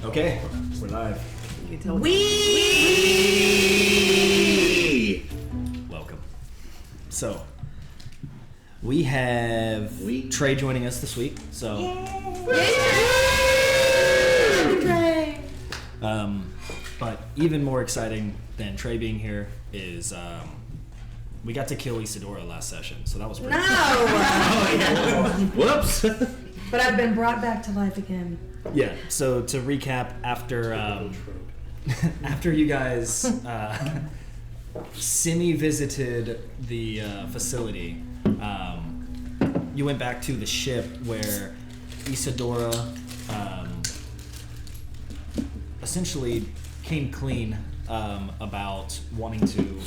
Okay, we're live. Welcome. So, we have Trey joining us this week. So, Trey! But even more exciting than Trey being here is we got to kill Isadora last session, so that was pretty cool. Whoops! But I've been brought back to life again. Yeah. So to recap, after after you guys semi-visited the facility, you went back to the ship where Isadora essentially came clean about wanting to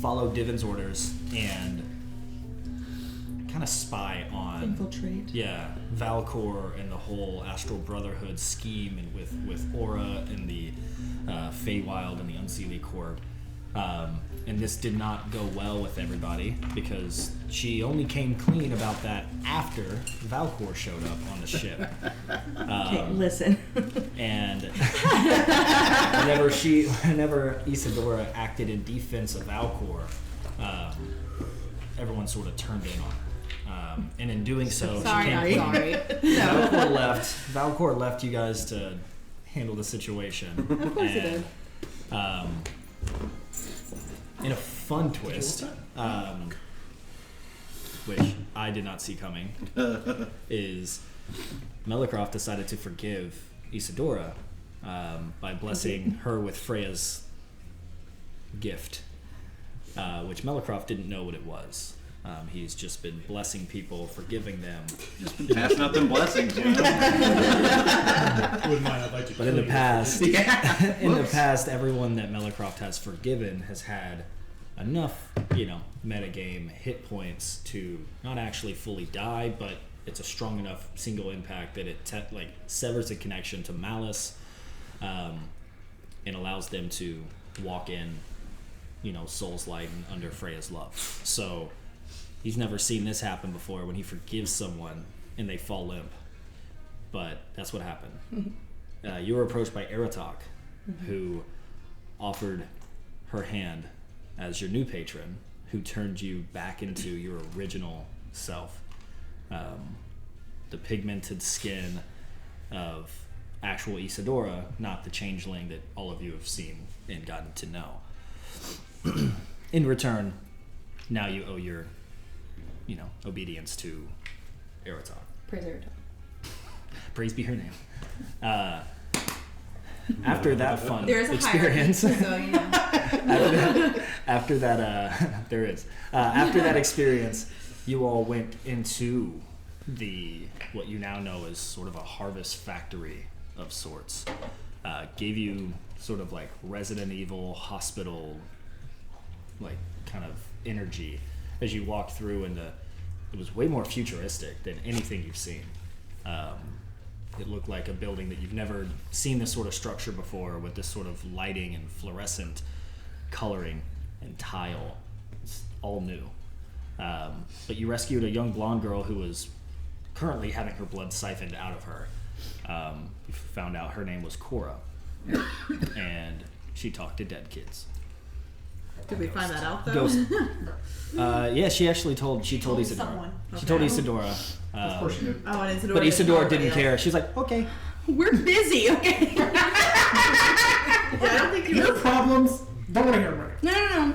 follow Divon's orders and kind of spy on Infiltrate. Yeah, Valcor and the whole Astral Brotherhood scheme, and with Aura and the Feywild and the Unseelie Corp. And this did not go well with everybody because she only came clean about that after Valcor showed up on the ship. Okay, listen. And whenever Isadora acted in defense of Valcor, everyone sort of turned in on her. And in doing so, she came clean. Valcor left you guys to handle the situation. Of course it did. In a fun twist, which I did not see coming, is Melicroft decided to forgive Isadora by blessing her with Freya's gift, which Melicroft didn't know what it was. He's just been blessing people, forgiving them. Just been passing out them blessings. But in the past, everyone that Melicroft has forgiven has had enough, metagame hit points to not actually fully die, but it's a strong enough single impact that it severs the connection to malice, and allows them to walk in, Soul's Light and under Freya's love. So he's never seen this happen before when he forgives someone and they fall limp. But that's what happened. You were approached by Aratok, who offered her hand as your new patron, who turned you back into your original self. The pigmented skin of actual Isadora, not the changeling that all of you have seen and gotten to know. In return, now you owe your obedience to Aratok. Praise Aratok. Praise be her name. After that fun experience, after that experience, you all went into what you now know as sort of a harvest factory of sorts. Gave you sort of like Resident Evil hospital, like kind of energy as you walked through, and it was way more futuristic than anything you've seen. It looked like a building that you've never seen this sort of structure before, with this sort of lighting and fluorescent coloring and tile. It's all new. But you rescued a young blonde girl who was currently having her blood siphoned out of her. You found out her name was Cora, and she talked to dead kids. Did we find that out though? Ghost. Yeah, she actually told Isadora. Someone. She told Isadora. Of course she did. Oh, and Isadora. But Isadora didn't care. She was like, okay. We're busy, okay? Yeah, I don't think Your problems. Don't want to hear about it. No.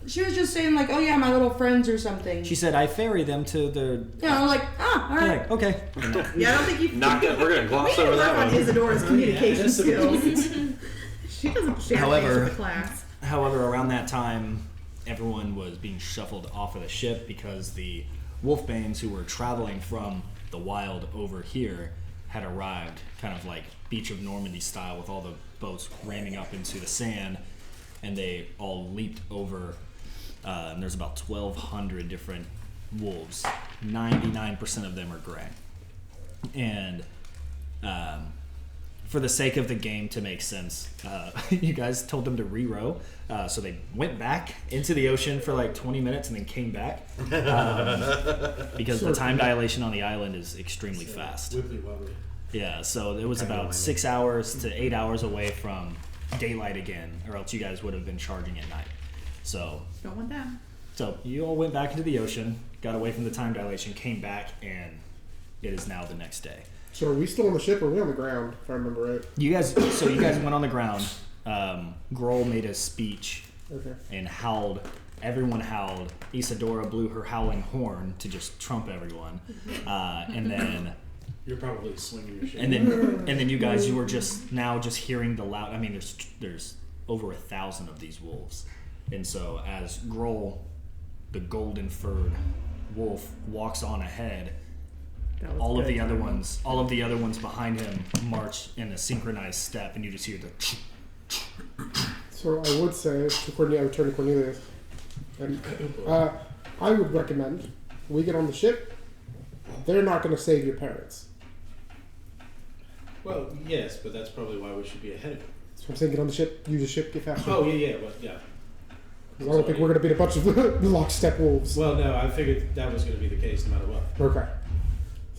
She was just saying like, oh yeah, my little friends or something. She said, I ferry them to the... Yeah, I'm like, all right. Like, okay. Yeah, I don't think you. We're gonna gloss over that on one. Isadora's communication skills. She doesn't share things with the class. However, around that time, everyone was being shuffled off of the ship because the Wolfbanes who were traveling from the wild over here had arrived, kind of like Beach of Normandy style, with all the boats ramming up into the sand, and they all leaped over. And there's about 1,200 different wolves. 99% of them are gray. And for the sake of the game to make sense, you guys told them to re-row. So they went back into the ocean for like 20 minutes and then came back. Because the time dilation on the island is extremely fast. Yeah, so it was about 6 hours to 8 hours away from daylight again, or else you guys would have been charging at night. So Don't want that. So you all went back into the ocean, got away from the time dilation, came back, and it is now the next day. So are we still on the ship or are we on the ground, if I remember right? You guys went on the ground. Grohl made a speech and howled. Everyone howled. Isadora blew her howling horn to just trump everyone, and then You're probably swinging your shit. and then you guys, you were just hearing the loud. I mean, there's over 1,000 of these wolves, and so as Grohl, the golden furred wolf, walks on ahead, all of the other ones behind him march in a synchronized step, and you just hear the. So I would say I return to Cornelius, and I would recommend we get on the ship. They're not going to save your parents. Well, yes, but that's probably why we should be ahead of it. So I'm saying get on the ship, use the ship, get faster. Oh, yeah. 'Cause I don't think we're going to beat a bunch of lockstep wolves. Well, no, I figured that was going to be the case no matter what. Okay.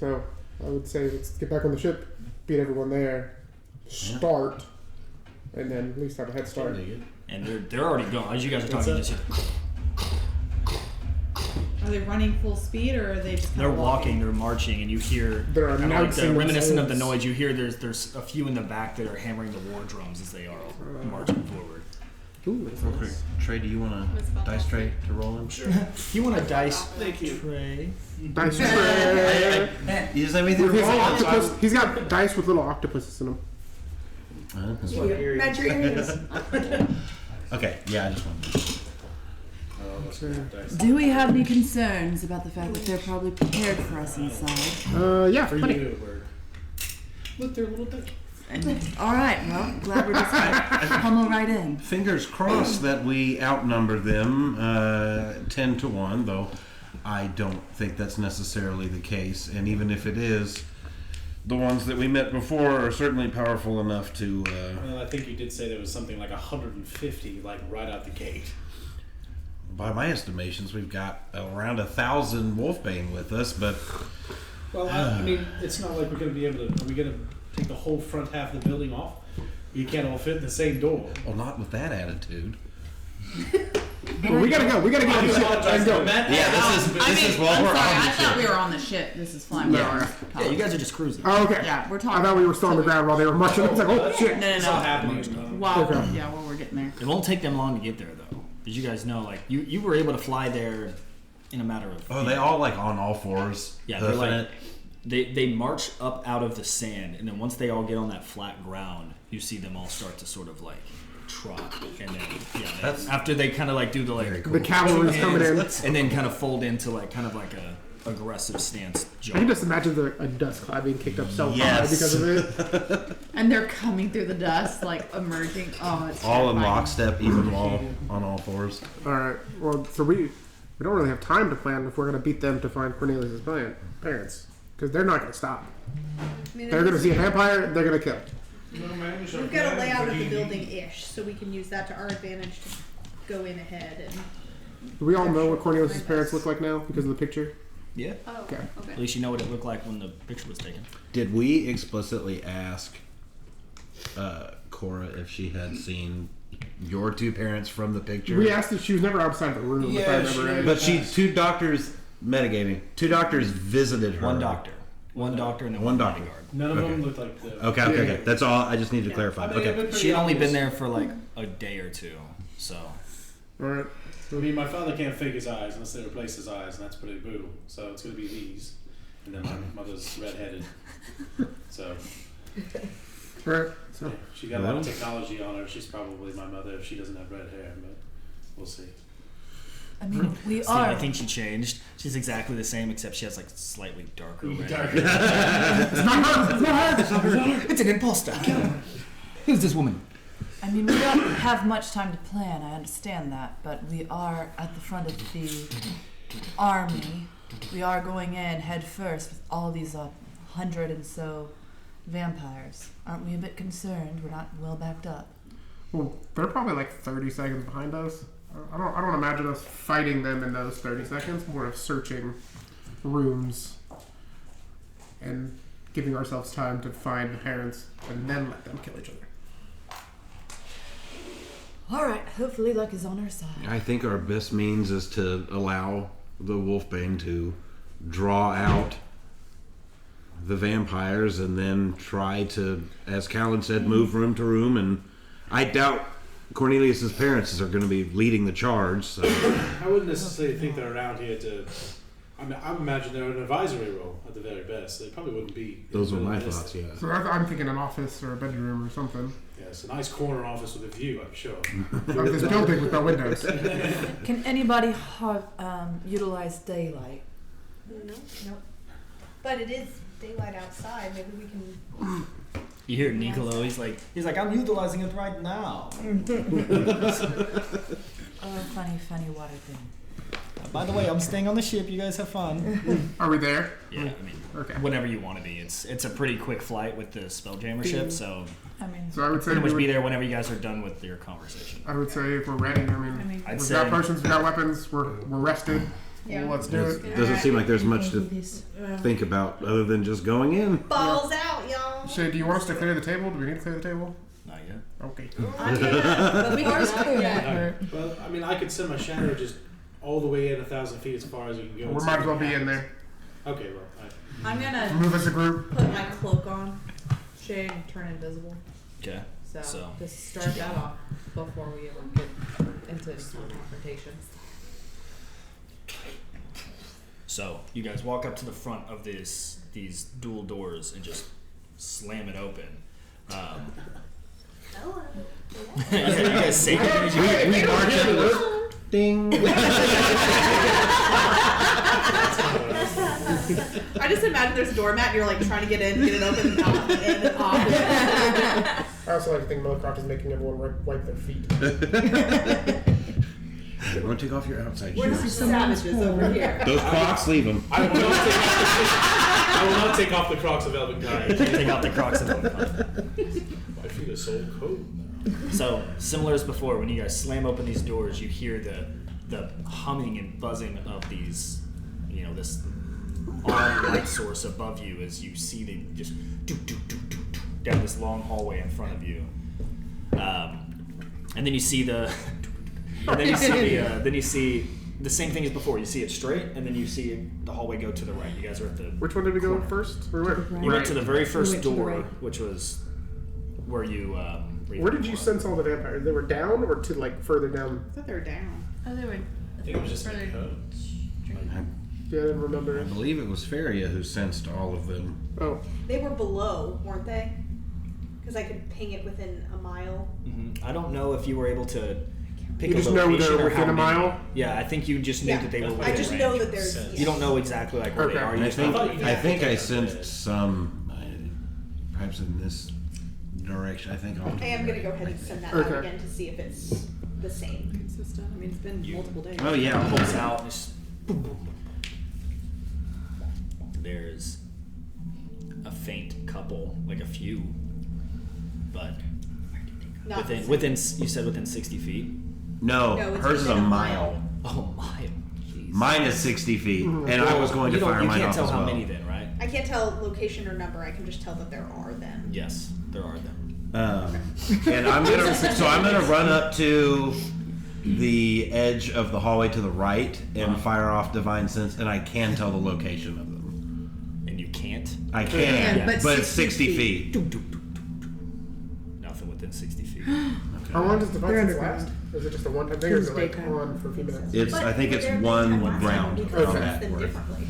So I would say let's get back on the ship, beat everyone there, start, and then at least have a head start. And they're already going. As you guys are talking, you just hear. Are they running full speed or are they just They're walking, they're marching, and you hear They're kind of like announcing the reminiscent of the themselves. noise. You hear there's a few in the back that are hammering the war drums as they are marching forward. Ooh, that's nice. Trey, do you want a dice tray to roll in? Sure. You want a dice Thank you. tray? Dice tray. You just have anything to With his roll? octopus, he's got dice with little octopuses in them. Match your ears. Okay, yeah, I just wanted Do we have any concerns about the fact that they're probably prepared for us inside? Yeah, For plenty. you, Bird. Look, they're little ducks. All right, well, glad we're just gonna pummel right in. Fingers crossed that we outnumber them 10 to 1, though I don't think that's necessarily the case. And even if it is, the ones that we met before are certainly powerful enough to... Well, I think you did say there was something like 150, like right out the gate. by my estimations, we've got around 1,000 wolfbane with us, but... Well, I mean, it's not like we're going to be able to... Are we going to take the whole front half of the building off? You can't all fit in the same door. Well, not with that attitude. Well, we gotta go. We gotta get on the ship and go. Yeah, this is while we're on the I thought ship. we were on the ship. This is flying. Yeah, you guys are just cruising. Oh, okay. Yeah, we're I talking. thought we were still on the ground while they were marching. I was like, oh shit. No, It's all happening. Wow. Okay. Yeah, well, we're getting there. It won't take them long to get there, though. As you guys know, like, you were able to fly there in a matter of... Oh, they all like on all fours? Yeah, they're like... They march up out of the sand, and then once they all get on that flat ground, you see them all start to sort of like trot, and then after they kind of like do the like The cavalry's coming in. and then kind of fold into like kind of like a aggressive stance. I can just imagine a dust cloud being kicked up so high because of it. And they're coming through the dust, like emerging. Oh, it's all in terrifying. lockstep, even while on all fours. All right. Well, so we don't really have time to plan if we're gonna beat them to find Cornelius' parents, because they're not gonna stop. I mean, They're gonna see a vampire. They're gonna kill. we've got a layout of the building-ish, so we can use that to our advantage to go in ahead and. Do we all know what Cornelius' parents look like now because of the picture? Yeah. Oh, Okay. At least you know what it looked like when the picture was taken. Did we explicitly ask Cora if she had seen your two parents from the picture? We asked if she was never outside the room. If I remember right. But two doctors metagaming. Two doctors visited her. One doctor, and then One one doctor. bodyguard. None of Okay. them look like the... Okay. That's all. I just need to clarify. I mean, Okay. but She had only been obvious. there for like a day or two, so. All right. I mean, my father can't fake his eyes unless they replace his eyes, and that's pretty brutal. So it's going to be these. And then my mother's redheaded. So All right. So yeah, she got a lot of technology on her. She's probably my mother if she doesn't have red hair, but we'll see. I mean, we See, are. I think she changed. She's exactly the same, except she has like slightly darker red. it's not her. It's not her. It's an imposter. Who's this woman? I mean, we don't have much time to plan. I understand that, but we are at the front of the army. We are going in head first with all these 100 and so vampires. Aren't we a bit concerned? We're not well backed up. Well, they're probably like 30 seconds behind us. I don't imagine us fighting them in those 30 seconds. More of searching rooms and giving ourselves time to find the parents and then let them kill each other. Alright, hopefully luck is on our side. I think our best means is to allow the Wolfbane to draw out the vampires and then try to, as Callan said, move room to room. And I doubt Cornelius's parents are going to be leading the charge. So. I wouldn't necessarily think they're around here to. I imagine they're an advisory role at the very best. They probably wouldn't be. Those were my thoughts, yeah. So I'm thinking an office or a bedroom or something. Yeah, it's a nice corner office with a view, I'm sure. Of this building with no windows. Can anybody utilize daylight? No. But it is daylight outside. Maybe we can. You hear Nicolo, he's like, I'm utilizing it right now. Oh, funny water thing. By the way, I'm staying on the ship. You guys have fun. Are we there? Yeah, I mean, Okay. whenever you want to be. It's a pretty quick flight with the Spelljammer ship, so I mean, So I would say pretty much we be would, there whenever you guys are done with your conversation. I would say if we're ready. I mean, I'd we've say got potions, we've got weapons, we're rested. Yeah. Let's do It it. doesn't seem like there's much to think about other than just going in. Balls out, y'all. Shay, do you want us to clear the table? Do we need to clear the table? Not yet. Okay. But we are clear that. Well, I mean, I could send my shadow just all the way in 1,000 feet as far as you can go. We might as well be in there. Okay, well, I'm gonna Move as a group. put my cloak on, shade, and turn invisible. Okay. So, So. just start that off before we ever get into confrontation. So you guys walk up to the front of these dual doors and just slam it open. Hello. You guys say it. We march in the ding. I just imagine there's a doormat and you're like trying to get in, get it open, and out, in and off. I also like to think Melicroft is making everyone wipe their feet. You want to take off your outside We're shoes? not savages over here. Those Crocs, leave them. I will not take off the Crocs of Elven Guide. Take out the Crocs and one. My feet are so cold now. So similar as before, when you guys slam open these doors, you hear the humming and buzzing of these, this odd light source above you as you see them just down this long hallway in front of you, and then you see then you see the same thing as before. You see it straight, and then you see the hallway go to the right. You guys are at the. Which one did we go in first? We went, You went to the very first went to the door, right. which was where you. Where did you sense all the vampires? They were down or to further down? I thought they were down. Oh, they were. I think it was just further. Yeah, I didn't remember. I believe it was Feria who sensed all of them. Oh, They were below, weren't they? Because I could ping it within a mile. I don't know if you were able to pick You a just know location they're or how within a many. mile? Yeah, I think you just knew Yeah. that they were within I just range. know that there's. Sense. You don't know exactly where they Okay. are. And You I just think know. I think I sensed some, perhaps in this direction. I think I'll. I am gonna go ahead and send that Okay. out again to see if it's the same. Consistent. I mean, it's been multiple days. Oh yeah. Pulls out and just boom, boom, boom. There's a faint couple, like a few, but Not the same. within you said within 60 feet. No, No, it's hers is a within a mile. Oh my! Jeez. Mine is 60 feet, and I was going to you fire You mine can't off tell as how well. many then, right? I can't tell location or number. I can just tell that there are them. Yes, there are them. And I'm gonna run up to the edge of the hallway to the right and fire off divine sense, and I can tell the location of them. And you can't. I can, Yeah, but it's 60 feet. Nothing within 60 feet. how long does Divine They're Sense underground. last? Or is it just a one-time thing, or is it Daytime. on for a few minutes? It's I think it's one round We can combat sense them worth. differently.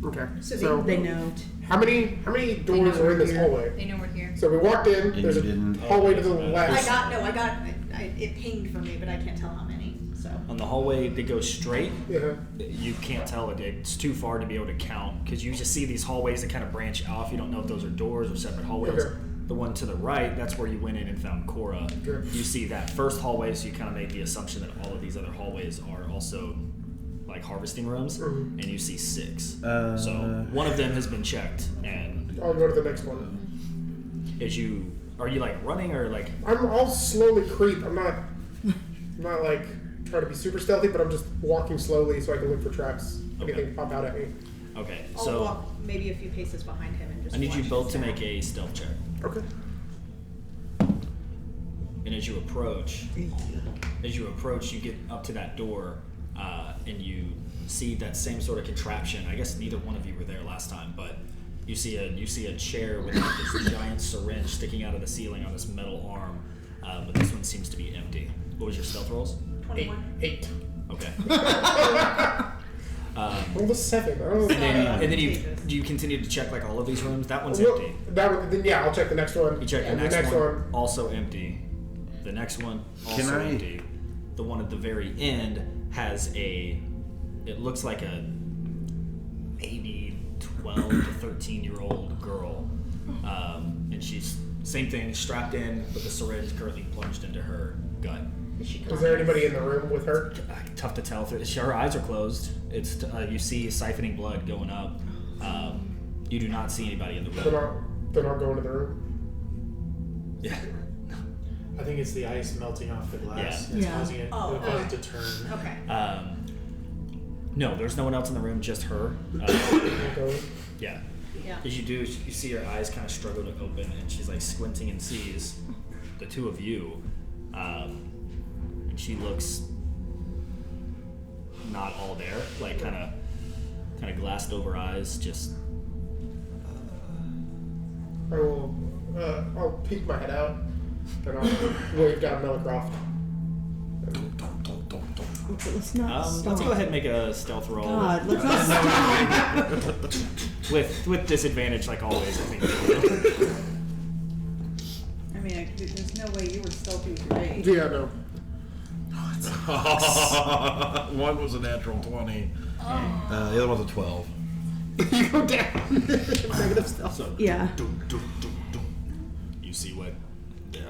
Okay. So So, They know. how many They know doors are in we're this here. hallway? They know we're here. So we walked in. And There's you a didn't. hallway to the I left. got it pinged for me, but I can't tell how many. So On the hallway that goes straight, Yeah. you can't tell it. It's too far to be able to count because you just see these hallways that kind of branch off. You don't know if those are doors or separate hallways. Okay. The one to the right, that's where you went in and found Cora. Good. You see that first hallway, so you kind of made the assumption that all of these other hallways are also like harvesting rooms, and you see 6. So one of them has been checked, and I'll go to the next one. are you like running or like? I'll slowly creep. I'm not like trying to be super stealthy, but I'm just walking slowly so I can look for traps. Okay. Anything pop out at me. Okay, I'll so walk maybe a few paces behind him and just I need you watch both his to step. make a stealth check. Okay. And as you approach, you get up to that door, and you see that same sort of contraption. I guess neither one of you were there last time, but you see a chair with like this giant syringe sticking out of the ceiling on this metal arm, but this one seems to be empty. What was your stealth rolls? 21. 8. Okay. Roll the 7. I don't know. And then you continue to check like all of these rooms. That one's Well, empty. then yeah, I'll check the next one. You check and the next one, also empty. The next one, also empty. The one at the very end has it looks like a maybe 12 to 13-year-old girl. And she's, same thing, strapped in with the syringe currently plunged into her gut. Is there anybody in the room with her? Tough to tell. Her eyes are closed. It's you see siphoning blood going up. You do not see anybody in the room. They're not going to the room? Yeah. I think it's the ice melting off the glass. Yeah. It's Yeah. causing it to turn. Okay. No, there's no one else in the room, just her. Okay. Yeah. Yeah. As you do, you see her eyes kind of struggle to open, and she's like squinting and sees the two of you. And she looks not all there, like kind of glassed over eyes, just. I'll peek my head out, and I'll wave down Melicroft. Let's not stop. Let's go ahead and make a stealth roll. God, let's not stop. with disadvantage, like always. I think. I mean, there's no way you were stealthy with your age. Yeah, no. One was a natural 20. The other one's a 12. You go down. Negative stealth. So, Yeah. you see what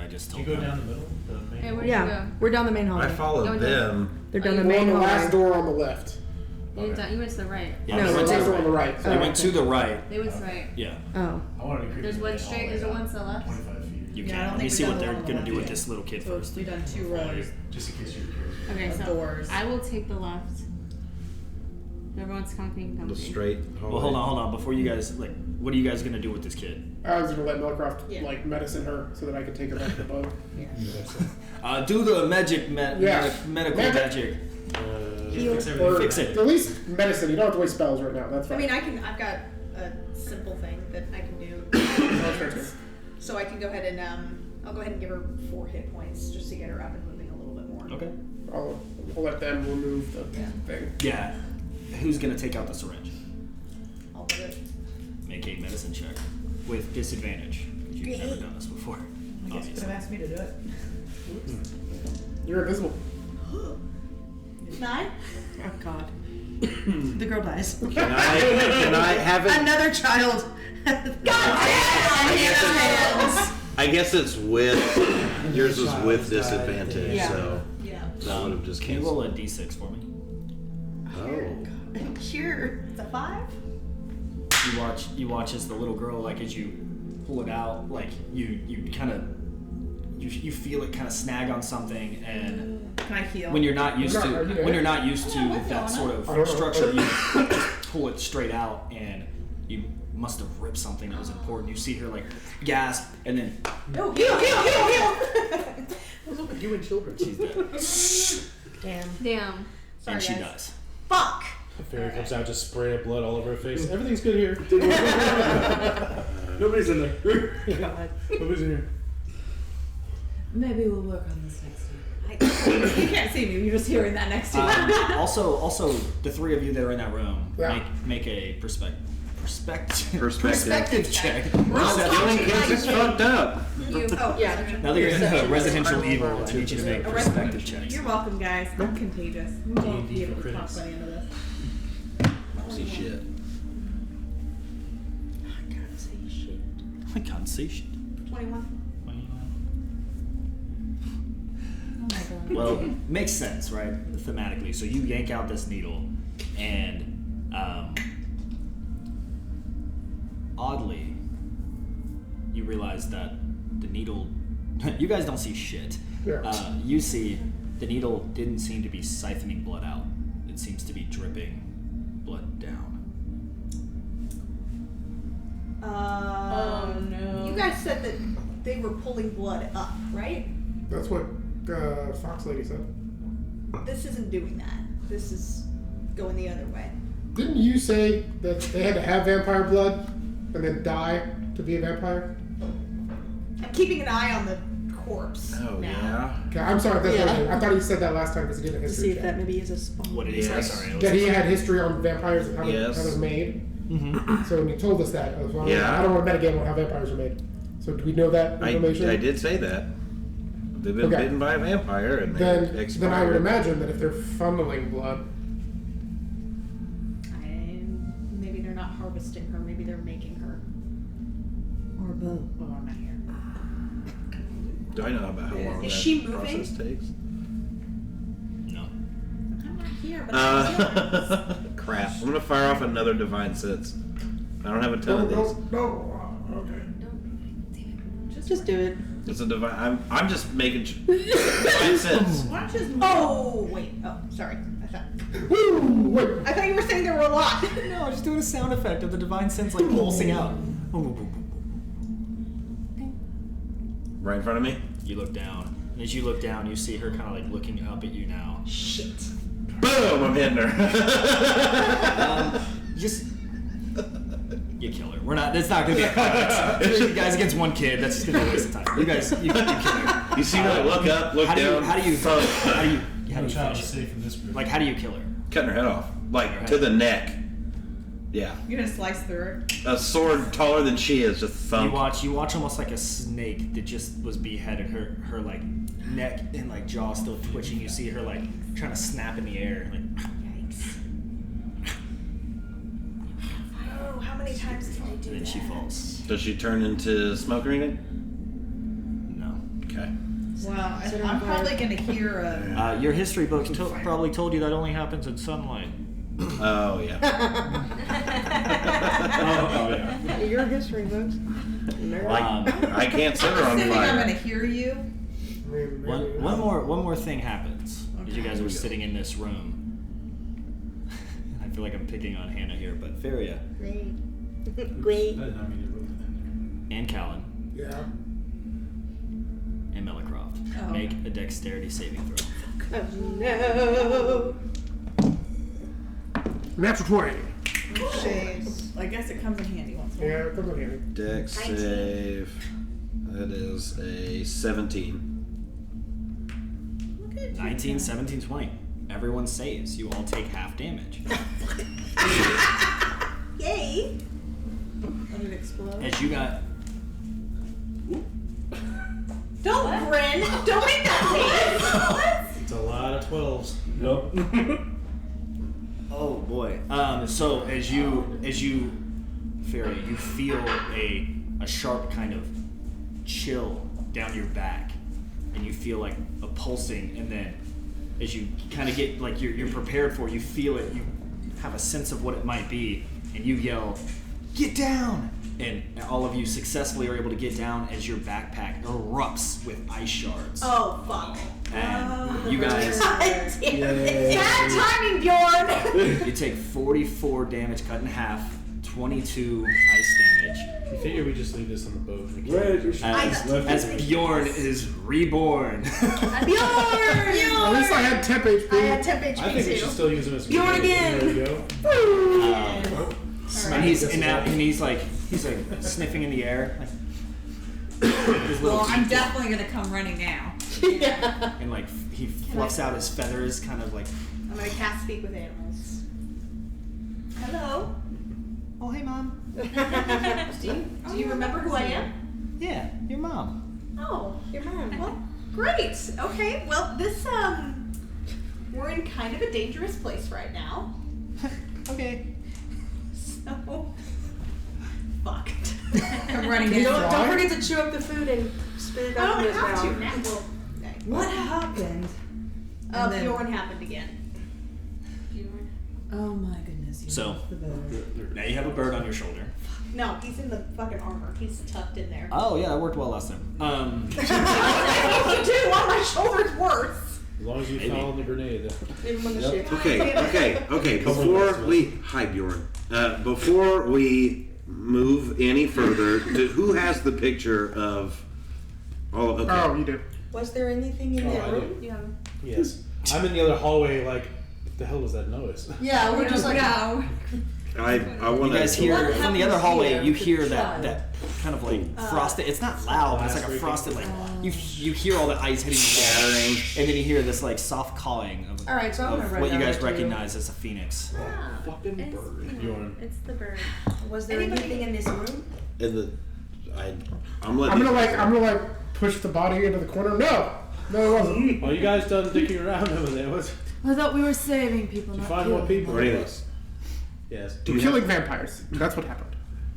I just Did told you go them. down the middle? The main Hey, where'd Yeah. you go? We're down the main I hallway. followed Going them. They're down the We're on main the last hallway. door on the left. You went to the right. Yeah, No, they The went to last the door on the right. right. They went to the right. They went to the right. Yeah. Oh. I wanted to creep There's in one the straight. hallway There's down one to the left. 25 feet. You Yeah, I can. don't Let me think see we've what done they're the one gonna on do the with left. this little kid So first. we've done 2 rows. Just in case you're curious. Okay, so doors. I will take the left. Everyone's coming. The straight hallway. Well, hold on. Before you guys, like, what are you guys gonna do with this kid? I was gonna let Melicroft Yeah. like medicine her so that I could take her back to the boat. Do the magic, Yeah. medical Magic. magic. Fix Or everything. Fix it. at least medicine. You don't have to waste spells right now. That's I fine. mean, I've got a simple thing that I can do. Oh, sure, sure. So I can go ahead and I'll go ahead and give her 4 hit points just to get her up and moving a little bit more. Okay. I'll let them remove the thing. Yeah. Who's gonna take out the syringe? I'll do it. Make a medicine check with disadvantage. You've never done this before. I guess you could Obviously. have asked me to do it. You're invisible. 9? Oh God. The girl dies. Can I have it? Another child. I guess it's with. Yours was with disadvantage, Yeah. so Yeah. that would have just Can you roll canceled. a d6 for me? Oh. Sure. It's a 5? You watch as the little girl, like as you pull it out, like you kind of you feel it kind of snag on something, and Can I heal? when you're not used No, to are you good? when you're not used to Yeah, we're that sort I don't of know. structure, you just pull it straight out, and you must have ripped something that was important. You see her like gasp, and then No, heal! What's up with you and children? she's dead, Damn. Damn. Sorry, and she guys. dies. Fuck! The fairy comes out, just spray of blood all over her face. Everything's good here. Nobody's in there. God. Nobody's in here. Maybe we'll work on this next time. You can't see me, you're just hearing that next to you. Also, the 3 of you that are in that room, Yeah. make a perspective check. Killing kids is fucked up. You, oh, yeah. Now that you're in residential evil, I need you to make perspective checks. You're welcome, guys. I'm contagious. We won't be able to talk by the end of this. See shit. I can't see shit. 21. Well, makes sense, right? Thematically. So you yank out this needle, and oddly, you realize that the needle. You guys don't see shit. Yeah. You see the needle didn't seem to be siphoning blood out. It seems to be dripping blood down. Oh no. You guys said that they were pulling blood up, right? That's what Fox Lady said. This isn't doing that. This is going the other way. Didn't you say that they had to have vampire blood and then die to be a vampire? I'm keeping an eye on the corpse Oh, now. yeah. Okay, I'm sorry. That's Yeah. what I did. I thought he said that last time because he did a To history see if check. that maybe is a spawn. What did he say? Yes. Sorry. That he had history on vampires and how Yes. they're made. Mm-hmm. So when you told us that, I was wondering, Yeah. I don't want to metagame on how vampires are made. So do we know that information? I did say that. They've been Okay. bitten by a vampire and they Then expired. I would imagine that if they're funneling blood, Maybe they're not harvesting her. Maybe they're making her. Or both. Oh, I'm not here. Do I know about how long Is that she moving? process takes? No. I'm not here, but I'm Crap. I'm gonna fire off another divine sense. I don't have a ton of these. no. Okay. Just do it. It's a divine. I'm just making divine sense. Why don't you just... Oh, wait. Oh, sorry. Woo! Wait. I thought you were saying there were a lot. No, just doing a sound effect of the divine sense like pulsing out. Right in front of me. You look down. And as you look down, you see her kind of like looking up at you now. Shit. Boom! I'm hitting her. Just you kill her. We're not. That's not gonna be a fight. You guys against one kid. That's just gonna be a waste of time. You guys, you kill her. You see her look up, look How do you? down. How do you? thump. How do you? How do I'm you trying to finish? see from this group. Like, how do you kill her? Cutting her head off, like Her to head. the neck. Yeah, You're gonna slice through her? a sword taller than she is, just thump. You watch almost like a snake that just was beheaded. Her like neck and like jaw still twitching. You see her like trying to snap in the air. Like, Yikes. Oh, how many times did I do and then that? she falls. Does she turn into smoke or anything? No. Okay. Well, I'm probably gonna hear a... Your history books probably told you that only happens in sunlight. Oh yeah. Oh, yeah. Your history books. Nerd. I can't set her I'm on assuming I'm gonna fire. hear you. One more thing happens as you guys are sitting in this room. I feel like I'm picking on Hannah here, but Feria Great. That not mean you're moving and Callan Yeah. and Melicroft Oh. make a dexterity saving throw. Oh no. Natural 20. Jeez. I guess it comes in handy once in a while. Yeah, it comes in handy. Dex 19. save. That is a 17. 19, 17, 20. Everyone saves. You all take half damage. Yay! Let it explode. As you got Don't grin! Don't make that face! What? It's a lot of 12s. Nope. oh boy. So as you Feria, you feel a sharp kind of chill down your back, and you feel like a pulsing, and then as you kind of get like you're prepared for it, you feel it, you have a sense of what it might be, and you yell, "Get down!" And all of you successfully are able to get down as your backpack erupts with ice shards. Oh, fuck. And you guys, Bad timing, Bjorn! you take 44 damage cut in half, 22 ice damage. You figure we just leave this on the boat. We As Bjorn is reborn. At least I had temp HP. I had temp HP I think we should too. still use him as Bjorn grenade. again. There we go. And he's like sniffing in the air, like, his little Well, I'm teeth, definitely gonna come running now. Yeah. and like he fluffs out his feathers, kind of like. I'm gonna cast Speak with Animals. Hello. Oh hey mom. Do you remember who I am? Yeah, your mom. Oh, your mom. Well, great. Okay. Well, this we're in kind of a dangerous place right now. Okay. So, fucked. I'm running in. Don't forget to chew up the food and spit it I out in don't his have to mouth. now. Well, What happened? And then- Bjorn happened again. Oh my goodness. You So- lost the bird. Now you have a bird on your shoulder. No, he's in the fucking armor. He's tucked in there. Oh yeah, that worked well last time. You do. On my shoulder's worse. As long as you Maybe. follow the grenade. Even when the ship. Okay. Before we hi Bjorn. Before we move any further. Who has the picture of? Oh, okay. Oh, you do. Was there anything in that I room? do. Yeah. Yes. I'm in the other hallway. Like, what the hell was that noise? Yeah, we're just like, no. I want You guys to. hear What from the happens other hallway. here You with the hear that child? that kind of like frosted. It's not loud, but it's like a frosted like you hear all the ice hitting the wall, Shattering. and then you hear this like soft cawing of, All right, so I'm of gonna write what you down guys that too. recognize as a phoenix. Fucking It's, bird. you know, Bjorn. it's the bird. Was there anything in this room? In the, I'm I'm letting. gonna push the body into the corner. No, it wasn't. Are you guys done dicking around over there? What? I thought we were saving people, Did you not find killing. more people? What is? Yes. Do We're you killing vampires. That's what happened.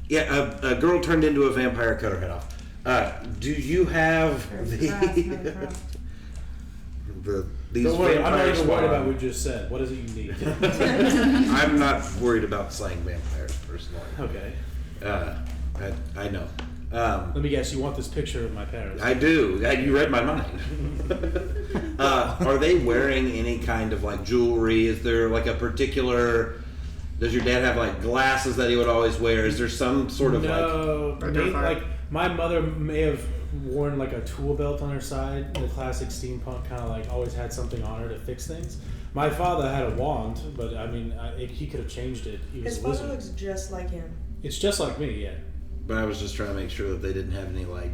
Yeah, a girl turned into a vampire, cut her head off. Do you have these Don't worry, I'm not vampire even worried about what spawn? you just said. What is it you need? I'm not worried about slaying vampires personally. Okay. I know. Let me guess, you want this picture of my parents? I do. You read my mind. Are they wearing any kind of like jewelry? Is there like a particular? Does your dad have like glasses that he would always wear? Is there some sort of no, like? like my mother may have worn like a tool belt on her side, the classic steampunk kind of like always had something on her to fix things. My father had a wand, but I mean, he could have changed it. He was His a father wizard. looks just like him. It's just like me, yeah. But I was just trying to make sure that they didn't have any like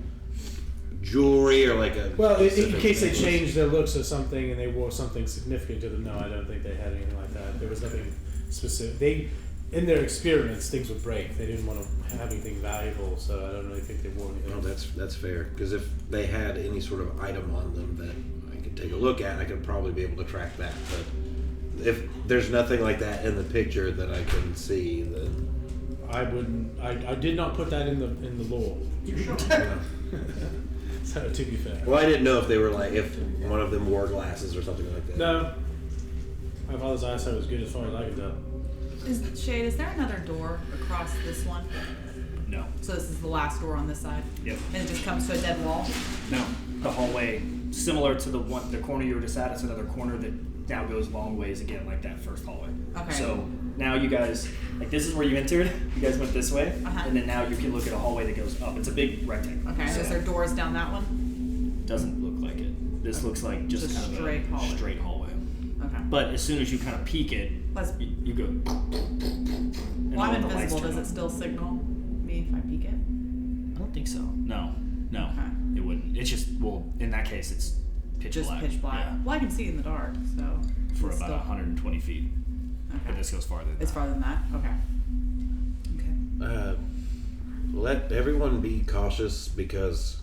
jewelry or like a. Well, in specific case they necklace. changed their looks or something, and they wore something significant to them, no, I don't think they had anything like that. There was nothing specific. In their experiments, things would break. They didn't want to have anything valuable, so I don't really think they wore anything. Oh, that's fair. Because if they had any sort of item on them that I could take a look at, I could probably be able to track that. But if there's nothing like that in the picture that I can see, then I wouldn't. I did not put that in the law. So to be fair. well, I didn't know if they were like if one of them wore glasses or something like that. No. My father's eyesight was good as far as I could tell. Shade, is there another door across this one? No. So this is the last door on this side? Yep. And it just comes to a dead wall? No. The hallway, similar to the corner you were just at, it's another corner that now goes long ways again, like that first hallway. Okay. So now you guys, like this is where you entered. You guys went this way, Uh-huh. and then now you can look at a hallway that goes up. It's a big rectangle. Okay, So is there doors down that one? doesn't look like it. This looks like just Just kind of straight a hallway. straight hallway. Okay. But as soon as you kind of peek it, Let's, you go. and well, all I'm the lights invisible. turn Does it on. still signal me if I peek it? I don't think so. No, Okay. it wouldn't. It's just in that case, it's pitch Just black. pitch black. Yeah, Well, I can see in the dark, so. for it's about still- 120 feet. But Okay. this goes farther. Than It's that. farther than that? Okay. Okay. Let everyone be cautious because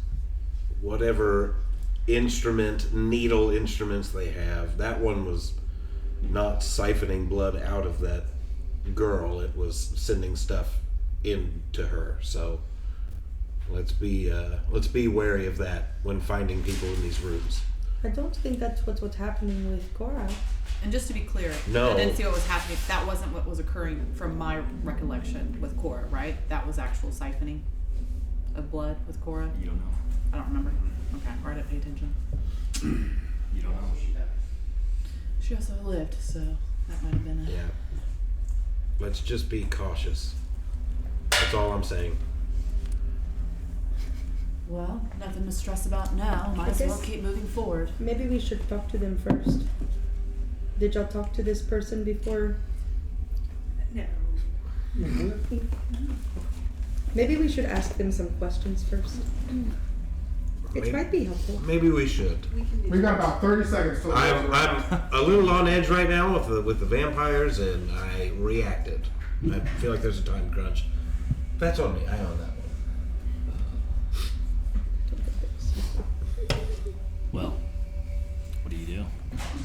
whatever needle instruments they have, that one was not siphoning blood out of that girl. It was sending stuff into her. So let's be wary of that when finding people in these rooms. I don't think that's what's happening with Cora. And just to be clear, No. I didn't see what was happening. That wasn't what was occurring from my recollection with Cora, right? That was actual siphoning of blood with Cora? You don't know. I don't remember. Okay, or I didn't pay attention. You don't know. She also lived, so that might have been it. Yeah. Let's just be cautious. That's all I'm saying. Well, nothing to stress about now. Might as well guess- keep moving forward. Maybe we should talk to them first. Did y'all talk to this person before? No. Maybe we should ask them some questions first. It Maybe- might be helpful. Maybe we should. We can do We got about 30 seconds till I'm a little on edge right now with the vampires, and I reacted. I feel like there's a time crunch. That's on me. I own that one. Well, what do? Do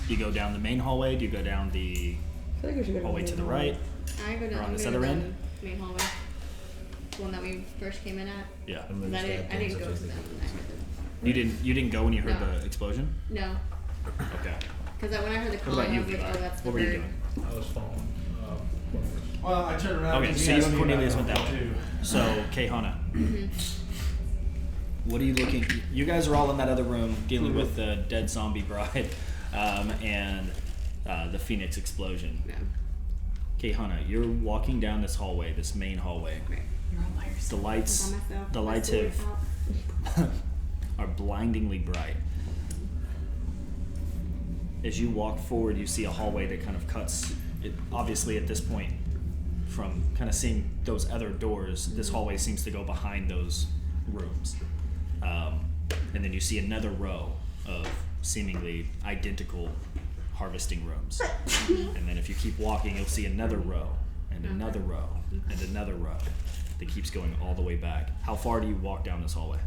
you go down the main hallway? Do you go down the I feel like we should go hallway to the hallway. right? I go Or down on I'm this going other to end? the main hallway. The one that we first came in at. Yeah. I'm 'Cause gonna I stab didn't things go if to I that think when I heard You didn't go when you heard No. the explosion? the. No. Okay. Because when I heard the What call, about I you, was like, Levi? oh, that's the What were you bird. doing? I was following. Well, I turned around. Okay, because so he you asked and me Cornelius about went that way. too. So, Caehanna, what are you looking? You guys are all in that other room dealing with the dead zombie bride and the Phoenix explosion. Yeah. Caehanna, you're walking down this hallway, this main hallway. Right. You're on The lights are blindingly bright. As you walk forward, you see a hallway that kind of cuts. It, obviously, at this point, from kind of seeing those other doors, this hallway seems to go behind those rooms. And then you see another row of seemingly identical harvesting rooms. And then if you keep walking, you'll see another row, and another row, and another row that keeps going all the way back. How far do you walk down this hallway?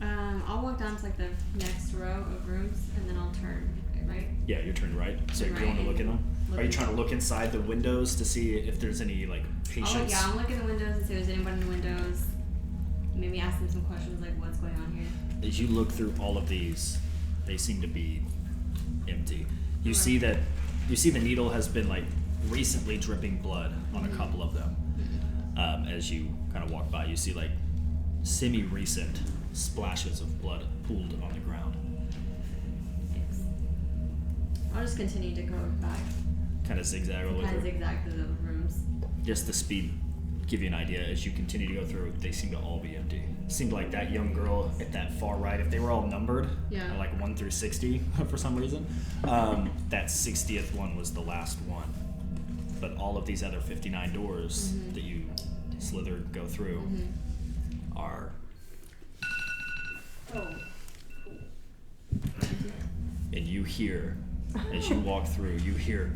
I'll walk down to like the next row of rooms, and then I'll turn, right? Yeah, you're turning right. So you're going to look in them? Are you trying to look inside the windows to see if there's any, like, patients? I'll look at the windows and see if there's anybody in the windows. Maybe ask them some questions like, what's going on here? As you look through all of these, they seem to be empty. You see that, the needle has been, like, recently dripping blood on a couple of them. As you kind of walk by, you see, like, semi-recent splashes of blood pooled on the ground. Thanks. I'll just continue to go back. Kind of zigzag all the way Kind of through. zigzag through the rooms. Just the speed, give you an idea. As you continue to go through, they seem to all be empty. It seemed like that young girl at that far right, if they were all numbered, like 1 through 60 for some reason, that 60th one was the last one. But all of these other 59 doors that you go through are. And you hear, as you walk through, you hear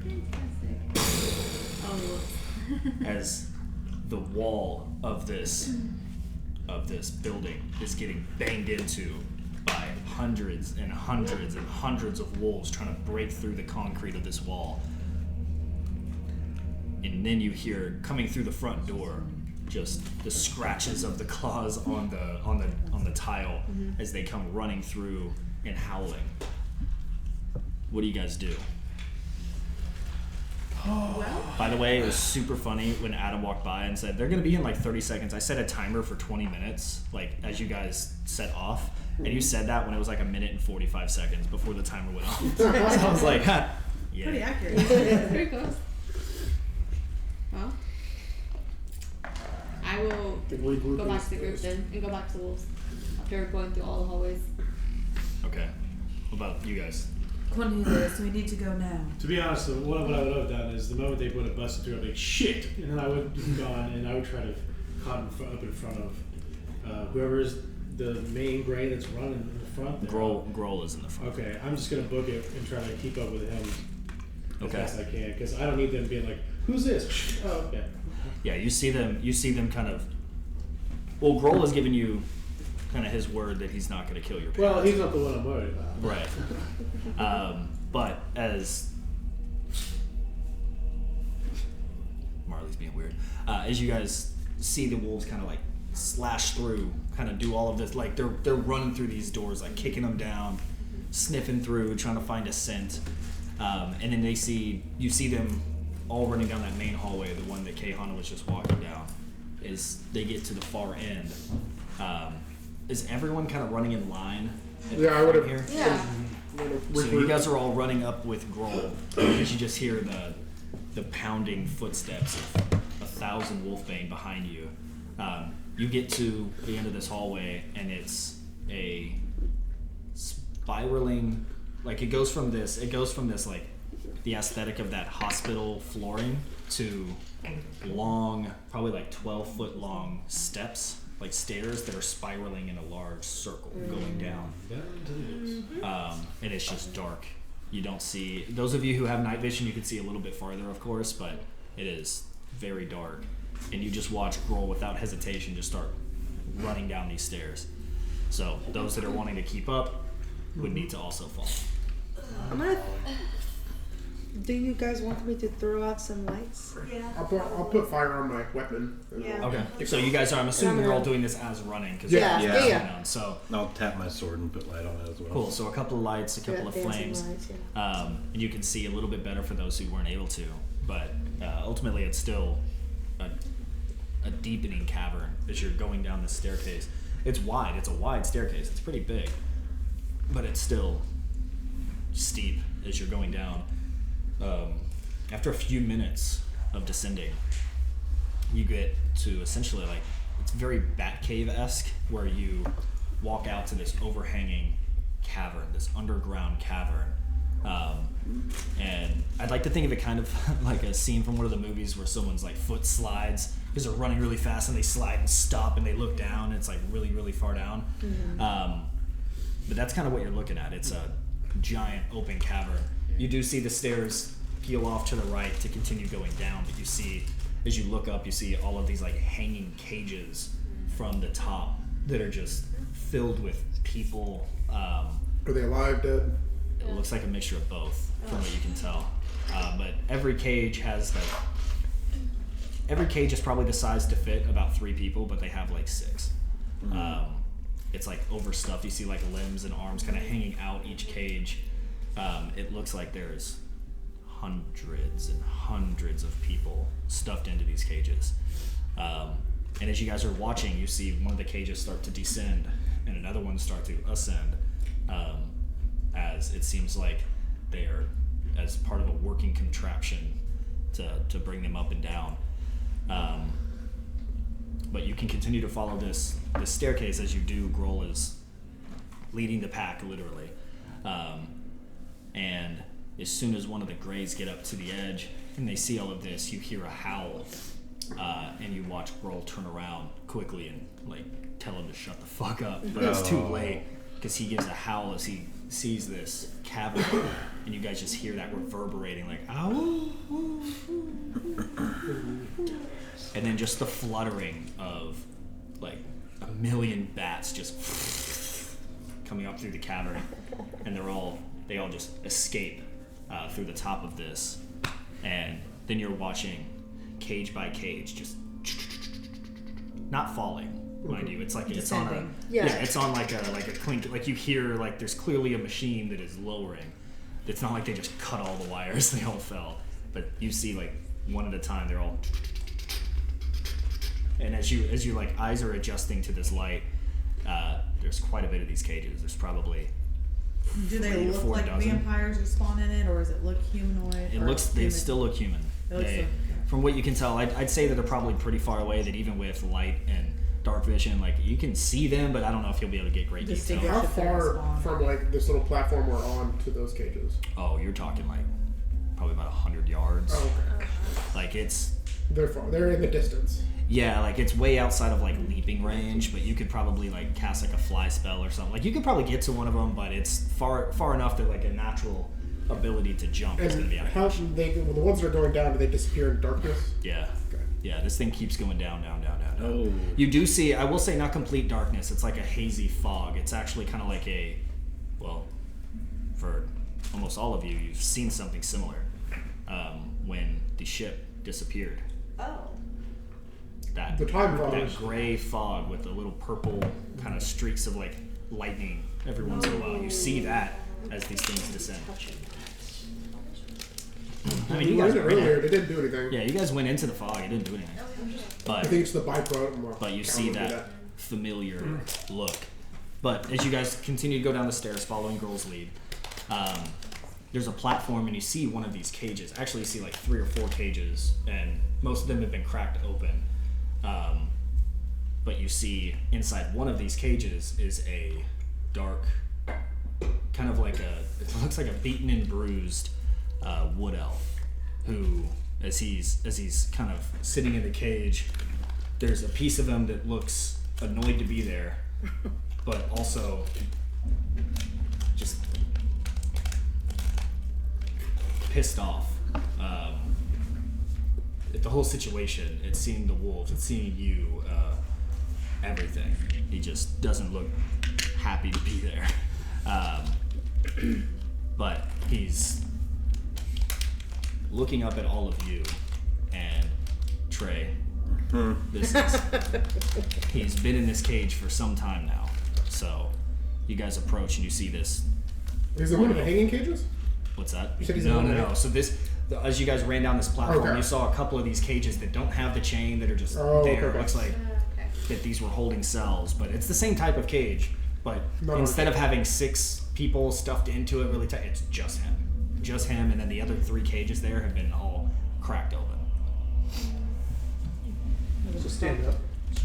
as the wall of this building is getting banged into by hundreds and hundreds and hundreds of wolves trying to break through the concrete of this wall. And then you hear, coming through the front door, just the scratches of the claws on the tile as they come running through and howling. What do you guys do? By the way, it was super funny when Adam walked by and said, they're going to be in like 30 seconds. I set a timer for 20 minutes, like as you guys set off. And you said that when it was like 1 minute and 45 seconds before the timer went off. So I was like, ha, yeah. Pretty accurate. Pretty close. Well, I will go back to the group then and go back to the wolves after going through all the hallways. Okay. What about you guys? Cornelius, we need to go now. To be honest, what I would have done is the moment they would have busted through, I'd be like, shit! And then I would have gone and I would try to caught up in front of whoever's the main gray that's running in the front there. Grohl is in the front. Okay, I'm just going to book it and try to keep up with him as best I can, because I don't need them being like, who's this? Oh, okay. Yeah, you see them kind of. Well, Grohl has given you kind of his word that he's not going to kill your parents. Well, he's not the one I'm worried about. Right. But as Marley's being weird, as you guys see the wolves kind of like slash through, kind of do all of this, like they're running through these doors, like kicking them down, sniffing through, trying to find a scent, and then you see them all running down that main hallway, the one that Caehanna was just walking down. Is they get to the far end. Is everyone kind of running in line? Yeah, I would have. Here? Yeah. So you guys are all running up with Grohl because you just hear the pounding footsteps of 1,000 wolfbane behind you. You get to the end of this hallway and it's a spiraling, like it goes from this like the aesthetic of that hospital flooring to long, probably like 12-foot long steps, like stairs that are spiraling in a large circle going down. And it's just dark. You don't see, those of you who have night vision, you can see a little bit farther, of course, but it is very dark. And you just watch Grohl without hesitation just start running down these stairs. So those that are wanting to keep up would need to also fall. I'm gonna. Do you guys want me to throw out some lights? Yeah. I'll put fire on my weapon. Yeah. Okay. So you guys are, I'm assuming you're all doing this as running. Cause Yeah. Yeah. So I'll tap my sword and put light on it as well. cool. So a couple of lights, a couple of Dancing flames. lights, yeah. And you can see a little bit better for those who weren't able to. But ultimately it's still a deepening cavern as you're going down the staircase. It's wide. It's a wide staircase. It's pretty big. But it's still steep as you're going down. After a few minutes of descending, you get to essentially like it's very Batcave-esque, where you walk out to this overhanging cavern, this underground cavern. And I'd like to think of it kind of like a scene from one of the movies where someone's like foot slides because they're running really fast and they slide and stop and they look down and it's like really, really far down. But that's kind of what you're looking at. It's a giant open cavern. You do see the stairs peel off to the right to continue going down, but you see, as you look up, you see all of these like hanging cages from the top that are just filled with people. Are they alive, dead? It looks like a mixture of both, from what you can tell. But every cage has like, every cage is probably the size to fit about 3 people, but they have like 6. It's like overstuffed. You see like limbs and arms kind of hanging out each cage. It looks like there's hundreds and hundreds of people stuffed into these cages. And as you guys are watching, you see one of the cages start to descend and another one start to ascend. As it seems like they are as part of a working contraption to bring them up and down. But you can continue to follow this staircase as you do. Grohl is leading the pack, literally. And as soon as one of the Greys get up to the edge and they see all of this, you hear a howl. And you watch Grohl turn around quickly and like tell him to shut the fuck up. But it's too late because he gives a howl as he sees this cavern, and you guys just hear that reverberating like ow, and then just the fluttering of like a million bats just coming up through the cavern, and they all just escape through the top of this, and then you're watching cage by cage just not falling. Mind you, it's like it's on a it's on like a clink. Like you hear like there's clearly a machine that is lowering. It's not like they just cut all the wires; they all fell. But you see like one at a time, they're all. And as you like eyes are adjusting to this light, there's quite a bit of these cages. There's probably. Do they look like vampires that spawn in it, or does it look humanoid? They still look human. From what you can tell, I'd say that they're probably pretty far away. That even with light and dark vision, like you can see them, but I don't know if you'll be able to get great detail. How far from like this little platform we're on to those cages? Oh, you're talking like probably about 100 yards. Oh, okay. Like it's they're far. They're in the distance. Yeah, like it's way outside of like leaping range, but you could probably like cast like a fly spell or something. Like you could probably get to one of them, but it's far enough that like a natural ability to jump is going to be out of reach. The ones that are going down, do they disappear in darkness? Yeah. Okay. Yeah, this thing keeps going down. Oh. You do see, I will say, not complete darkness. It's like a hazy fog. It's actually kind of like for almost all of you, you've seen something similar when the ship disappeared. Oh. That gray fog with the little purple kind of streaks of like lightning every once in a while. You see that as these things descend. I mean, you guys earlier. They didn't do anything. Yeah, you guys went into the fog. It didn't do anything. But I think it's the byproduct. But you see that familiar look. But as you guys continue to go down the stairs, following Grohl's lead, there's a platform, and you see one of these cages. Actually, you see like 3 or 4 cages, and most of them have been cracked open. But you see inside one of these cages is a dark, kind of like it looks like a beaten and bruised wood elf, who, as he's kind of sitting in the cage, there's a piece of him that looks annoyed to be there, but also just pissed off at the whole situation. It's seeing the wolves, it's seeing you, everything. He just doesn't look happy to be there. But he's looking up at all of you, and Trey, he's been in this cage for some time now. So you guys approach and you see this. Is it one of the hanging cages? What's that? You said he's no. So as you guys ran down this platform, you saw a couple of these cages that don't have the chain, that are just there. Okay. It looks like that these were holding cells, but it's the same type of cage. But instead of having 6 people stuffed into it really tight, it's just him, and then the other 3 cages there have been all cracked open. Just stand up.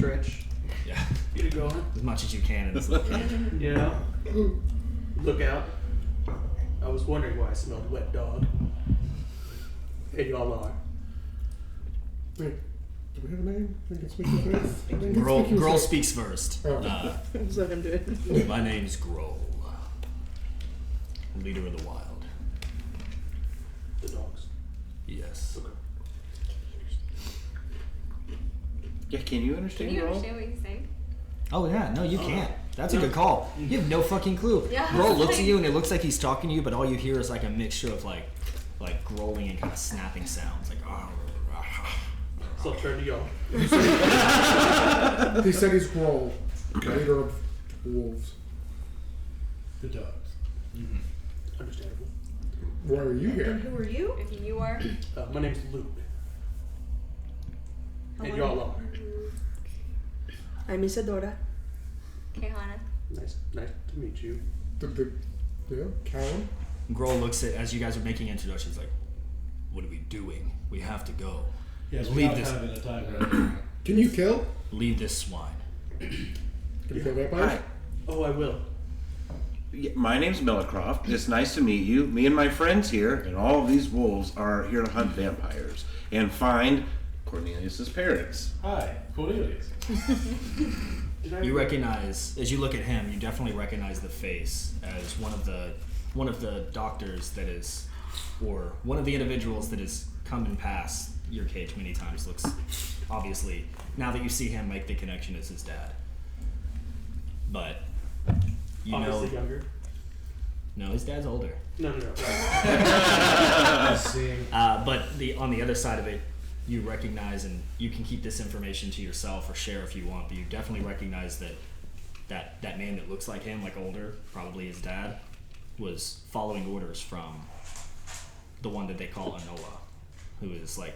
stretch. Yeah. Get it going. As much as you can in this little cage. You know? Look out. I was wondering why I smelled wet dog. And y'all are. Wait, do we have a name? We can speak with this? Grohl speaks first. Oh. Just let him do it. My name's Grohl. Leader of the wild. The dogs. Yes. Okay. Yeah, can you understand? Can you understand what he's saying? Oh yeah, no, you can't. That's a good call. You have no fucking clue. Yeah. Grohl looks at you and it looks like he's talking to you, but all you hear is like a mixture of like growling and kind of snapping sounds, like So I'll turn to y'all. He said he's Grohl, leader of wolves. The dogs. Understandable. Why are you And here? who are you? If you are. My name's Luke. How And are y'all you? are. I'm Isadora. Caehanna. Nice to meet you. Yeah, Callan? Grohl looks at, as you guys are making introductions, like, what are we doing? We have to go. Yes, Leave we're this. kind of in a time right now. Can you kill? Leave this swine. Can you kill vampires? Hi. Oh, I will. Yeah, my name's Melicroft. It's nice to meet you. Me and my friends here, and all of these wolves are here to hunt vampires and find Cornelius's parents. Hi, Cornelius. You recognize, as you look at him, you definitely recognize the face as one of the doctors that is, or one of the individuals that has come and passed your cage many times. Looks, obviously, now that you see him, make the connection as his dad. But you Obviously know, younger. no, his dad's older. No. But on the other side of it, you recognize, and you can keep this information to yourself or share if you want, but you definitely recognize that man that looks like him, like older, probably his dad, was following orders from the one that they call Anoa, who is like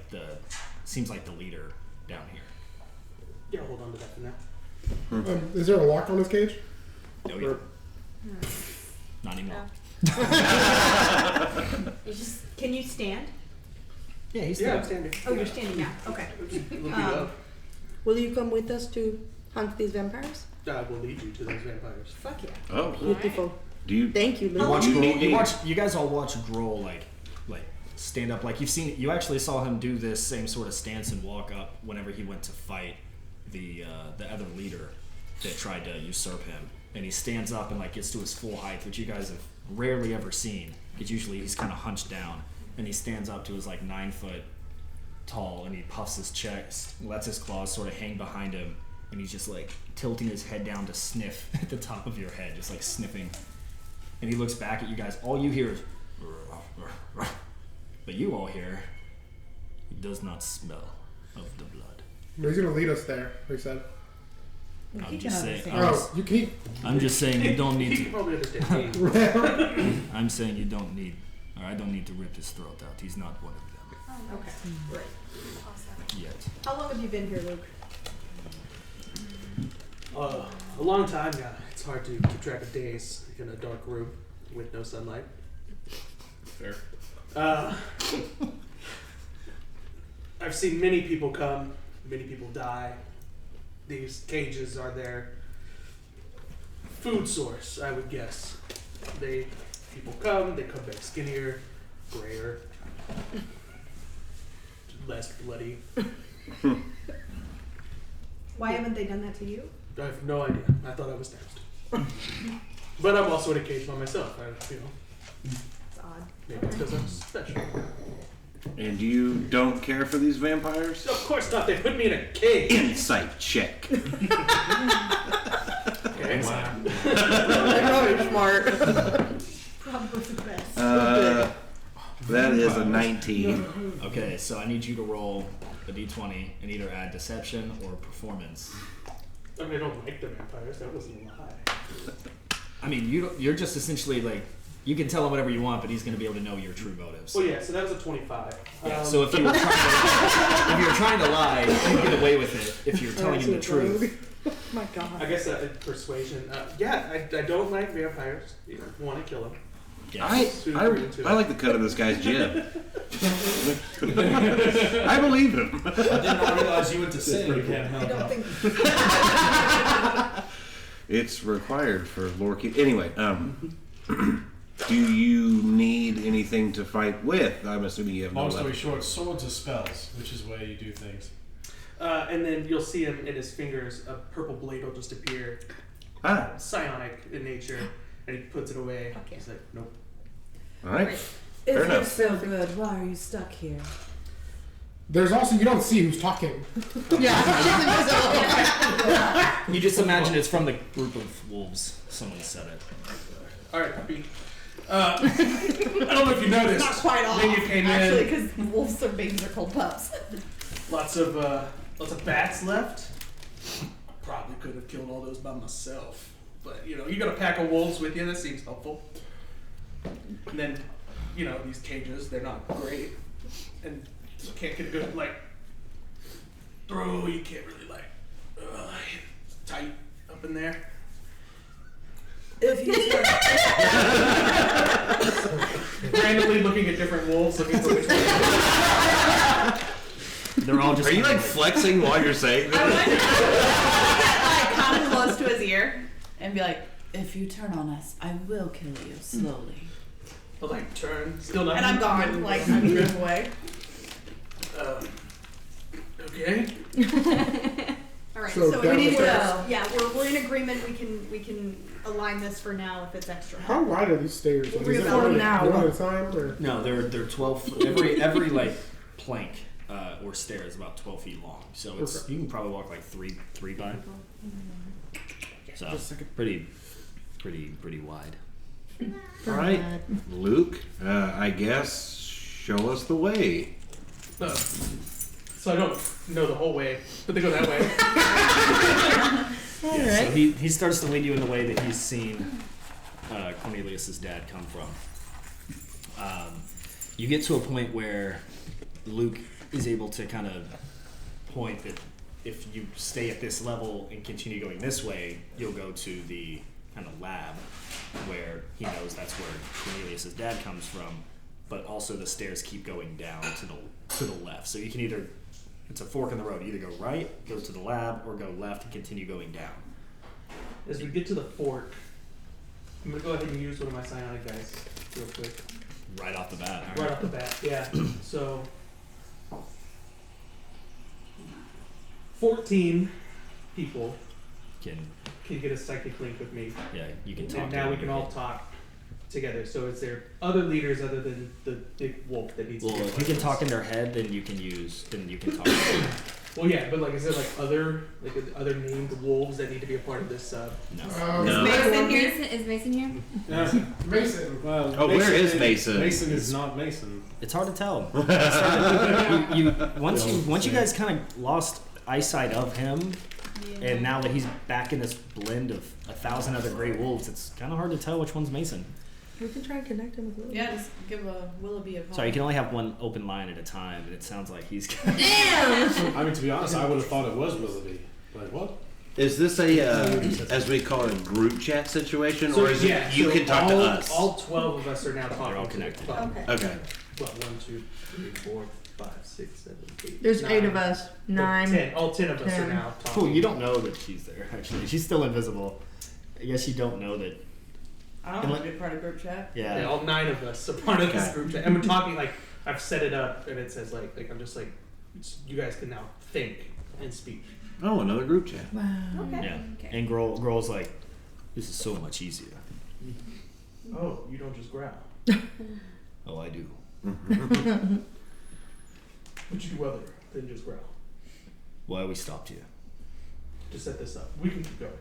seems like the leader down here. Yeah, hold on to that for now. Is there a lock on his cage? No, yeah. Not anymore. Can you stand? Yeah, he's Yeah, still. I'm standing. Oh, you're standing now. Okay. Look it up. Will you come with us to hunt these vampires? I will lead you to those vampires. Fuck yeah. Oh, Beautiful. do you? Thank you, You Luke. watch You Grohl, need- you guys all watch Grohl like stand up, like you actually saw him do this same sort of stance and walk up whenever he went to fight the other leader that tried to usurp him, and he stands up and like gets to his full height, which you guys have rarely ever seen, because usually he's kind of hunched down, and he stands up to his like 9 foot tall, and he puffs his chest, lets his claws sort of hang behind him, and he's just like tilting his head down to sniff at the top of your head, just like sniffing. And he looks back at you guys. All you hear is, but you all hear, he does not smell of the blood. He's gonna lead us there, he said. I'm just saying. You can eat. I'm just saying you don't need You to. probably understand. I'm saying you don't need, or I don't need to rip his throat out. He's not one of them Okay. Great. Awesome. yet. How long have you been here, Luke? A long time now. It's hard to keep track of days in a dark room with no sunlight. Fair. I've seen many people come, many people die. These cages are their food source, I would guess. People come, they come back skinnier, grayer, less bloody. Why haven't they done that to you? I have no idea. I thought I was next. But I'm also in a cage by myself. It's odd. Maybe it's because I'm special. And you don't care for these vampires? Of course not. They put me in a cage. Insight check. Okay. Wow. You're smart. Probably the best. That is a 19. Okay, so I need you to roll a d20 and either add deception or performance. I mean, I don't like the vampires. That wasn't a lie. I mean, you're just essentially like, you can tell him whatever you want, but he's going to be able to know your true motives. Well, yeah. So that was a 25. Yeah, so if you were trying to lie, you get away with it if you're telling him the truth. Oh my god. I guess persuasion. Yeah, I don't like vampires. You want to kill them. Yeah. I like the cut of this guy's jib. I believe him. I did not realize you went to sin. You can't help out. It's required for lore keep. Anyway, do you need anything to fight with? I'm assuming you have no Long story weapon. short, swords or spells, which is the way you do things. And then you'll see him in his fingers, a purple blade will just appear. Psionic in nature. And he puts it away. Okay. He's like, nope. All right. If Fair you're enough. so good, why are you stuck here? There's also, you don't see who's talking. You just imagine it's from the group of wolves. Someone said it. Alright, puppy. I don't know if you noticed. Not quite off. Then you came actually, in. because wolves or babies are called pups. Lots of bats left. Probably could have killed all those by myself. But, you got a pack of wolves with you. That seems helpful. And then, these cages, they're not great. And you can't get a good, throw. You can't really, it's tight up in there. If you Randomly looking at different wolves, looking for which one. They're all just. Are you flexing while you're saying I this? want to get kind of close to his ear and be like, if you turn on us, I will kill you slowly. I'll turn. Still not. and I'm gone. I'm moving away. Okay. All right. So So, down we need the to. stairs. Yeah, we're in agreement. We can align this for now if it's extra. How wide are these stairs? We'll Is it reevaluate one now. at a time? Or? No, they're 12. Every plank or stair is about 12 feet long. So it's you can probably walk three by. So pretty wide. All right, Luke. I guess show us the way. So I don't know the whole way, but they go that way. So he starts to lead you in the way that he's seen Cornelius's dad come from. You get to a point where Luke is able to kind of point that if you stay at this level and continue going this way, you'll go to the kind of lab where he knows that's where Cornelius's dad comes from, but also the stairs keep going down to the left. So you can either, it's a fork in the road, either go right, go to the lab, or go left and continue going down. As we get to the fork, I'm gonna go ahead and use one of my psionic dice real quick. Right off the bat. Right off the bat, yeah. So 14 people Can get a psychic link with me. yeah, you can talk. And now we can all talk together. So is there other leaders other than the big wolf that needs Well, to be if you can talk in their head, then you can talk. Well, yeah, but is there other named wolves that need to be a part of this? No. No. Is Mason here? Mason. Well, Oh, where is Mason? Mason is not Mason. It's hard to tell. Once you guys kind of lost eyesight of him, and now that he's back in this blend of 1,000 other gray wolves, it's kind of hard to tell which one's Mason. We can try and connect him with Willoughby. Yeah, just give a Willoughby a call. Sorry, you can only have one open line at a time, and it sounds like he's. Damn! I mean, to be honest, I would have thought it was Willoughby. Like, what? Is this a, as we call it, a group chat situation, or is yeah, it you so can talk to us? All 12 of us are now talking. They're all connected. Okay. Okay. What, 1, 2, 3, 4, 5, 6, 7, 8. There's 9. 8 of us. 9. 10. All 10 of us are 10. now talking. Cool. You don't know that she's there. Actually, she's still invisible. I guess you don't know that. I don't want to be part of group chat. Yeah. Yeah, all 9 of us are part of this Okay. group chat. And we're talking I've set it up, and it says I'm just you guys can now think and speak. Oh, another group chat. Wow. Okay. Yeah. Okay. And Grohl's like, this is so much easier. Oh, you don't just growl. Oh, I do. But you do other than just growl. Why we stopped you? To set this up. We can keep going.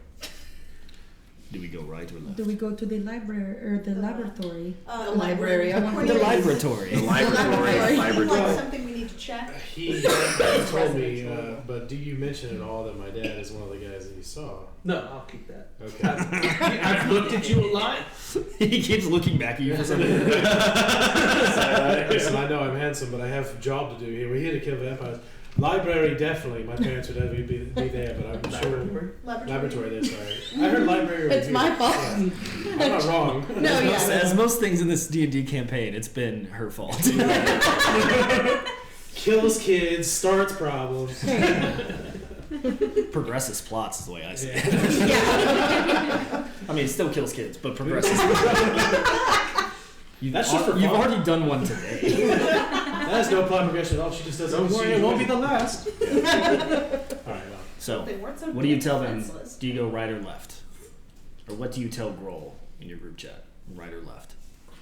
Do we go right or left? Do we go to the library or the laboratory? The library. The laboratory. The library. Like something we need to check. He told me, but do you mention at all that my dad is one of the guys that you saw? No, I'll keep that. Okay. I've looked at you a lot. He keeps looking back at you for some reason. Listen, I know I'm handsome, but I have a job to do here. We're here to kill vampires. Library, definitely. My parents would never be there, but I'm sure. Laboratory, there, sorry. I heard library. It's my fault. Yeah. I'm not wrong. No, As most things in this D&D campaign, it's been her fault. Kills kids, starts problems. Progresses plots is the way I say it. Yeah. I mean, it still kills kids, but progresses. You've fun. already done one today. That has no plot progression at all. She just does. Don't worry, it won't be the last. All right, well. So, They weren't so what do you good tell them? defenseless. Do you go right or left? Or what do you tell Grohl in your group chat? Right or left?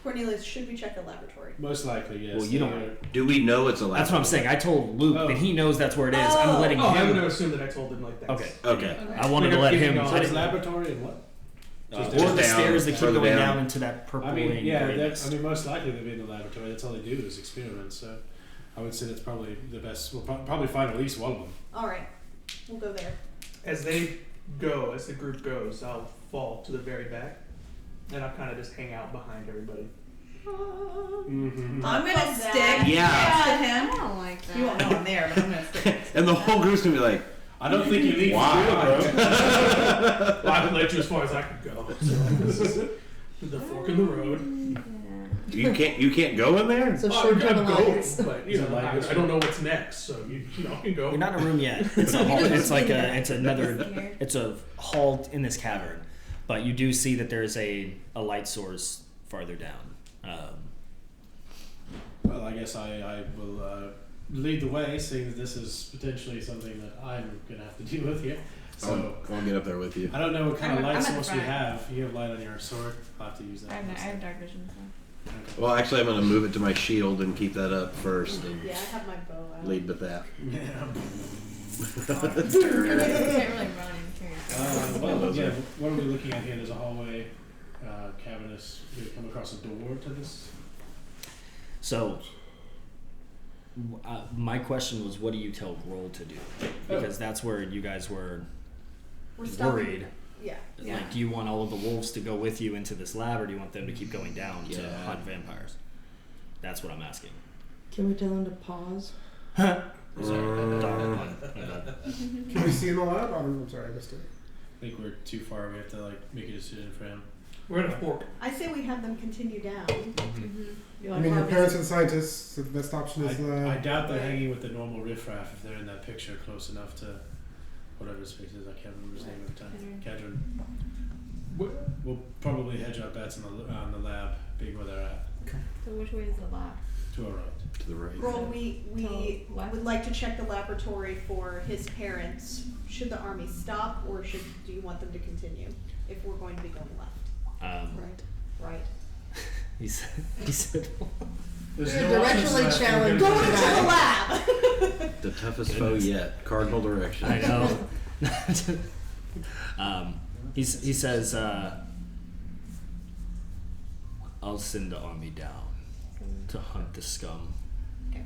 Cornelius, should we check the laboratory? Most likely, yes. Well, you don't. Do we know it's a laboratory? That's what I'm saying. I told Luke that he knows that's where it is. I'm letting I would him. have assumed that I told him like that. Okay. I wanted to let him. So it's laboratory and what? Or the stairs that keep going down into that purple. I mean, yeah. Most likely they'd be in the laboratory. That's all they do is experiments. So, I would say that's probably the best. We'll probably find at least one of them. All right, we'll go there. As the group goes, I'll fall to the very back, and I'll kind of just hang out behind everybody. Mm-hmm. I'm gonna stick to I him. don't like that. You won't know I'm there, but I'm gonna stick. And the whole group's gonna be like, I don't think you leave. Why, Well, I would let you as far as I could go. So this is the fork in the road. you can't go in there? So Oh, short I'm term going, alliance. but you know, I don't know what's next, so you can go. You're not in a room yet. It's a hall. It's like it's a hall in this cavern, but you do see that there's a light source farther down. Well, I guess I will lead the way, seeing that this is potentially something that I'm going to have to deal with here. So I'll get up there with you. I don't know what kind of light I'm at the source we front. have. You have light on your sword. I'll have to use that. I have dark vision, so. Well, actually, I'm gonna move it to my shield and keep that up first, and Yeah, I have my bow out. lead with that. Yeah. You can't really run and carry yourself. Well, yeah. What are we looking at here? There's a hallway, cavernous. Do we come across a door to this? So, my question was, what do you tell Grohl to do? Because that's where you guys were worried. Yeah. Like, do you want all of the wolves to go with you into this lab, or do you want them to keep going down to hunt vampires? That's what I'm asking. Can we tell him to pause? Sorry, Can we see in the lab? I'm sorry, I missed it. I think we're too far. We have to make a decision for him. We're in a fork. I say we have them continue down. I mean, your parents and scientists, so the best option is I doubt they're hanging with the normal riffraff if they're in that picture close enough to whatever his face is. I can't remember his name at the time. Cadron. We'll probably hedge our bets on the lab being where they're at. So which way is the lab? To our right. To the right. Roll, we To left? would like to check the laboratory for his parents. Should the army stop, or do you want them to continue if we're going to be going left? Right. He said. There's Directionally challenged. Go into the lab! The toughest foe yet. Cardinal direction. I know. He says, I'll send the army down to hunt the scum. Okay.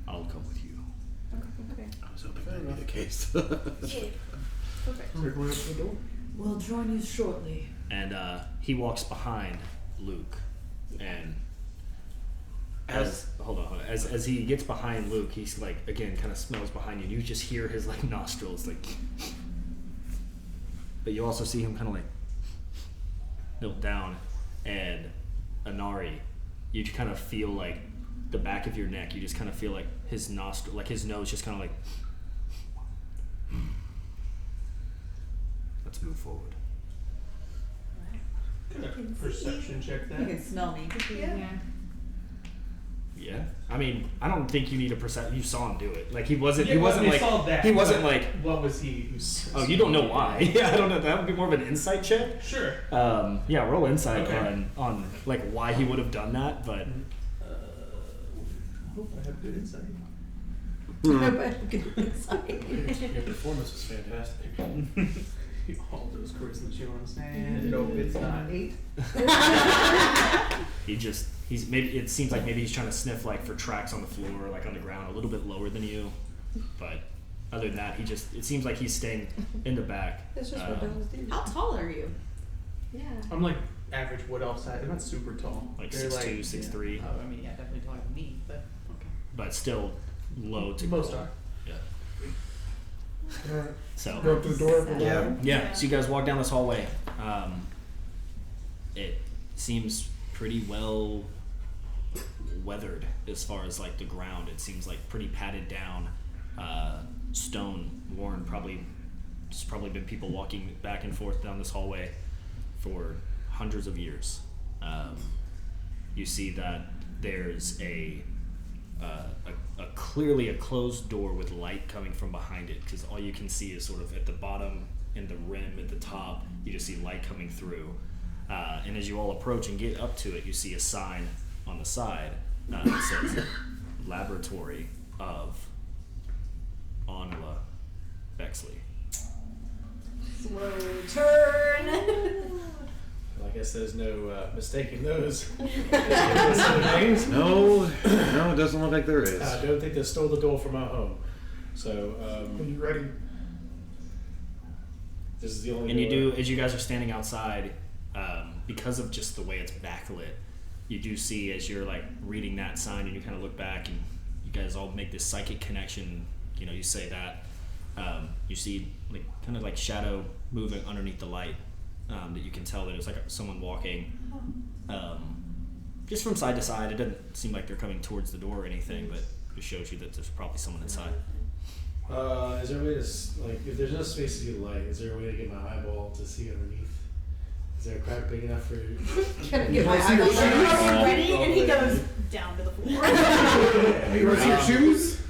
I'll come with you. Okay. I was hoping that'd be the case. Yeah. Perfect. We'll join you shortly. And he walks behind Luke, and as he gets behind Luke, he's like, again, kind of smells behind you. And you just hear his nostrils but you also see him kind of kneel down, and Anari, you kind of feel the back of your neck. You just kind of feel his nostril, his nose, just kind of let's move forward. Perception check You that. can smell me. Yeah. Yeah, I mean, I don't think you need a percent. You saw him do it. He wasn't. Yeah, he wasn't we saw that, He wasn't but What was he? Oh, you don't know why? Yeah, I don't know. That would be more of an insight check. Sure. Yeah, roll insight Okay. on why he would have done that. But Hope I have good insight. Your performance was fantastic. All those charisma chillings. And no, it's not 8. it seems like maybe he's trying to sniff for tracks on the floor, on the ground, a little bit lower than you. But other than that, it seems like he's staying in the back. That's just what dogs do. How tall are you? Yeah. I'm average wood elf size. I'm not super tall. Like They're 6'2", 6'3", Oh, I mean, yeah, definitely taller than me, but okay. but still low to Most Grohl. are. Alright. So Go up to the door. yeah. So you guys walk down this hallway. It seems pretty well weathered as far as like the ground. It seems like pretty padded down, stone worn. There's probably been people walking back and forth down this hallway for hundreds of years. You see that there's a clearly a closed door with light coming from behind it, because all you can see is sort of at the bottom and the rim at the top. You just see light coming through, and as you all approach and get up to it, you see a sign on the side that says Laboratory of Onla Bexley. Slow turn. Well, I guess there's no mistaking those. Names. No, it doesn't look like there is. I don't think they stole the door from our home. So, Are you ready? this is the only. And you door. do, as you guys are standing outside, because of just the way it's backlit, you do see as you're like reading that sign, and you kind of look back, and you guys all make this psychic connection. You know, you say that. You see like kind of like shadow moving underneath the light. That you can tell that it's like someone walking just from side to side. It doesn't seem like they're coming towards the door or anything, but it shows you that there's probably someone inside. Is there a way to like if there's no space to get light? Is there a way to get my eyeball to see underneath? Is there a crack big enough for? Can I get my eyeball ready? And he goes down to the floor. You want to see your shoes?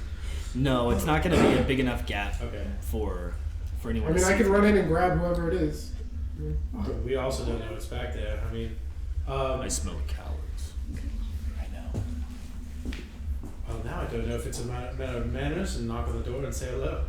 No, it's not going to be a big enough gap Okay. for anyone. I mean, to I see. can run in and grab whoever it is. We also don't know what's back there. I mean, I smell cowards. I know. well, now I don't know if it's a matter of manners and knock on the door and say hello.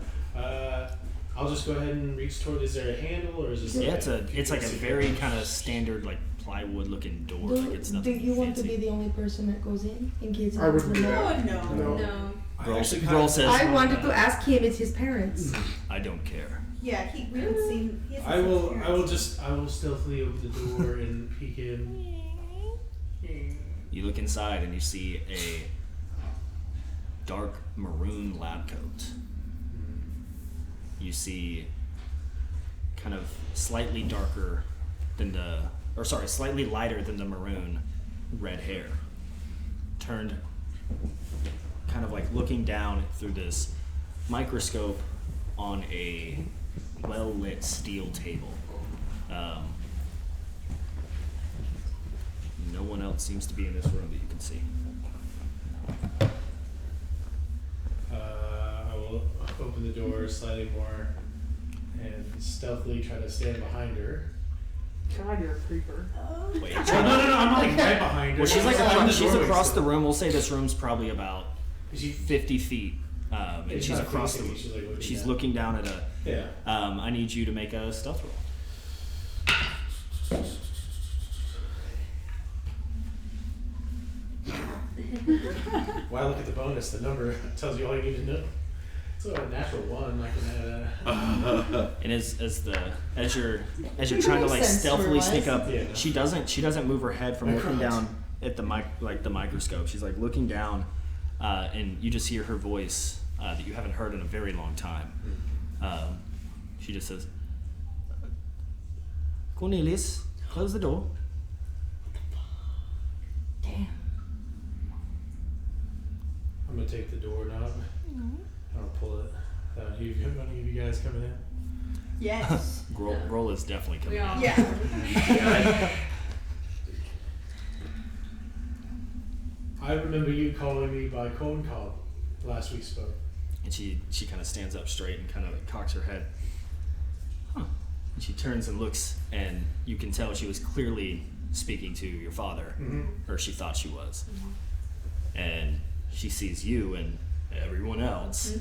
I'll just go ahead and reach toward. Is there a handle or is this? Yeah, it's like a very kind of standard like plywood looking door. Like it's Do nothing you want to fancy. be the only person that goes in case I would it's do no? that. No. No. Girl says, I wanted to ask him. It's his parents. I don't care. Yeah, we haven't seen. He hasn't I will seen I will stealthily open the door and peek in. You look inside and you see a dark maroon lab coat. You see kind of slightly darker than slightly lighter than the maroon red hair. Turned kind of like looking down through this microscope on a well-lit steel table. No one else seems to be in this room that you can see. I will open the door slightly more and stealthily try to stand behind her. God, you're a creeper. Wait, No, I'm like right behind her. well, she's like I'm the she's doorway across still. the room. We'll say this room's probably about Is she 50 feet, and She's she's not across the facing room. me, she's, like, looking She's down. looking down at a. Yeah. I need you to make a stealth roll. Why look at the bonus? The number tells you all you need to know. It's a natural one. I can add And as you're trying to like Makes sense stealthily for sneak us. up, Yeah. she doesn't move her head from looking down at the microscope. She's like looking down, and you just hear her voice that you haven't heard in a very long time. She just says, "Cornelius, close the door." Damn. I'm gonna take the doorknob. I'll pull it. One of you guys coming in? Yes. Roll is definitely coming We all. in. Yeah. I remember you calling me by corn cob last we spoke. And she kind of stands up straight and kind of like cocks her head. Huh. And she turns and looks, and you can tell she was clearly speaking to your father, or she thought she was. And she sees you and everyone else.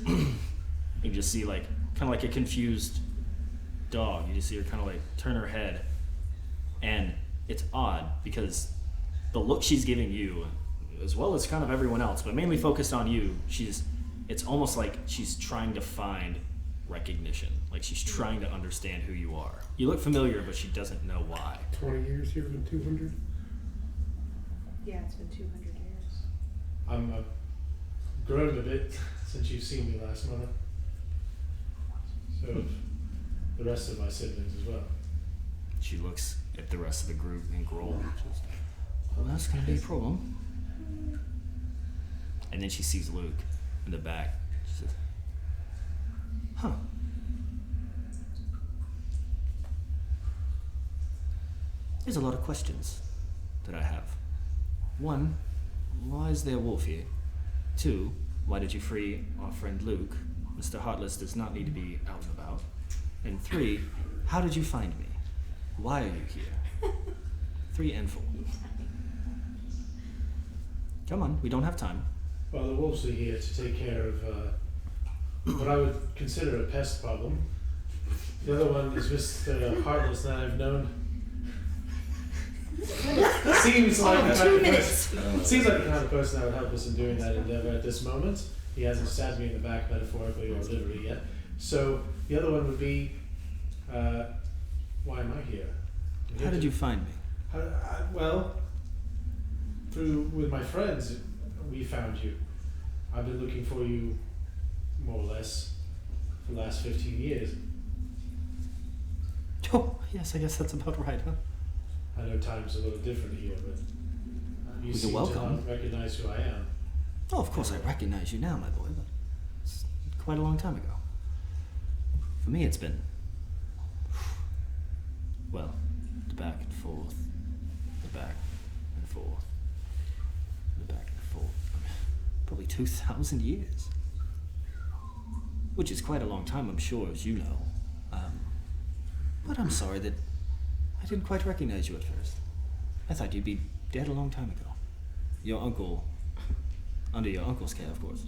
You just see like kind of like a confused dog. You just see her kind of like turn her head, and it's odd because the look she's giving you, as well as kind of everyone else, but mainly focused on you, it's almost like she's trying to find recognition. Like she's trying to understand who you are. You look familiar, but she doesn't know why. 20 years here than 200. Yeah, it's been 200 years. I'm grown a bit since you've seen me last month. So have the rest of my siblings as well. She looks at the rest of the group and Grohl. Well, that's gonna be a problem. And then she sees Luke in the back. She says, huh. There's a lot of questions that I have. One, why is there a wolf here? Two, why did you free our friend Luke? Mr. Heartless does not need to be out and about. And three, how did you find me? Why are you here? 3 and 4. Come on, we don't have time. Well, the wolves are here to take care of what I would consider a pest problem. The other one is Mr. Heartless that I've known. Seems like the kind of person that would help us in doing that endeavor at this moment. He hasn't stabbed me in the back metaphorically or literally yet. So the other one would be, why am I here? How did you find me? Well, with my friends, we found you. I've been looking for you, more or less, for the last 15 years. Oh, yes, I guess that's about right, huh? I know time's a little different here, but you seem welcome. to not recognize who I am. Oh, of course I recognize you now, my boy, but it's quite a long time ago. For me, it's been, well, the back and forth, the back and forth, the back and forth. Probably 2,000 years. Which is quite a long time, I'm sure, as you know. But I'm sorry that I didn't quite recognize you at first. I thought you'd be dead a long time ago. Your uncle, under your uncle's care, of course.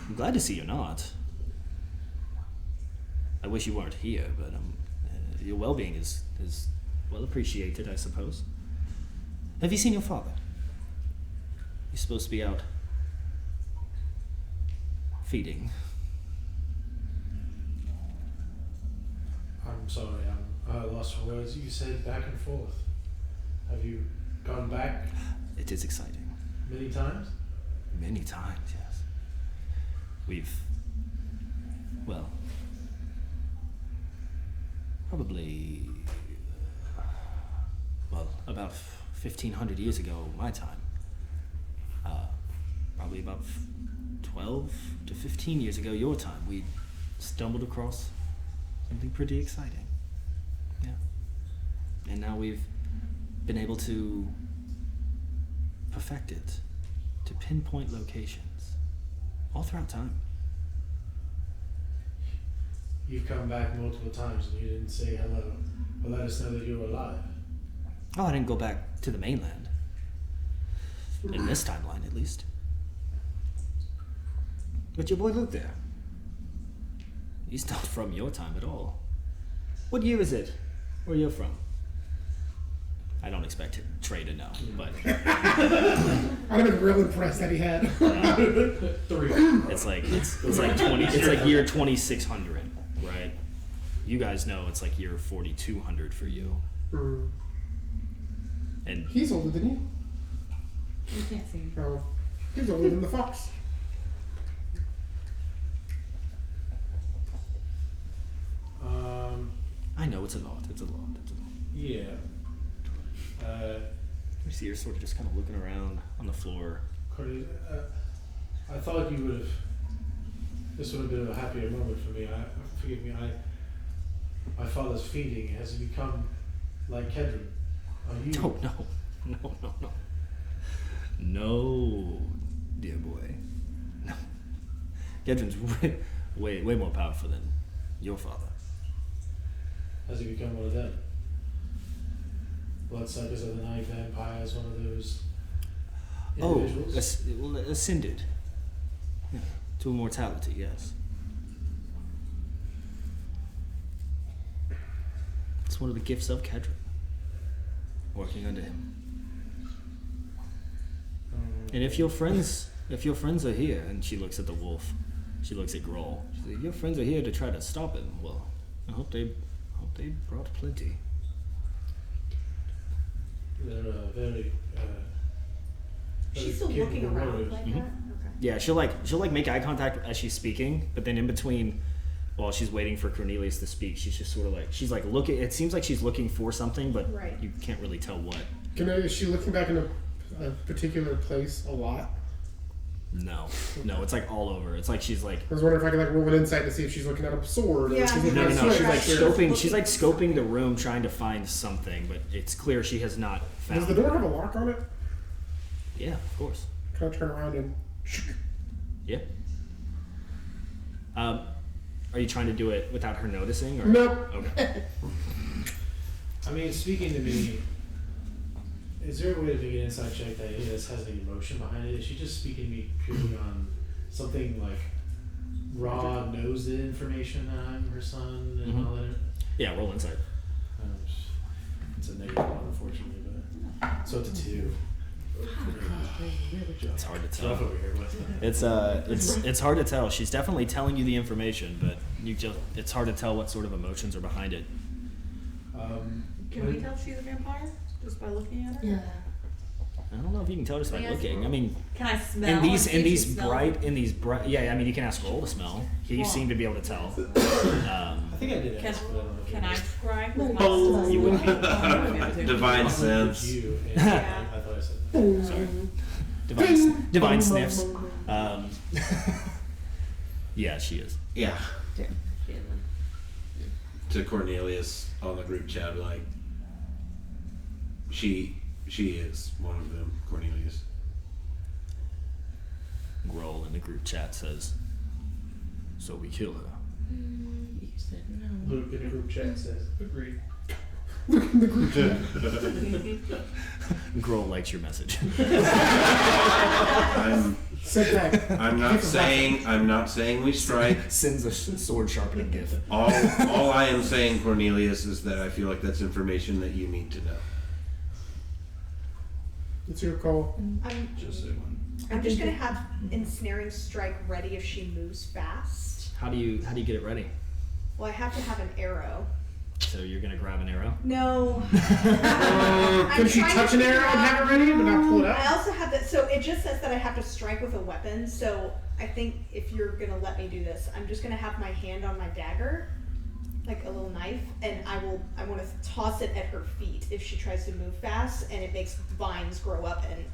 I'm glad to see you're not. I wish you weren't here, but your well-being is well appreciated, I suppose. Have you seen your father? He's supposed to be out feeding. I'm sorry, I'm lost for words. You said back and forth. Have you gone back? It is exciting. Many times? Many times, yes. We've, well, probably, about 1,500 years ago, my time. Probably about 12 to 15 years ago, your time, we stumbled across something pretty exciting. Yeah. And now we've been able to perfect it to pinpoint locations all throughout time. You've come back multiple times and you didn't say hello or let us know that you were alive. Oh, I didn't go back to the mainland. In this timeline, at least. But your boy Luke there. He's not from your time at all. What year is it? Where you're from? I don't expect Trey to know, but I'd have been real impressed that he had. 3. it's like 20. It's like year 2600, right? You guys know it's like year 4200 for you. And he's older than you. You can't see. Oh, he's older than the fox. I know it's a lot. It's a lot. Yeah. You see her sort of just kind of looking around on the floor. Cordy, I thought you would have. This would have been a happier moment for me. Forgive me. My father's feeding has become like Kedron. Are you? Oh no, no, dear boy. No, Gedron's way more powerful than your father. Has he become one of them? Bloodsuckers of the night, vampires, one of those individuals? Ascended. Yeah, to immortality, yes. It's one of the gifts of Kedron. Working under him. And if your friends are here, and she looks at the wolf, she looks at Grohl, she says, if your friends are here to try to stop him, well, I hope they brought plenty. They're very She's still looking capable around warriors. like that? Okay. Yeah, she'll make eye contact as she's speaking, but then in between, while she's waiting for Cornelius to speak, she's just sort of like she's like looking. It seems like she's looking for something, but you can't really tell what. Is she looking back in a particular place a lot? No, it's like all over. It's like she's like. I was wondering if I could like roll an insight to see if she's looking at a sword. Yeah. Or she's No. She's like scoping. She's like scoping the room, trying to find something, but it's clear she has not found. Does the door have a lock on it? Yeah, of course. Can I turn around and? Yeah. Are you trying to do it without her noticing? Or? Nope. Okay. I mean, speaking to me, is there a way to make an inside check that has any emotion behind it? Is she just speaking to me purely on something like raw knows the information that I'm her son and all that? Yeah, roll insight. It's a negative one, unfortunately, but so it's a 2. It's hard to tell. Over here, It's hard to tell. She's definitely telling you the information, but it's hard to tell what sort of emotions are behind it. Can we tell she's a vampire just by looking at her? Yeah. I don't know if you can tell just by looking. I mean, can I smell? in these bright. Yeah, I mean, you can ask Roll to smell. He seemed to be able to tell. I think I did. Can I scry with my You wouldn't. Divine sense. Yeah. I thought I said that. Sorry. Divine sniffs. Yeah, she is. Yeah. To Cornelius on the group chat, like she is one of them. Cornelius. Grohl in the group chat says, "So we kill her." You said no. Luke in the group chat says, "Agreed." Grohl likes your message. I'm not saying we strike. Sends a sword sharpening gift. All I am saying, Cornelius, is that I feel like that's information that you need to know. It's your call. I'm Just say one. I'm just gonna have ensnaring strike ready if she moves fast. How do you get it ready? Well, I have to have an arrow. So you're gonna grab an arrow? No. Can she touch an arrow and have it ready, but not pull it out? I also have that. So it just says that I have to strike with a weapon. So I think if you're gonna let me do this, I'm just gonna have my hand on my dagger, like a little knife, and I want to toss it at her feet if she tries to move fast, and it makes vines grow up and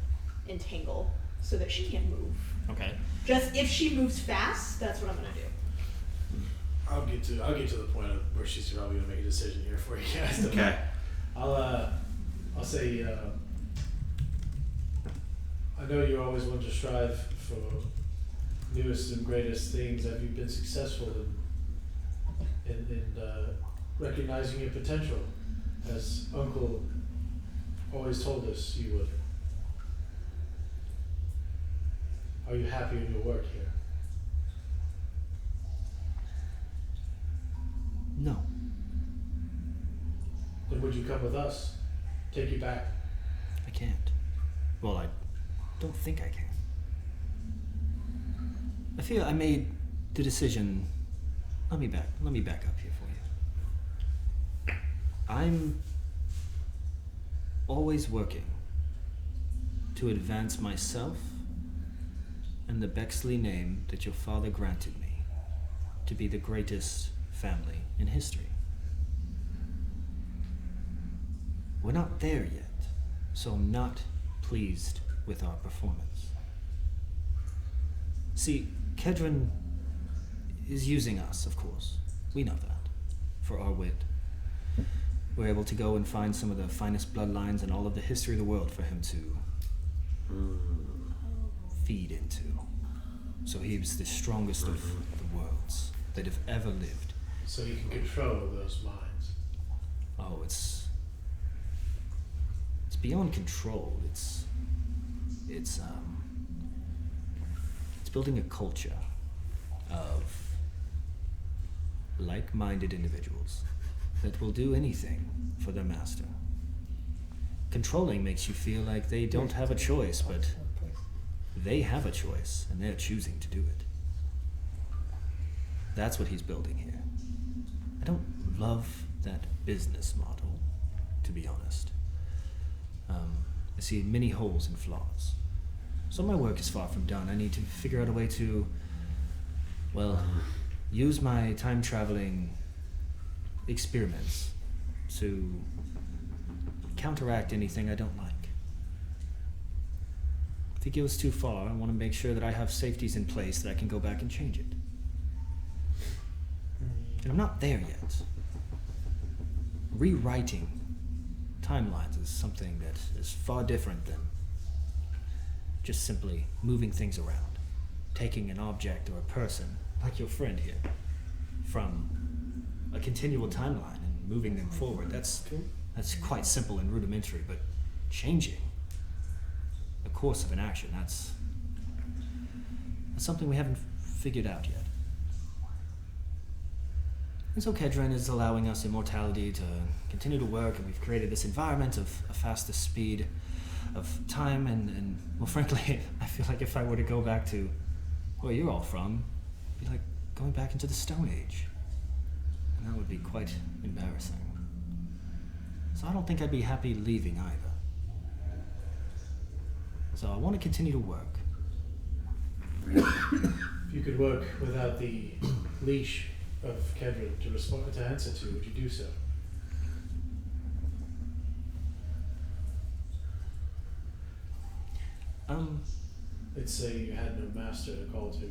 entangle so that she can't move. Okay. Just if she moves fast, that's what I'm gonna do. I'll get to the point of where she's probably gonna make a decision here for you guys. Okay. I'll say I know you always want to strive for newest and greatest things. Have you been successful in recognizing your potential, as Uncle always told us you would? Are you happy in your work here? No. Then would you come with us? Take you back? I can't. Well, I don't think I can. I feel I made the decision. Let me back up here for you. I'm always working to advance myself and the Bexley name that your father granted me to be the greatest family in history. We're not there yet, so I'm not pleased with our performance. See, Kedron is using us, of course. We know that. For our wit. We're able to go and find some of the finest bloodlines in all of the history of the world for him to feed into. So he's the strongest of the worlds that have ever lived. So you can control those minds. Oh, it's beyond control. It's building a culture of like-minded individuals that will do anything for their master. Controlling makes you feel like they don't have a choice, but they have a choice, and they're choosing to do it. That's what he's building here. I don't love that business model, to be honest. I see many holes and flaws. So my work is far from done. I need to figure out a way to, well, use my time-traveling experiments to counteract anything I don't like. If it goes too far, I want to make sure that I have safeties in place that I can go back and change it. And I'm not there yet. Rewriting timelines is something that is far different than just simply moving things around. Taking an object or a person, like your friend here, from a continual timeline and moving them forward. That's quite simple and rudimentary, but changing the course of an action, that's something we haven't figured out yet. And so Kedron is allowing us immortality to continue to work, and we've created this environment of a faster speed of time, and well, frankly, I feel like if I were to go back to where you're all from, it'd be like going back into the Stone Age. And that would be quite embarrassing. So I don't think I'd be happy leaving either. So I want to continue to work. If you could work without the leash of Kedron to respond to answer to, would you do so? Let's say you had no master to call to.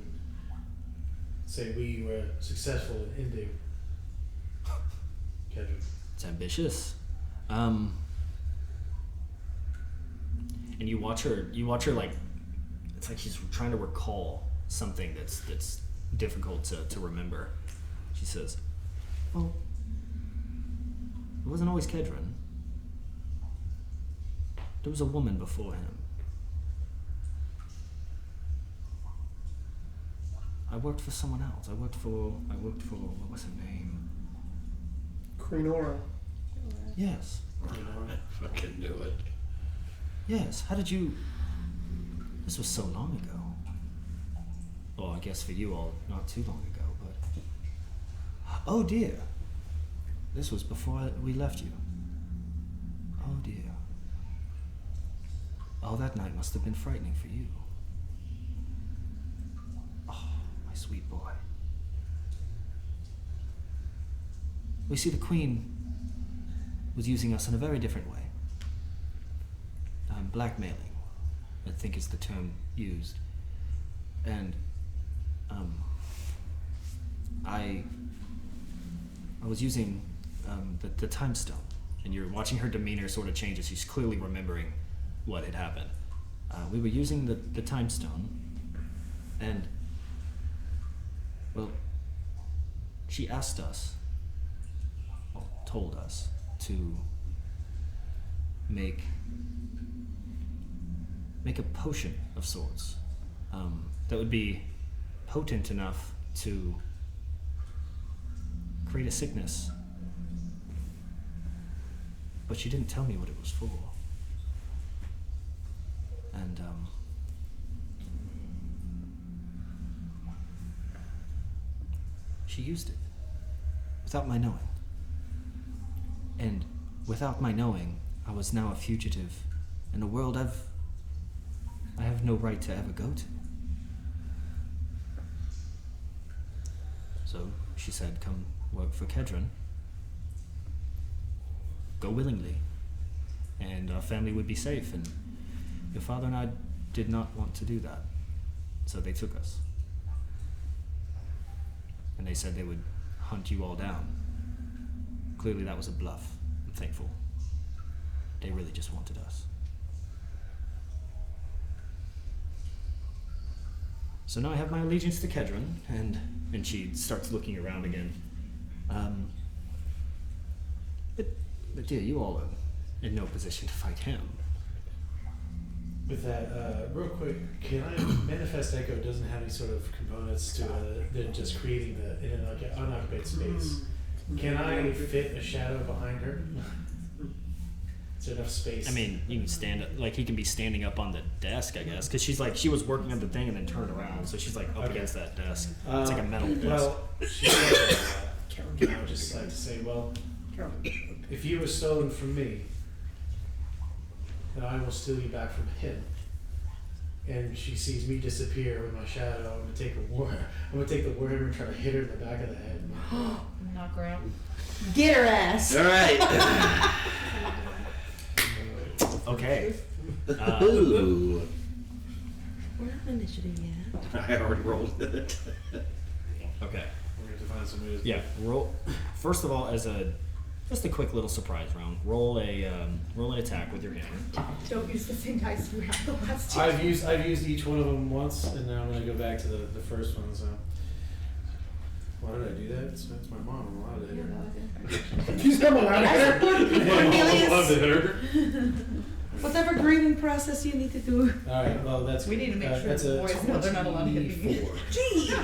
Say we were successful in ending Kedron. It's ambitious. And you watch her like, it's like she's trying to recall something that's difficult to remember. She says, well, it wasn't always Kedron. There was a woman before him. I worked for someone else. I worked for, what was her name? Crenora. Yes. I fucking knew it. Yes, how did you... This was so long ago. Well, I guess for you all, not too long ago, but... Oh dear. This was before we left you. Oh dear. Oh, that night must have been frightening for you. Oh, my sweet boy. We see the Queen was using us in a very different way. Blackmailing, I think is the term used. And I was using the time stone, and you're watching her demeanor sort of change as she's clearly remembering what had happened. We were using the time stone, and well, she asked us, well, told us to make a potion of sorts that would be potent enough to create a sickness. But she didn't tell me what it was for. And she used it without my knowing. And without my knowing, I was now a fugitive in a world I have no right to ever go to. So she said, come work for Kedron. Go willingly. And our family would be safe. And your father and I did not want to do that. So they took us. And they said they would hunt you all down. Clearly that was a bluff. I'm thankful. They really just wanted us. So now I have my allegiance to Kedron, and she starts looking around again. But dear, you all are in no position to fight him. With that, real quick, can I manifest echo doesn't have any sort of components to than just creating in an unoccupied space. Can I fit a shadow behind her? Is there enough space? I mean, you can stand up, like he can be standing up on the desk, I guess, because she was working on the thing and then turned around, so she's like up against that desk. It's like a metal desk. Well, I would just like to say, well, if you were stolen from me, then I will steal you back from him. and she sees me disappear with my shadow, I'm gonna take the warhammer and try to hit her in the back of the head. Knock her out. Get her ass. All right. Okay. Ooh. We're not initiative yet. I already rolled it. Okay. We're gonna have to find somebody. Yeah. Roll. First of all, just a quick little surprise round. Roll an attack with your hammer. Don't use the same dice you had the last two. I've used each one of them once, and now I'm gonna go back to the first one. So why did I do that? That's my mom. I'm allowed to hit her. She's not allowed to hit her. My mom allowed to hit her. Whatever grieving process you need to do. All right. Well, that's We need to make sure that's the a boys know they're not allowed to hit me. 24. Jeez.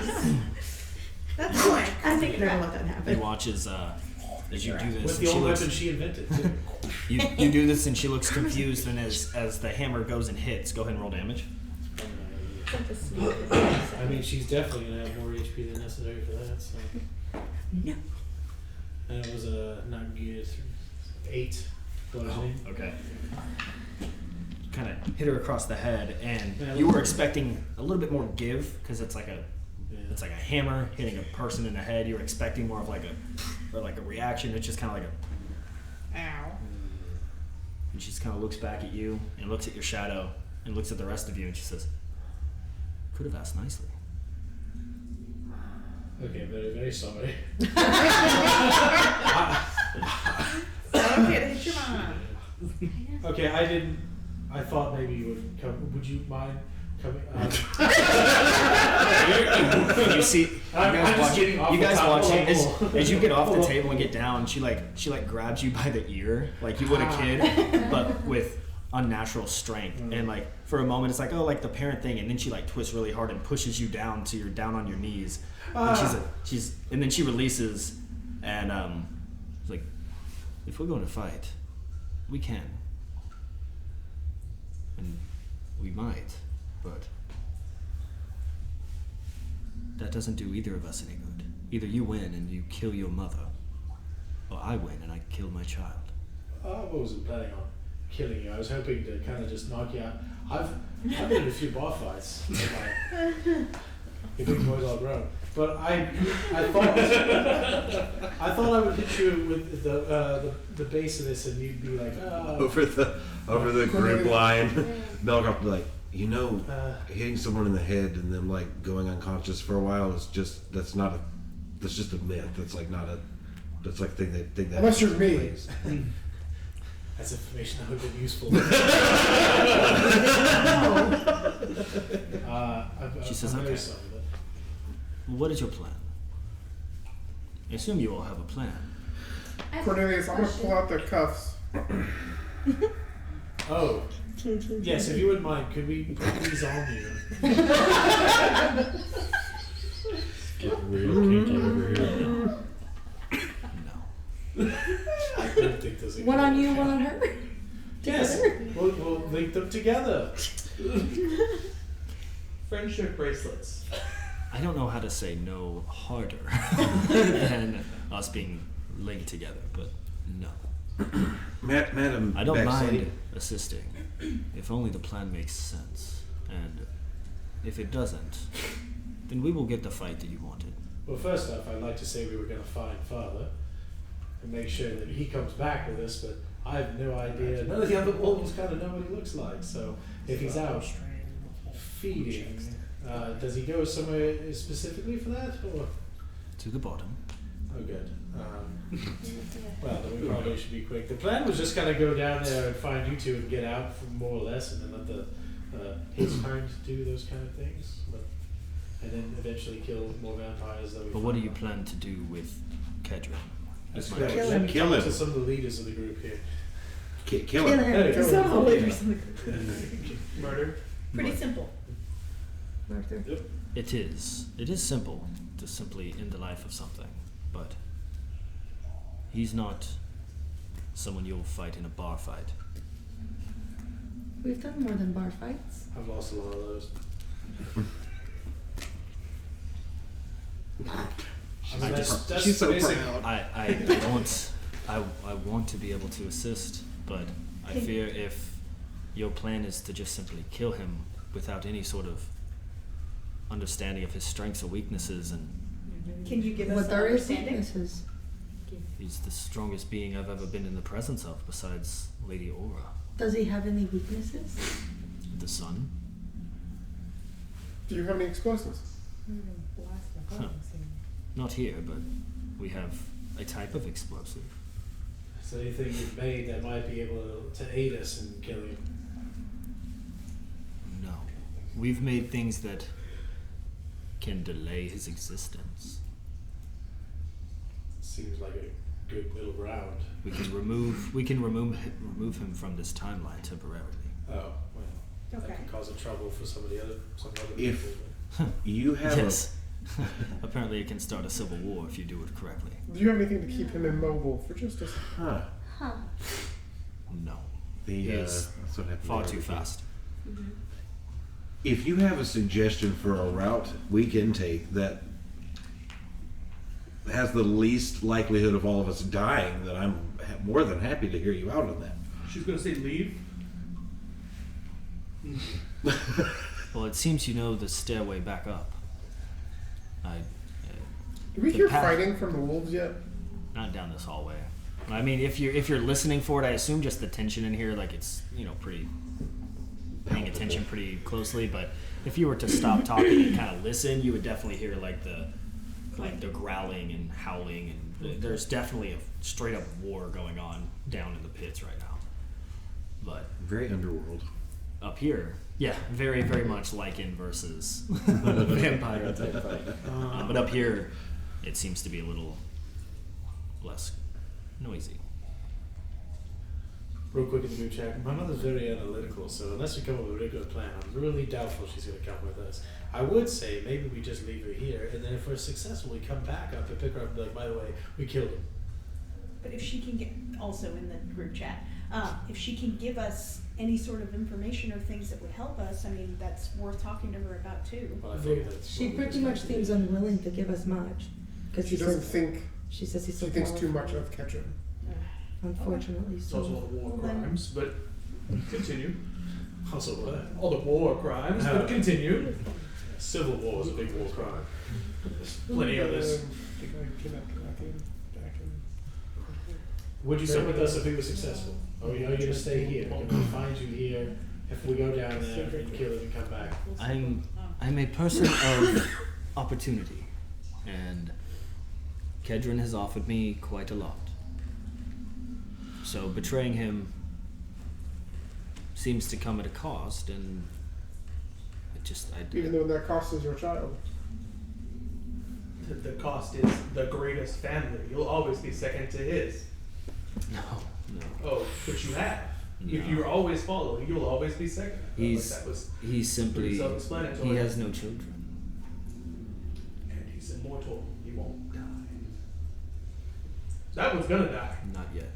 That's quick. I think they're gonna let that You happen. watch as you do this. With and the she old looks- weapon she invented. Too. you do this and she looks confused, and as the hammer goes and hits, go ahead and roll damage. I mean, she's definitely gonna have more HP than necessary for that. So. No. And it was not good. 8. Bludgeoning. Okay. Kind of hit her across the head, and Yeah, you were expecting a little bit more give because it's like a Yeah. hammer hitting a person in the head. You were expecting more of like a reaction. It's just kind of like a Ow. and she just kind of looks back at you and looks at your shadow and looks at the rest of you, and she says, "Could have asked nicely." Okay, very, very sorry. Okay, to hit your mom. Okay, I thought maybe you would come. Would you mind coming? You see, I'm just getting off you the guys top. watch Hold it on, hold on. as you get off the table and get down. She grabs you by the ear like you would a kid, but with unnatural strength. And like for a moment, it's like, oh, like the parent thing, and then she like twists really hard and pushes you down to you're down on your knees. And and then she releases, and it's like, if we're going to fight, we can, and we might, but that doesn't do either of us any good. Either you win and you kill your mother, or I win and I kill my child. I wasn't planning on killing you. I was hoping to kind of just knock you out. I've been in a few bar fights. You big boys all grown. But I thought I would hit you with the base of this, and you'd be like, oh. over the group line. Melkoff would be like, hitting someone in the head and them like going unconscious for a while is just that's just a myth. That's like not a that's like thing that Unless you're me. That's information that would have been useful. She says, I'm very okay. sorry, but What is your plan? I assume you all have a plan. Cornelius, I'm gonna pull out the cuffs. Oh. Yes, if you wouldn't mind, could we put these on you? Get real kinky over here. No. I don't think there's a One on you, one on her. Yes, we'll link them together. Friendship bracelets. I don't know how to say no harder than us being linked together, but no. Madam, I don't Baxley. mind assisting, if only the plan makes sense. And if it doesn't, then we will get the fight that you wanted. Well, first off, I'd like to say we were going to find Father and make sure that he comes back with us, but I have no idea. None of the other wolves kind of know what he looks like, so if he's out feeding, does he go somewhere specifically for that, or? To the bottom. Oh, good. Well, then we probably should be quick. The plan was just kind of go down there and find you two and get out for more or less, and then let his kind do those kind of things, and then eventually kill more vampires. That we But what do find. you plan to do with Kedron? That's my correct. question. Let me Kill talk him. to some of the leaders of the group here. Kill him. Hey, Kill kill him. him. Murder. Pretty simple. Arthur. It is. It is simple to simply end the life of something, but he's not someone you'll fight in a bar fight. We've done more than bar fights. I've lost a lot of those. She's so basic. proud. I want to be able to assist, but I fear if your plan is to just simply kill him, without any sort of understanding of his strengths or weaknesses, and Can you give us What an are his understanding? weaknesses? he's the strongest being I've ever been in the presence of besides Lady Aura. Does he have any weaknesses? The sun. Do you have any explosives? Not here, but we have a type of explosive. Is there anything you've made that might be able to aid us in killing him? No. We've made things that can delay his existence. Seems like a good middle ground. We can remove him from this timeline temporarily. Oh, well, Okay. that could cause a trouble for some other If- people. You have Yes. Apparently it can start a civil war if you do it correctly. Do you have anything to keep him immobile for just a Huh. No. The, He's that's what happened far to too everything. fast. If you have a suggestion for a route we can take that has the least likelihood of all of us dying, then I'm more than happy to hear you out on that. She's gonna say leave. Well, it seems you know the stairway back up. Do we The hear path- fighting from the wolves yet? Not down this hallway. I mean, if you're listening for it, I assume just the tension in here, like it's pretty paying attention pretty closely. But if you were to stop talking and kind of listen, you would definitely hear like the growling and howling, and there's definitely a straight up war going on down in the pits right now. But Very underworld. up here, yeah, very very much Lycan versus vampire type fight. But up here, it seems to be a little less noisy. Real quick in the group chat, my mother's very analytical, so unless we come up with a really good plan, I'm really doubtful she's going to come with us. I would say maybe we just leave her here, and then if we're successful, we come back up and pick her up and be like, by the way, we killed him. But if she can get, also in the group chat, if she can give us any sort of information or things that would help us, I mean, that's worth talking to her about too. Well, I figure that's She what we pretty just much have to seems do. unwilling to give us much. Because She doesn't think. She says he's so She thinks too powerful. much of Ketchum. Unfortunately, It's so. also all the war Well, then- crimes, but continue. Also, what? All the war crimes, but continue. Civil War is a big war crime. There's plenty of this. Would you come with us if we were successful? Or are you going to stay here? Can we find you here if we go down there and kill him and come back? I'm a person of opportunity, and Kedron has offered me quite a lot. So betraying him seems to come at a cost, and Even though that cost is your child. The cost is the greatest family. You'll always be second to his. No. Oh, but you have. If No. you're always following, you'll always be second. He's that was simply pretty self-explanatory. he has no children. And he's immortal. He won't die. That one's gonna die. Not yet.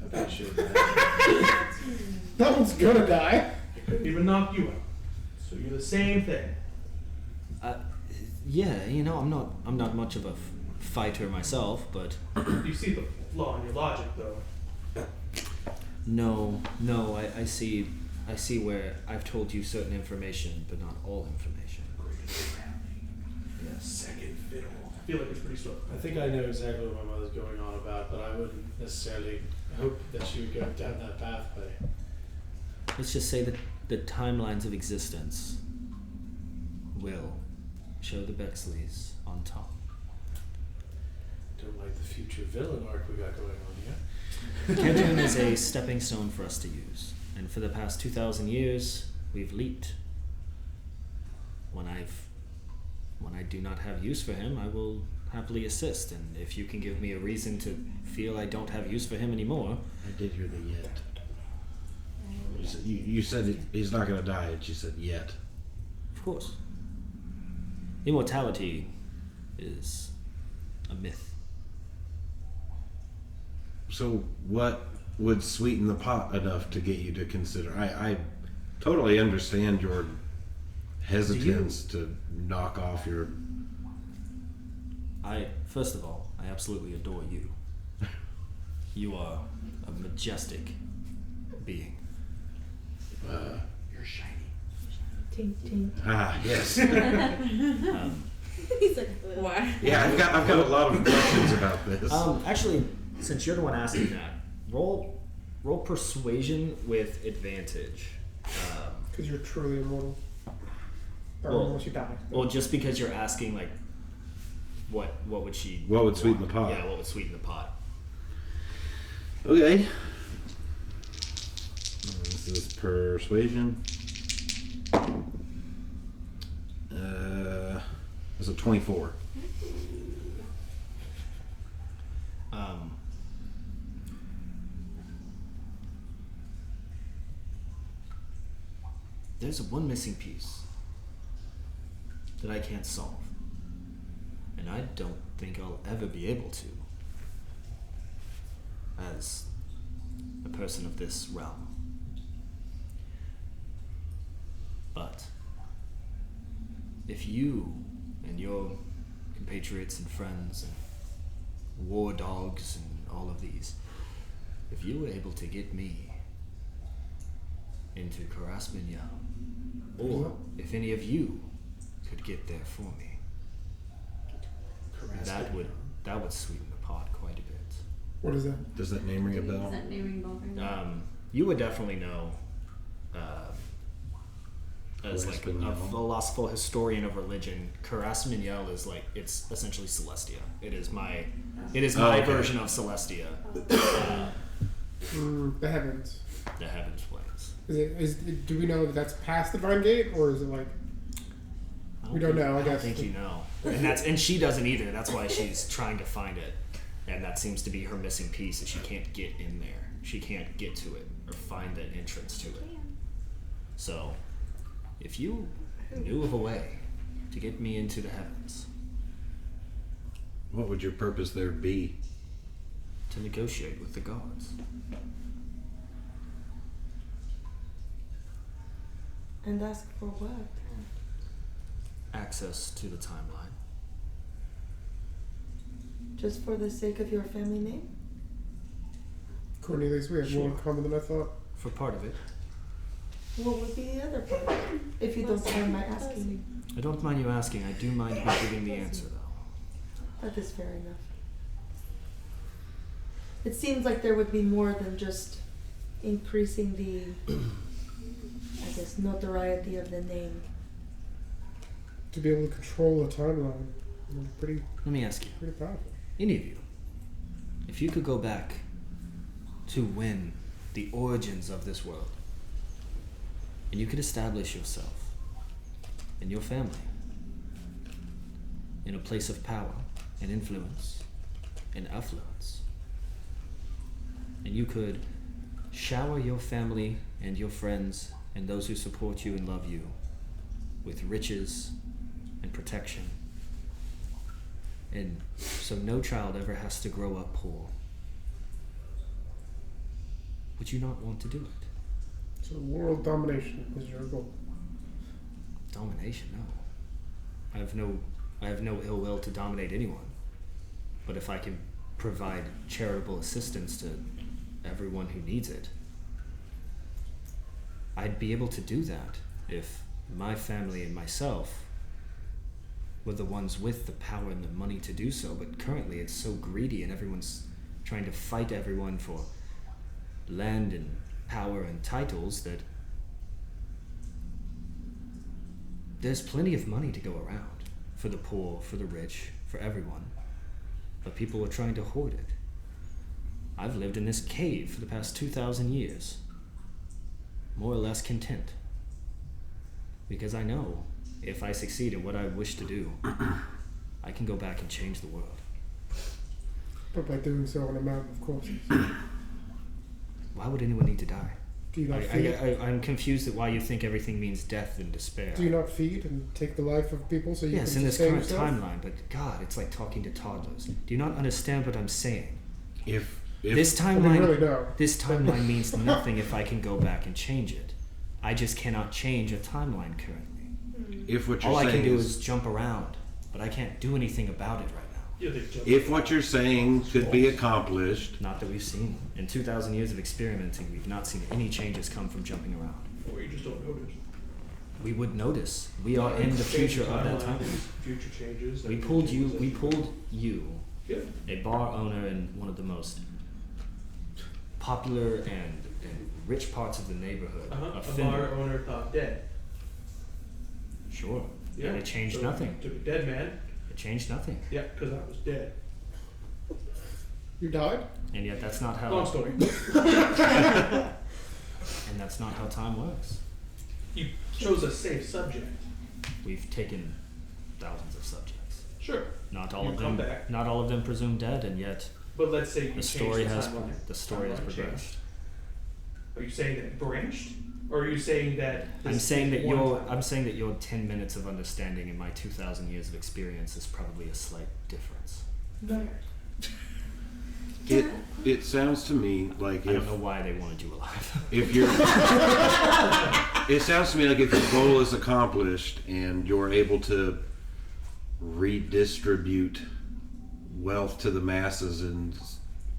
I bet you. That one's gonna die. It couldn't even knock you out. So you're the same thing. Yeah, I'm not much of a fighter myself, but You see the flaw in your logic, though. no, I see where I've told you certain information, but not all information. Yes. Second fiddle. I feel like it's pretty strong. I think I know exactly what my mother's going on about, but I wouldn't necessarily hope that she would go down that pathway. Let's just say that the timelines of existence will show the Bexleys on top. Don't like the future villain arc we got going on here. Kedron is a stepping stone for us to use, and for the past 2,000 years, we've leaped. When I do not have use for him, I will happily assist, and if you can give me a reason to feel I don't have use for him anymore. I did hear the yet. You said he's not going to die, and she said yet. Of course. Immortality is a myth. So what would sweeten the pot enough to get you to consider? I totally understand your hesitance to knock off your... First of all, I absolutely adore you. You are a majestic being. You're shiny. Tink, tink. Ah, yes. He's like, Why? Yeah, I've got a lot of questions about this. Actually, since you're the one asking that, roll persuasion with advantage. Because you're truly immortal. Or Well- unless you die. Well, just because you're asking, like, what would she? What would sweeten the pot? Yeah, what would sweeten the pot? Okay. This is persuasion. It's a 24. There's one missing piece that I can't solve, and I don't think I'll ever be able to, as a person of this realm. But if you and your compatriots and friends and war dogs and all of these, if you were able to get me into Karasminya, or if any of you could get there for me, that would sweeten the pot quite a bit. What is that? Does that name ring a Does bell? that name ring a bell for you? You would definitely know, as like a Karasminyel. philosopher historian of religion, Karasminyel is like, it's essentially Celestia. It is my okay. version of Celestia, The heavens. the heavens planes. Do we know that that's past the Divine Gate, or is it like... We don't know, I I guess. don't think you know, and she doesn't either. That's why she's trying to find it, and that seems to be her missing piece. Is she can't get in there. She can't get to it or find an entrance to it. So, if you knew of a way to get me into the heavens, What would your purpose there be? to negotiate with the gods, And ask for what? access to the timeline, Just for the sake of your family name? Cornelius, we have more in common than I thought. for part of it. What would be the other part? If you don't mind my asking. I don't mind you asking. I do mind you giving the answer, though. That is fair enough. It seems like there would be more than just increasing the, I guess, notoriety of the name. To be able to control the timeline. Pretty Let me ask you. powerful. Any of you, if you could go back to when the origins of this world, and you could establish yourself and your family in a place of power and influence and affluence, and you could shower your family and your friends and those who support you and love you with riches and protection, and so no child ever has to grow up poor, would you not want to do it? So world domination is your goal. Domination? No. I have no ill will to dominate anyone. But if I can provide charitable assistance to everyone who needs it, I'd be able to do that if my family and myself were the ones with the power and the money to do so. But currently it's so greedy and everyone's trying to fight everyone for land and power and titles that there's plenty of money to go around for the poor, for the rich, for everyone. But people are trying to hoard it. I've lived in this cave for the past 2,000 years, more or less content. Because I know if I succeed in what I wish to do, I can go back and change the world. But by doing so on a mountain of corpses. Why would anyone need to die? Do you not feed? I'm confused at why you think everything means death and despair. Do you not feed and take the life of people so you Yes, can in this sustain current yourself? timeline, but God, it's like talking to toddlers. Do you not understand what I'm saying? If This I mean, timeline, really, no. this timeline means nothing if I can go back and change it. I just cannot change a timeline currently. If what you're All I saying can do is is jump around, but I can't do anything about it right now. if what you're saying could be accomplished, Not that we've seen. In 2,000 years of experimenting, we've not seen any changes come from jumping around. Or you just don't notice. we would notice. We are in the future of that time. Future changes. We pulled you, Yeah. a bar owner in one of the most popular and rich parts of the neighborhood. A Finland. bar owner thought dead. Sure. Yeah. And it changed So nothing. Took a dead man. It changed nothing. Yeah, because I was dead. You died? And yet that's not how. Long story. And that's not how time works. You chose a safe subject. We've taken thousands of subjects. Sure. Not all You of come them. back. Not all of them presumed dead, and yet But let's say you the changed story the has timeline. the story has Timeline progressed. changed. Are you saying that it branched? Or are you saying that I'm saying that one your time- I'm saying that your 10 minutes of understanding and my 2,000 years of experience is probably a slight difference. It sounds to me like I don't know why they wanted you alive. if you're it sounds to me like if your goal is accomplished and you're able to redistribute wealth to the masses in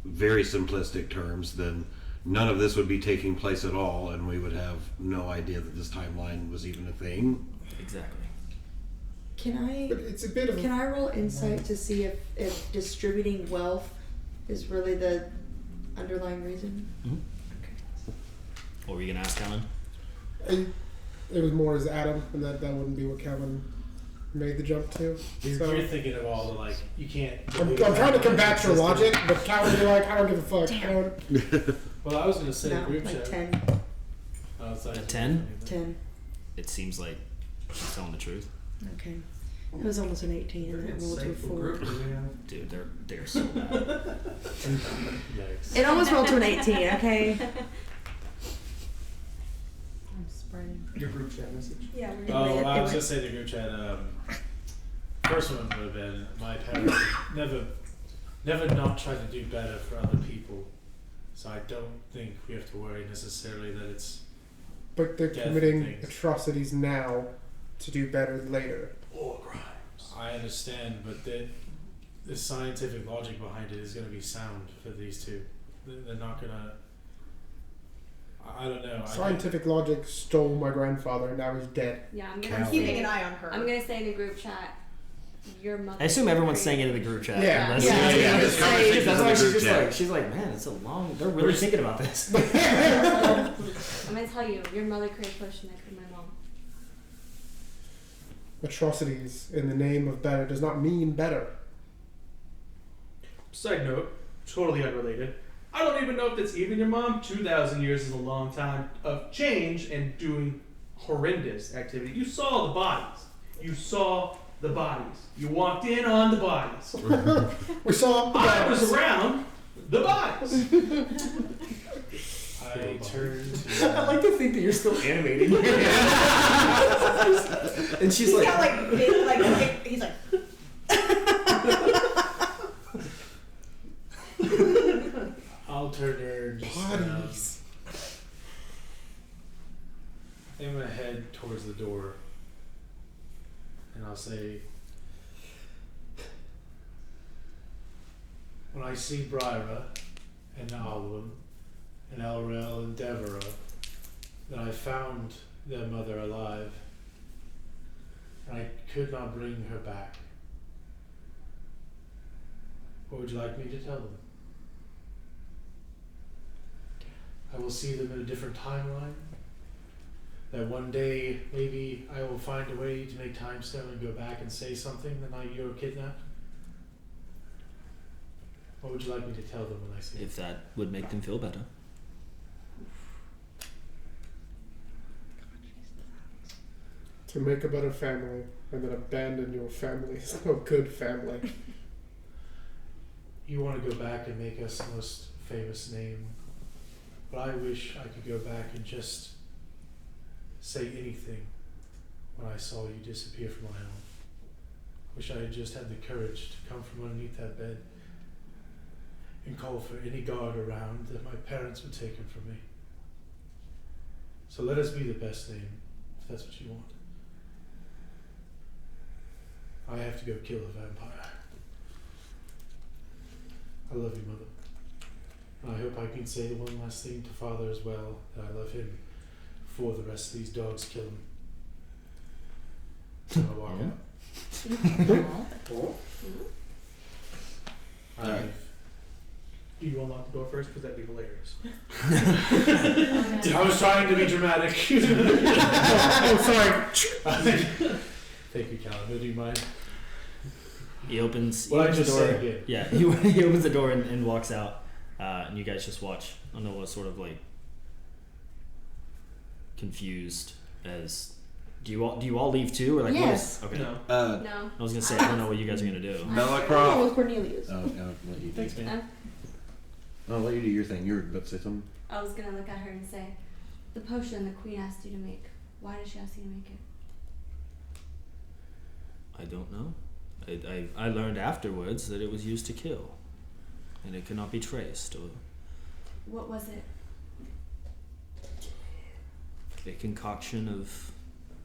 very simplistic terms, then none of this would be taking place at all, and we would have no idea that this timeline was even a thing. Exactly. But it's a bit of Can I roll insight to see if distributing wealth is really the underlying reason? What were you gonna ask, Callan? It was more as Adam, and that wouldn't be what Calvin made the jump to. So You're thinking of all the like you can't. I'm trying to combat your logic, but Calvin, you're like, I don't give a fuck. I don't. Well, I was gonna say No, group like chat. 10. Oh, it's like A 10? 10. It seems like she's telling the truth. Okay. It was almost an 18 and then rolled to a 4. Dude, they're so bad. Yikes. It almost rolled to an 18, okay? I'm spreading. Your group chat message. Yeah, we're Oh, I was it- gonna say the group chat. First one would have been my parents never not tried to do better for other people. So I don't think we have to worry necessarily that it's. But they're Death committing things. atrocities now to do better later. War crimes. I understand, but the scientific logic behind it is going to be sound for these two. They're not gonna. I don't know. Scientific logic stole my grandfather, and now he's dead. Yeah, I'm I'm gonna keeping say, an eye on her. I'm gonna say in the group chat, your mother. I assume everyone's saying it in the group chat. Yeah. Unless- Yeah. This conversation's That's in why the she's group just chat. like she's like, man, it's a long. They're really thinking about this. I'm gonna tell you, your mother created potion that killed my mom. Atrocities in the name of better does not mean better. Side note, totally unrelated. I don't even know if that's even your mom. 2,000 years is a long time of change and doing horrendous activity. You saw the bodies. You saw the bodies. You walked in on the bodies. We saw. I was around the bodies. I turned. I like to think that you're still animating. And she's He's like, got like big, like he's like. I'll turn her and just. Bodies. I'm gonna head towards the door, and I'll say, when I see Bryra and Alwyn and Elrel and Deborah, that I found their mother alive, and I could not bring her back. What would you like me to tell them? I will see them in a different timeline. That one day, maybe I will find a way to make time stone and go back and say something the night you were kidnapped. What would you like me to tell them when I see them? if that would make them feel better. To make a better family and then abandon your family is no good family. You want to go back and make us the most famous name, but I wish I could go back and just say anything when I saw you disappear from my home. Wish I had just had the courage to come from underneath that bed and call for any guard around that my parents were taken from me. So let us be the best name, if that's what you want. I have to go kill a vampire. I love you, Mother. And I hope I can say the one last thing to Father as well, that I love him before the rest of these dogs kill him. So I walk out. Do you unlock the door first? Because that'd be hilarious. I was trying to be dramatic. Oh, sorry. Thank you, Callan. Would you mind? He opens, Well, I the just door. said again. Yeah, he opens the door and walks out, and you guys just watch Anola sort of like confused as. Do you all leave too, or like Yes. what is, okay? No. No. I was gonna say I don't know what you guys are gonna do. Oh, Mellacroft. with Cornelius. I'll let you do. Thanks, man. I'll let you do your thing. You were about to say something. I was gonna look at her and say, the potion the queen asked you to make. Why did she ask you to make it? I don't know. I learned afterwards that it was used to kill, and it cannot be traced. Or What was it? a concoction of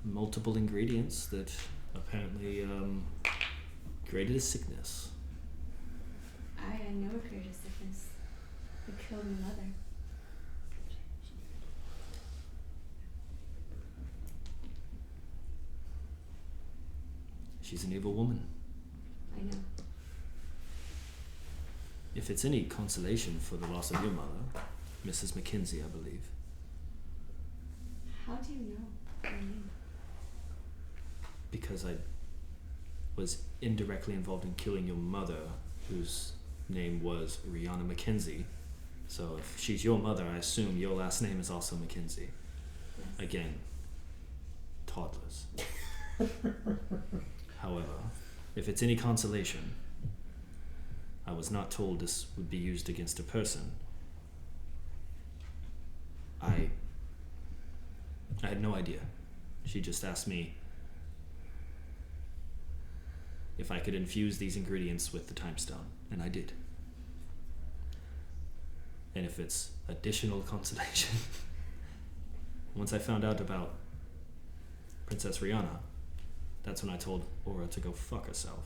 multiple ingredients that apparently created a sickness. I know it created a sickness. It killed my mother. She's an evil woman. I know. If it's any consolation for the loss of your mother, Mrs. Mackenzie, I believe. How do you know her name? Because I was indirectly involved in killing your mother, whose name was Rihanna Mackenzie. So if she's your mother, I assume your last name is also Mackenzie. Yes. Again, toddlers. However, if it's any consolation, I was not told this would be used against a person. I had no idea. She just asked me if I could infuse these ingredients with the time stone, and I did. And if it's additional consolation, once I found out about Princess Rihanna, that's when I told Aura to go fuck herself.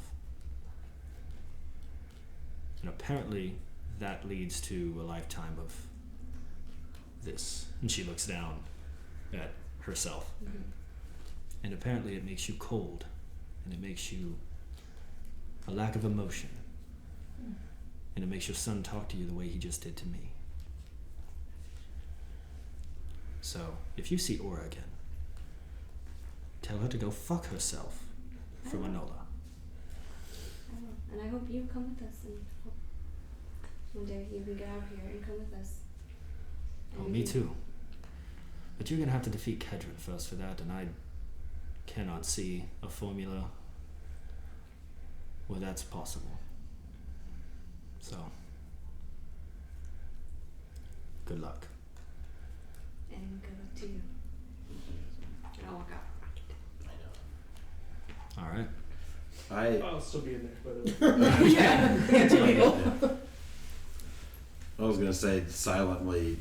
And apparently that leads to a lifetime of this. And she looks down at herself. Mm-hmm. And apparently it makes you cold, and it makes you a lack of emotion, and it makes your son talk to you the way he just did to me. So if you see Aura again, tell her to go fuck herself from Anola. I will. And I hope you come with us, and hope one day you can get out here and come with us. Oh, And me we can- too. But you're gonna have to defeat Kedron first for that, and I cannot see a formula where that's possible. So, good luck. And good luck to you. And I'll walk out. All right. I'll still be in there, by the way. Yeah, two people. I was gonna say silently.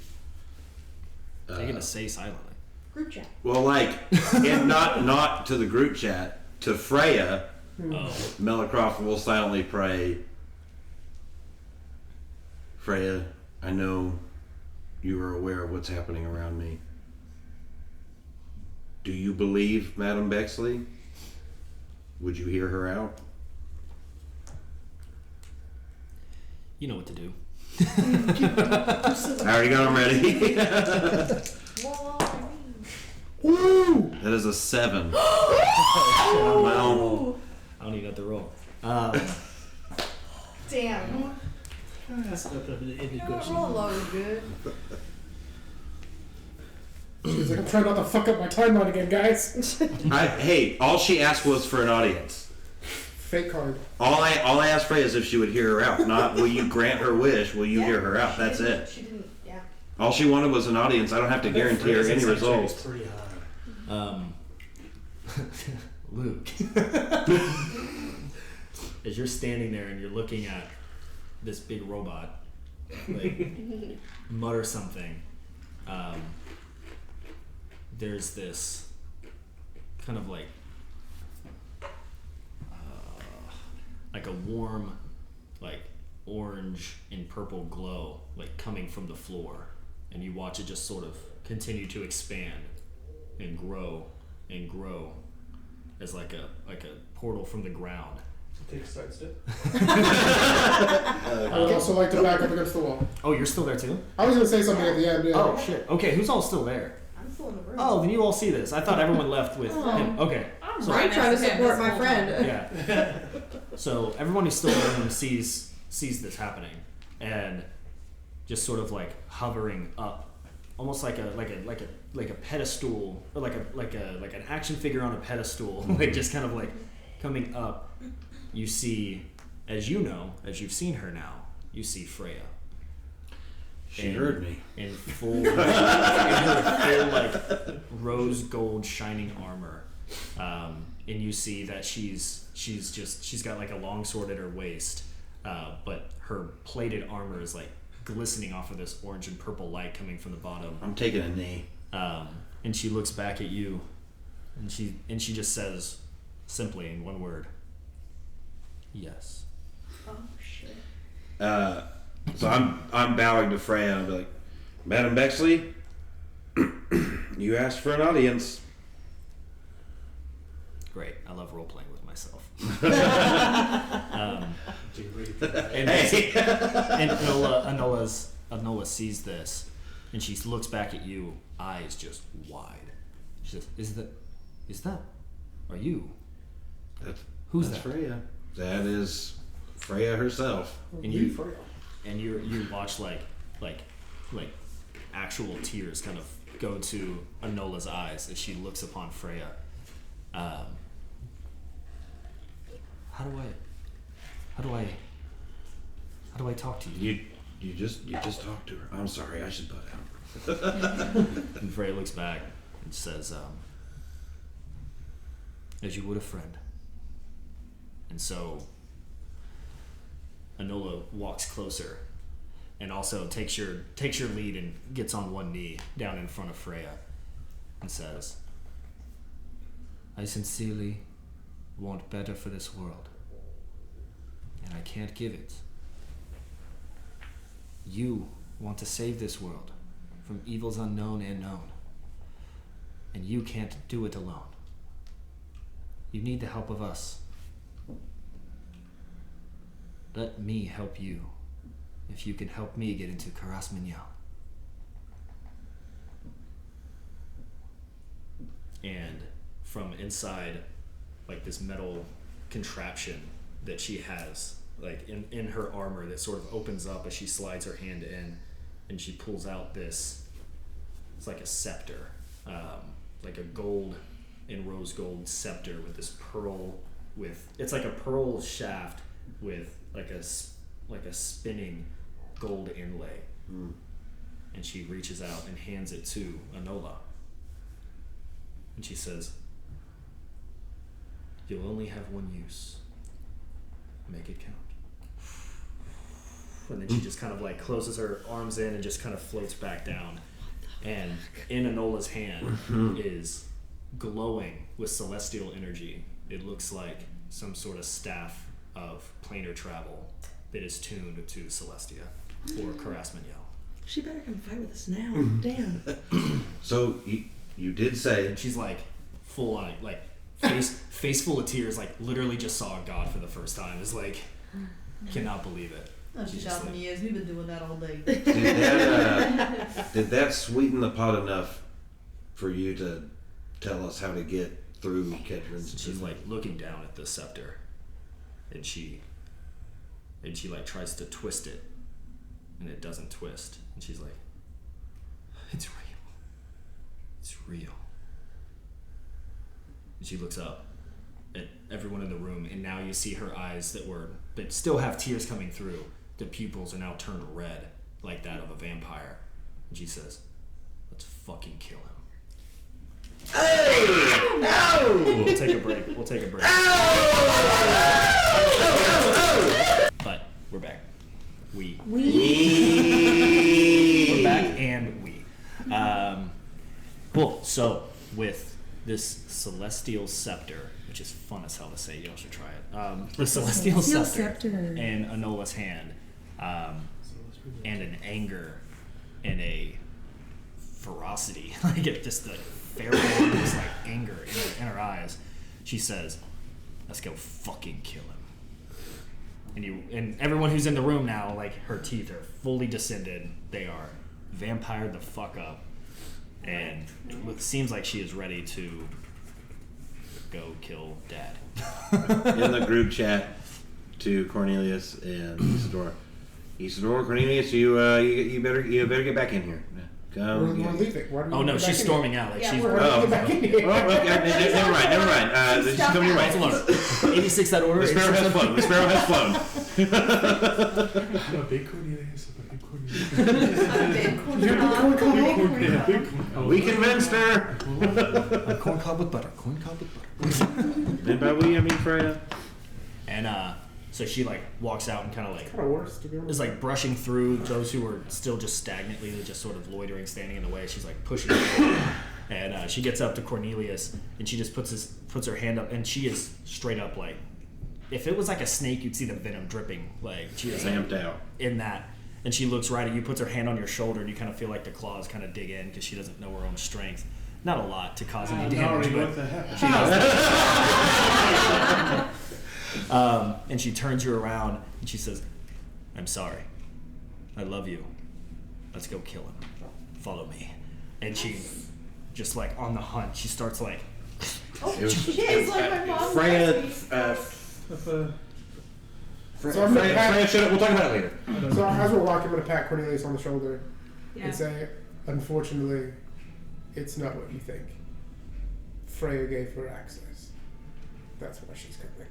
You're gonna say silently. Group chat. Well, like, and not to the group chat, to Freya. Oh. Mellacroft will silently pray. Freya, I know you are aware of what's happening around me. Do you believe Madame Bexley? Would you hear her out? You know what to do. I already got them ready. Woo! That is a 7. Wow. I don't even have to roll. Damn. That's not the Roll low, good. She's like, I'm trying not to fuck up my timeline again, guys. Hey, all she asked was for an audience. Fake card. All I asked Freya is if she would hear her out. Not will you grant her wish, will you hear her out? That's it. She didn't, yeah. All she wanted was an audience. I don't have to guarantee her any results. Pretty high. Luke, as you're standing there and you're looking at this big robot, like, mutter something, there's this kind of like a warm, like, orange and purple glow, like, coming from the floor, and you watch it just sort of continue to expand and grow and grow as like a portal from the ground. Take a side step. I would also like to back up against the wall. Oh, you're still there too? I was gonna say something at the end. Yeah. Oh shit. Okay, who's all still there? I'm still in the room. Oh, then you all see this. I thought everyone left with him. Okay. I'm trying to support my friend. Yeah. So everyone who's still in the room sees this happening, and just sort of like hovering up, almost like a pedestal, or like an action figure on a pedestal, like just kind of like coming up. You see, as you've seen her now, you see Freya. She heard me. In her full like rose gold shining armor, and you see that she's got like a long sword at her waist, but her plated armor is like glistening off of this orange and purple light coming from the bottom. I'm taking a knee. And she looks back at you, and she just says, simply in one word, "Yes." Oh shit. So I'm bowing to Freya and I'll be like, Madam Bexley, you asked for an audience. Great. I love role playing with myself. And Enola sees this, and she looks back at you, eyes just wide. She says, "Is that? Are you? Who's that?" Freya. That is Freya herself. And you watch like actual tears kind of go to Enola's eyes as she looks upon Freya. How do I talk to you? You just talk to her. I'm sorry, I should butt out. And Freya looks back and says, "As you would a friend." And so Enola walks closer and also takes your lead and gets on one knee down in front of Freya and says, "I sincerely want better for this world, and I can't give it. You want to save this world from evils unknown and known, and you can't do it alone. You need the help of us. Let me help you if you can help me get into Karasmanya." And from inside, like this metal contraption that she has, like in her armor, that sort of opens up as she slides her hand in, and she pulls out this, it's like a scepter, like a gold and rose gold scepter with this pearl, it's like a pearl shaft with like a spinning gold inlay. And she reaches out and hands it to Enola, and she says, "You'll only have one use. Make it count." And then she just kind of like closes her arms in and just kind of floats back down. And in Enola's hand is glowing with celestial energy. It looks like some sort of staff of planar travel that is tuned to Celestia or Karasmanya. She better come fight with us now. Damn. So you did say, and she's like full on, like face full of tears, like literally just saw God for the first time. Is like, cannot believe it. Oh, she's just like, years. We've been doing that all day. Did that sweeten the pot enough for you to tell us how to get through Kedron's? She's like looking down at the scepter, and she like tries to twist it, and it doesn't twist. And she's like, "It's real. It's real." And she looks up at everyone in the room, and now you see her eyes that still have tears coming through. The pupils are now turned red, like that of a vampire. And she says, "Let's fucking kill him." Hey! No! We'll take a break. But we're back. We're back, and cool. So with this celestial scepter, which is fun as hell to say, y'all should try it. The celestial scepter in Enola's hand, and an anger and a ferocity, like it just the feral, just like anger in her eyes. She says, "Let's go fucking kill him." And everyone who's in the room now, like, her teeth are fully descended. They are vampired the fuck up, and it seems like she is ready to go kill Dad. In the group chat to Cornelius and Isidore, Cornelius, you better get back in here. We're leaving. Oh no, she's storming out. Like she's. We're back in here. Okay, never mind. She's coming your way. 86 that order. The sparrow has flown. I'm a big Cornelius. We convinced her. A corn cob with butter. And by we, I mean Freya. And so she like walks out and kind of like worse, to be honest. is like brushing through those who are still just stagnantly just sort of loitering, standing in the way. She's like pushing them. And she gets up to Cornelius and she just puts her hand up, and she is straight up like, if it was like a snake, you'd see the venom dripping. Like she is amped out in that. And she looks right at you, puts her hand on your shoulder, and you kind of feel like the claws kind of dig in because she doesn't know her own strength. Not a lot to cause any damage, but she knows. And she turns you around and she says, "I'm sorry. I love you. Let's go kill him. Follow me." And she just like on the hunt, she starts like, Freya, like my mom. Freya shut up. We'll talk about it later. So as we're walking, I'm going to pat Cornelius on the shoulder Yeah. and say, "Unfortunately, it's not what you think. Freya gave her access. That's why she's coming."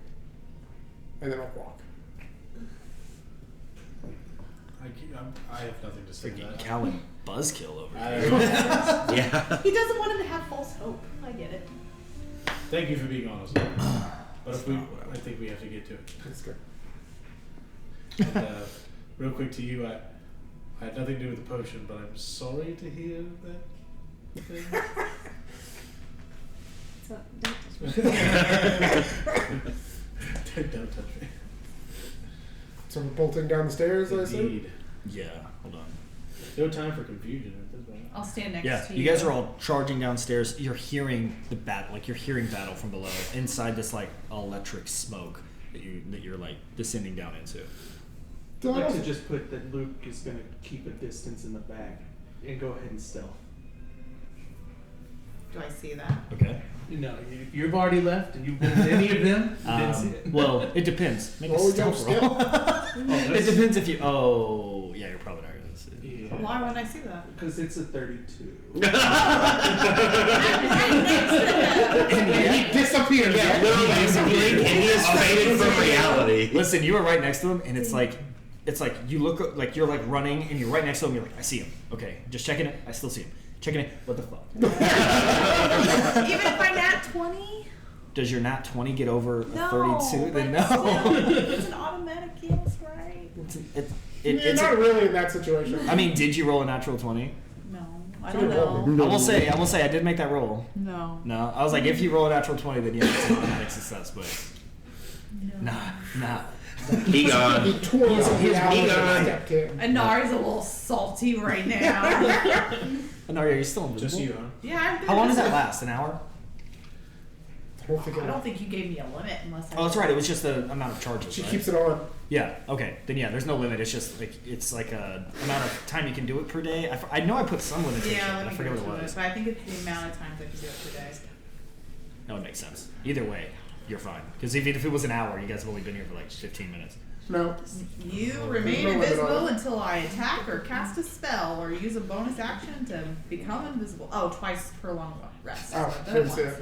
And then I'll walk. I have nothing to say. freaking Callan buzzkill over here. Yeah. He doesn't want him to have false hope. I get it. Thank you for being honest. But I think we have to get to it. That's good. And, real quick to you, I had nothing to do with the potion, but I'm sorry to hear that thing. So, don't touch me. Don't touch me. So we're bolting down the stairs, I assume? Indeed. Yeah, hold on. No time for confusion at this point. I'll stand next Yeah, to you guys are all charging downstairs. You're hearing the battle, like you're hearing battle from below, inside this like electric smoke that you're like descending down into. I'd like to just put that Luke is going to keep a distance in the back and go ahead and stealth. Do I see that? Okay. No, you've already left and you've been with any of them. You didn't see it. Well, it depends. Make a Well, we stealth don't roll. It depends if you. Oh, yeah, you're probably not going to see it. Yeah. Why wouldn't I see that? Because it's a 32. And he disappears. Yeah, literally, and he is faded from reality. Listen, you were right next to him, and it's like you look like you're like running, and you're right next to him. You're like, I see him. Okay, just checking it. I still see him. Checking it. What the fuck? Even if I nat 20? Does your nat 20 get over a No. 32? Then but no. still, it's an automatic yes, right? You're not really in that situation. I mean, did you roll a natural 20? No. I don't know. I will say, I did make that roll. No. No, I was like, if you roll a natural 20, then yeah, it's an automatic success. But nah. He gone. He twirls He gone. Anari's a little salty right now. Anaria, you're still invisible. Just you, huh? Yeah, I'm How long does that last? An hour? I don't think I don't think you gave me a limit unless I. Oh, that's right. It was just the amount of charges. She right? keeps it on. Yeah. Okay. Then yeah, there's no limit. It's just like it's like a amount of time you can do it per day. I know I put some limitation. Yeah, but let I me forget go what to it it. was. But I think it's the amount of times I can do it per day. That would make sense. Either way, you're fine. Because even if it was an hour, you guys have only been here for like 15 minutes. No. You remain no limit invisible on it. until I attack or cast a spell or use a bonus action to become invisible. Oh, twice per long rest. Oh, So didn't once. see that.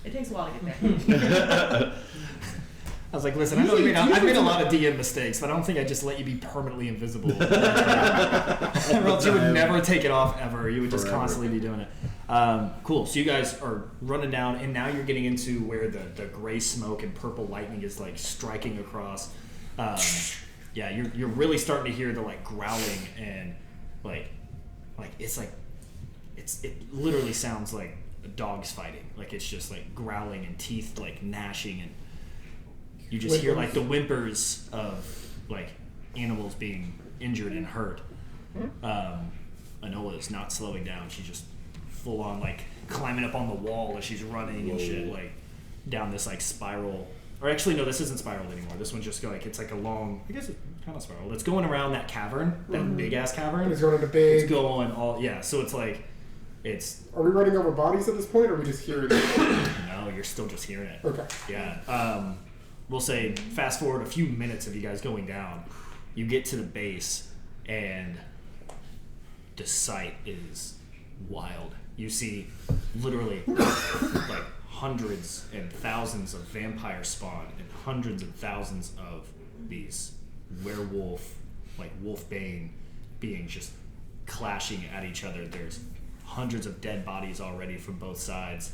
It takes a while to get there. I was like, listen, I know Usually- I've made a lot of DM mistakes, but I don't think I just let you be permanently invisible. Or else you would never take it off ever. You would just Forever. constantly be doing it. Cool. So you guys are running down, and now you're getting into where the gray smoke and purple lightning is like striking across. Yeah, you're really starting to hear the like growling and like it's like it literally sounds like dogs fighting. Like it's just like growling and teeth like gnashing, and you just hear like the whimpers of like animals being injured and hurt. Enola is not slowing down. She's just full on like climbing up on the wall as she's running and shit. Like down this like spiral. Or actually, no, this isn't spiraled anymore. This one's just like, it's like a long, I guess it's kind of spiraled. It's going around that cavern, that big ass cavern. It's going into big. It's going all, yeah. So it's like, Are we running over bodies at this point, or are we just hearing it? No, you're still just hearing it. Okay. Yeah. We'll say, fast forward a few minutes of you guys going down. You get to the base, and the sight is wild. You see literally like hundreds and thousands of vampire spawn and hundreds of thousands of these werewolf, like wolfbane beings just clashing at each other. There's hundreds of dead bodies already from both sides.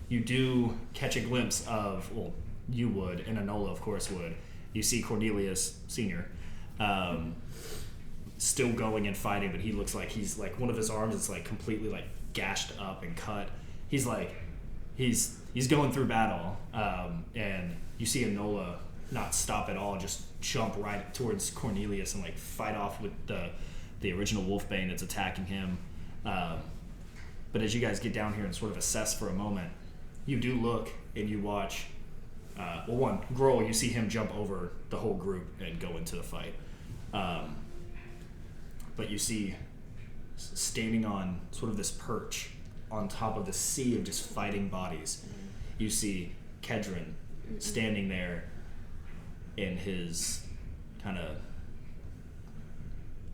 You do catch a glimpse of, well, you would, and Enola of course would. You see Cornelius Sr. Still going and fighting, but he looks like he's like, one of his arms is like completely like gashed up and cut. He's like, he's going through battle, and you see Enola not stop at all, just jump right towards Cornelius and like fight off with the original wolfbane that's attacking him. But as you guys get down here and sort of assess for a moment, you do look and you watch. Well, one, Grohl, you see him jump over the whole group and go into the fight. But you see, standing on sort of this perch on top of the sea of just fighting bodies, you see Kedron standing there in his kind of,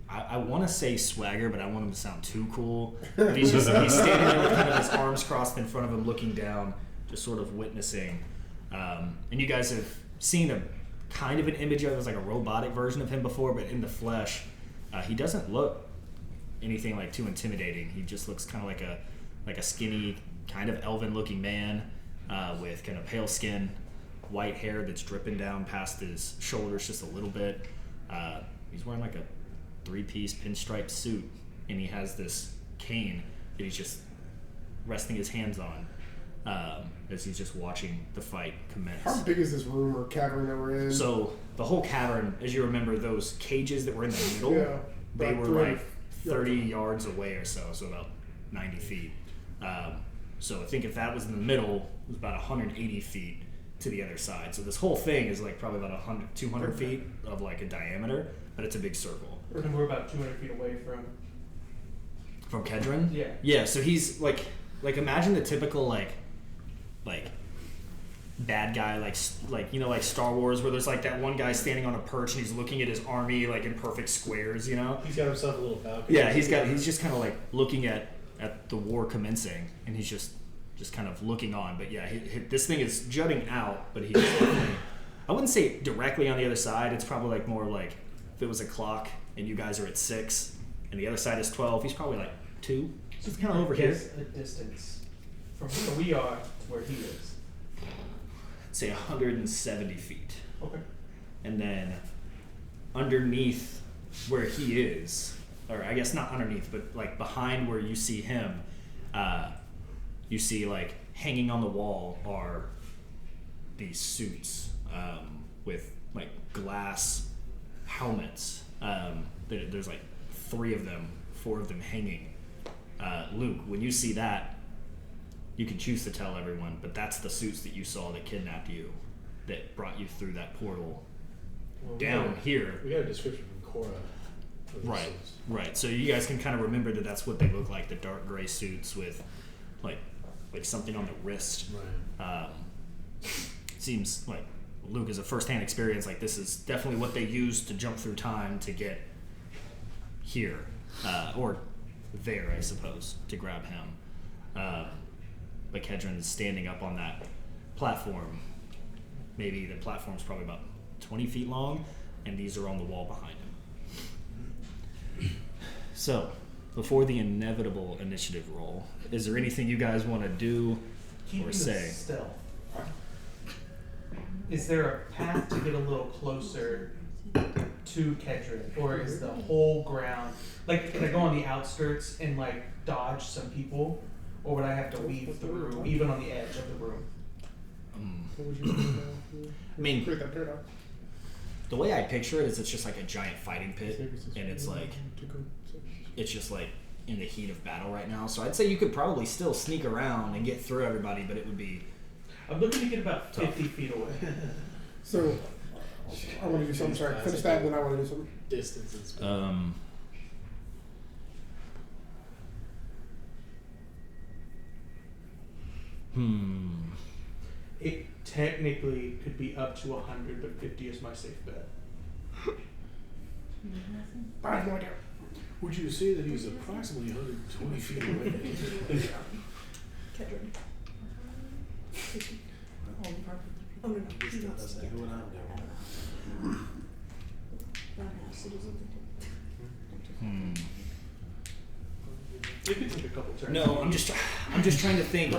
I want to say swagger, but I want him to sound too cool. But he's standing there with kind of his arms crossed in front of him, looking down, just sort of witnessing. And you guys have seen a kind of an image of it, like a robotic version of him before, but in the flesh, he doesn't look anything like too intimidating. He just looks kind of like a skinny, kind of elven-looking man with kind of pale skin, white hair that's dripping down past his shoulders just a little bit. He's wearing like a 3-piece pinstripe suit, and he has this cane that he's just resting his hands on as he's just watching the fight commence. How big is this room or cavern that we're in? So the whole cavern, as you remember, those cages that were in the middle, they were like 30 yards away or so about 90 feet. So I think if that was in the middle, it was about 180 feet to the other side. So this whole thing is like probably about 200 feet of like a diameter, but it's a big circle. And we're about 200 feet away From Kedron? Yeah. Yeah, so he's like imagine the typical like bad guy, like you know, like Star Wars, where there's like that one guy standing on a perch and he's looking at his army like in perfect squares, you know. He's got himself a little balcony. Yeah, he's just kind of like looking at the war commencing, and he's just kind of looking on. But yeah, this thing is jutting out, but he's definitely, I wouldn't say directly on the other side. It's probably like more like if it was a clock and you guys are at 6 and the other side is 12, he's probably like 2. So it's kind of over here. a distance from where we are to where he is. Say 170 feet. Okay. And then underneath where he is, or I guess not underneath, but like behind where you see him, you see like hanging on the wall are these suits with like glass helmets. There's like 4 of them hanging. Luke, when you see that, you can choose to tell everyone, but that's the suits that you saw that kidnapped you, that brought you through that portal down here. We got a description from Cora. Right. So you guys can kind of remember that that's what they look like, the dark gray suits with like something on the wrist. Right. Seems like Luke is a first-hand experience. Like this is definitely what they used to jump through time to get here, or there, I suppose, to grab him. But Kedron is standing up on that platform. Maybe the platform's probably about 20 feet long, and these are on the wall behind him. So, before the inevitable initiative roll, is there anything you guys want to do or say? Stealth. Is there a path to get a little closer to Kedron, or is the whole ground like? Can I go on the outskirts and like dodge some people, or would I have to weave through, even on the edge of the room? I mean, the way I picture it is it's just like a giant fighting pit, and it's just like in the heat of battle right now. So I'd say you could probably still sneak around and get through everybody, but it would be. I'm looking to get about 50 feet away. So I want to do something. Sorry, finish that, and then I want to do something. Distances. It technically could be up to 100, but 50 is my safe bet. I have no idea. Would you say that he's approximately 120 feet away? Kedron. Oh no, he's not. That's like what I'm doing. It could take a couple turns. No, I'm just trying to think.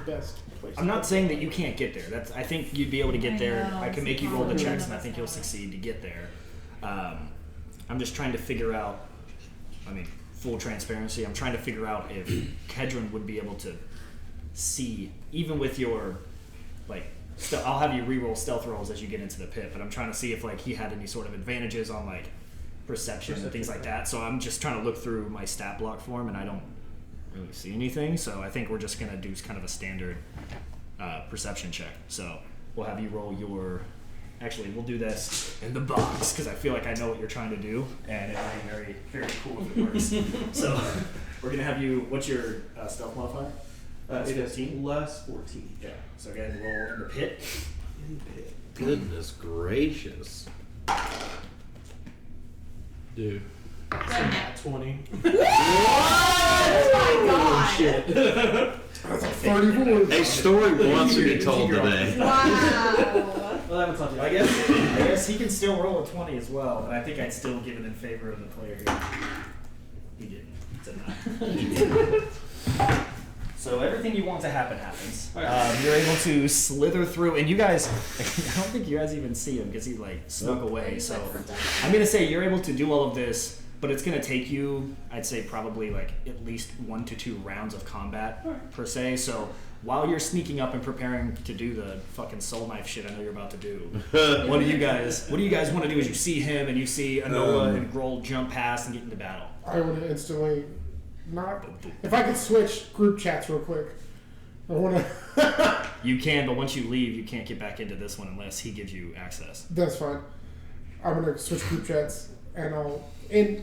Best place. I'm not saying that you can't get there. I think you'd be able to get I there. know, I can it's make you roll the hard. checks, and I think you'll succeed to get there. I'm just trying to figure out. I mean, full transparency. I'm trying to figure out if Kedron would be able to see, even with your, like, I'll have you re-roll stealth rolls as you get into the pit. But I'm trying to see if like he had any sort of advantages on like perception and things like that. So I'm just trying to look through my stat block for him, and I don't really see anything. So I think we're just gonna do kind of a standard perception check. So we'll have you roll your. Actually, we'll do this in the box because I feel like I know what you're trying to do, and it would be very, very cool if it works. So we're gonna have you. What's your stealth modifier? It is 15? plus 14. Yeah. So go ahead and roll in the pit. Goodness gracious. Dude. Not 20. Oh my god! Shit. That's a 34. A story wants to be told today. Wow. Well, that was not too bad. I guess he can still roll a 20 as well, but I think I'd still give it in favor of the player here. He didn't. It's a 9. So everything you want to happen happens. You're able to slither through, and you guys, I don't think you guys even see him because he like snuck away. So I'm gonna say you're able to do all of this, but it's gonna take you, I'd say, probably like at least 1 to 2 rounds of combat per se. So while you're sneaking up and preparing to do the fucking soul knife shit I know you're about to do, what do you guys want to do? As you see him and you see Anola and Groll jump past and get into battle. I would instantly not. If I could switch group chats real quick, I want to. You can, but once you leave, you can't get back into this one unless he gives you access. That's fine. I'm gonna switch group chats and I'll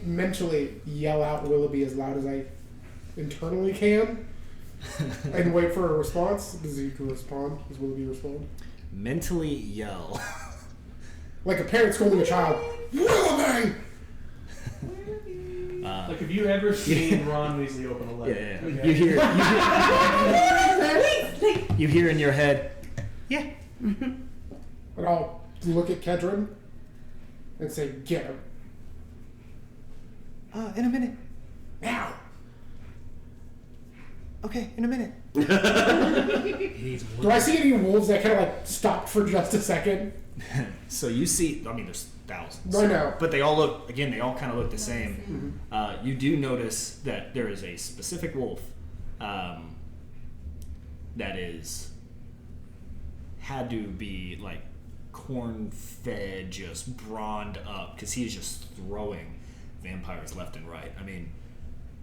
mentally yell out Willoughby as loud as I internally can, and wait for a response. Does he respond? Does Willoughby respond? Mentally yell. Like a parent scolding a child. Willoughby! Like, have you ever seen Ron Weasley open a letter? Yeah. Okay. You hear in your head, yeah. And I'll look at Kedron and say, get him. In a minute. Now! Okay, in a minute. Do I see any wolves that kind of like stopped for just a second? So you see, I mean, there's thousands. I know. But they all look, again, they all kind of look the same. You do notice that there is a specific wolf that is had to be like corn-fed, just brawned up, because he's just throwing vampires left and right. I mean,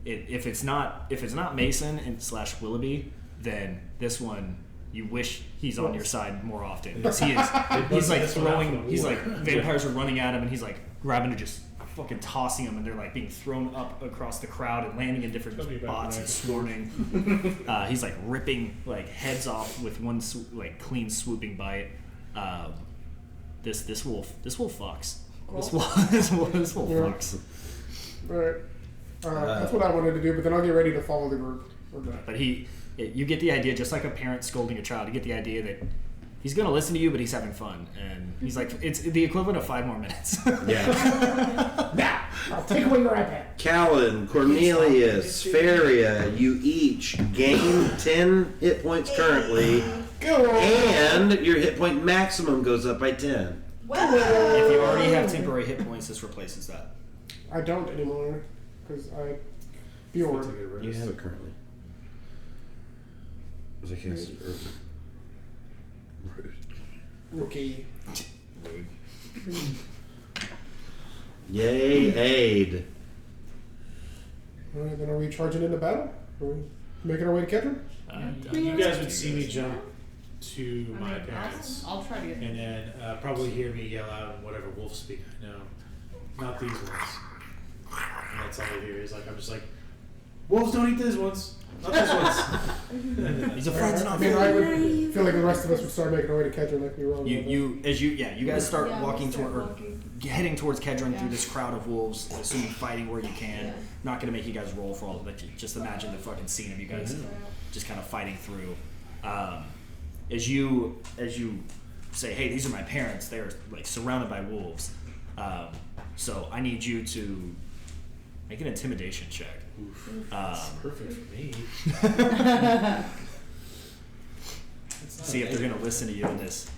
if it's not Mason and / Willoughby, then this one you wish he's on your side more often, because he's like throwing, he's like vampires are running at him and he's like grabbing and just fucking tossing them, and they're like being thrown up across the crowd and landing in different spots and swarming. He's like ripping like heads off with one like clean swooping bite. This wolf fucks. This wolf fucks. Alright. That's what I wanted to do, but then I'll get ready to follow the group. Okay. But you get the idea, just like a parent scolding a child, you get the idea that he's going to listen to you, but he's having fun. And he's like, it's the equivalent of 5 more minutes. Yeah. Now, I'll take away your iPad. Callan, Cornelius, Faria, you each gain 10 hit points currently, and your hit point maximum goes up by 10. If you already have temporary hit points, this replaces that. I don't anymore, because Bjorn. You have it currently. Was I cast Rookie. Yay, aid. Alright, then are we charging into battle? Are we making our way to Kedron? You guys would see me jump to my parents, I'll try to get. and then probably hear me yell out in whatever wolf speak I know. Not these ones. And that's all I hear. Is like I'm just like, wolves don't eat these ones. Not these ones. These are friends, not I mean, I would feel like the rest of us would start making our way to Kedron like we were on. You guys start Yeah, walking we'll start toward, or walking. heading towards Kedron Yeah. through this crowd of wolves, assuming fighting where you can. Yeah. Not gonna make you guys roll for all of it. Just imagine the fucking scene of you guys just kind of fighting through. As you say, hey, these are my parents. They're like surrounded by wolves. So I need you to make an intimidation check. Perfect for me. See if they're gonna listen to you in this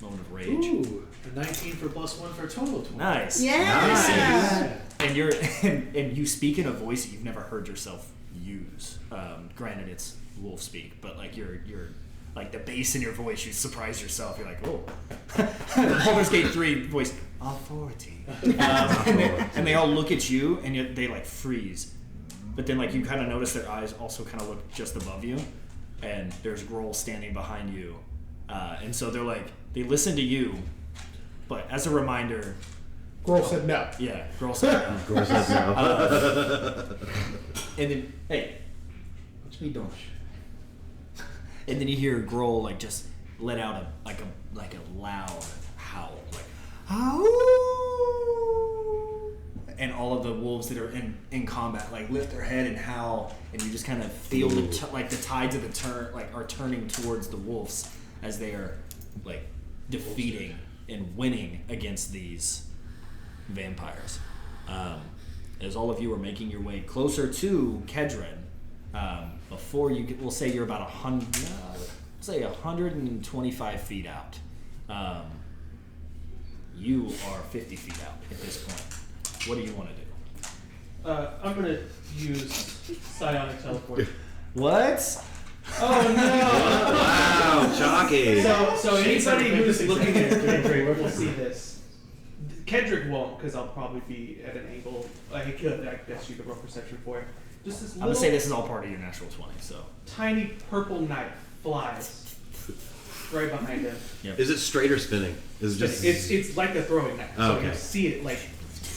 moment of rage. Ooh, a 19 for +1 for a total of 20. Nice. Yeah. And you're and you speak in a voice that you've never heard yourself use. Granted, it's wolf speak, but like you're like the bass in your voice, you surprise yourself. You're like, oh, Baldur's Gate 3 voice authority, and they all look at you and they like freeze. But then like you kind of notice their eyes also kind of look just above you, and there's Grohl standing behind you, and so they're like they listen to you, but as a reminder. Grohl said no. Yeah, Grohl said no. Grohl said no. And then, hey, what you be doing? And then you hear Grohl like just let out a loud howl, like howl, and all of the wolves that are in combat like lift their head and howl, and you just kind of feel the tides of the turn are turning towards the wolves as they are like defeating and winning against these vampires. As all of you are making your way closer to Kedron, before you we'll say you're about 125 feet out. You are 50 feet out at this point. What do you want to do? I'm gonna use psionic teleport. What? Oh no! Wow, shocking. So anybody who's looking at Kedrick will see this. Kedrick won't, because I'll probably be at an angle. I guess you could roll perception for it. Just this I'm little gonna say this is all part of your natural 20. So tiny purple knife flies right behind him. Yep. Is it straight or spinning? Is it just? It's like a throwing knife. So Okay. you see it like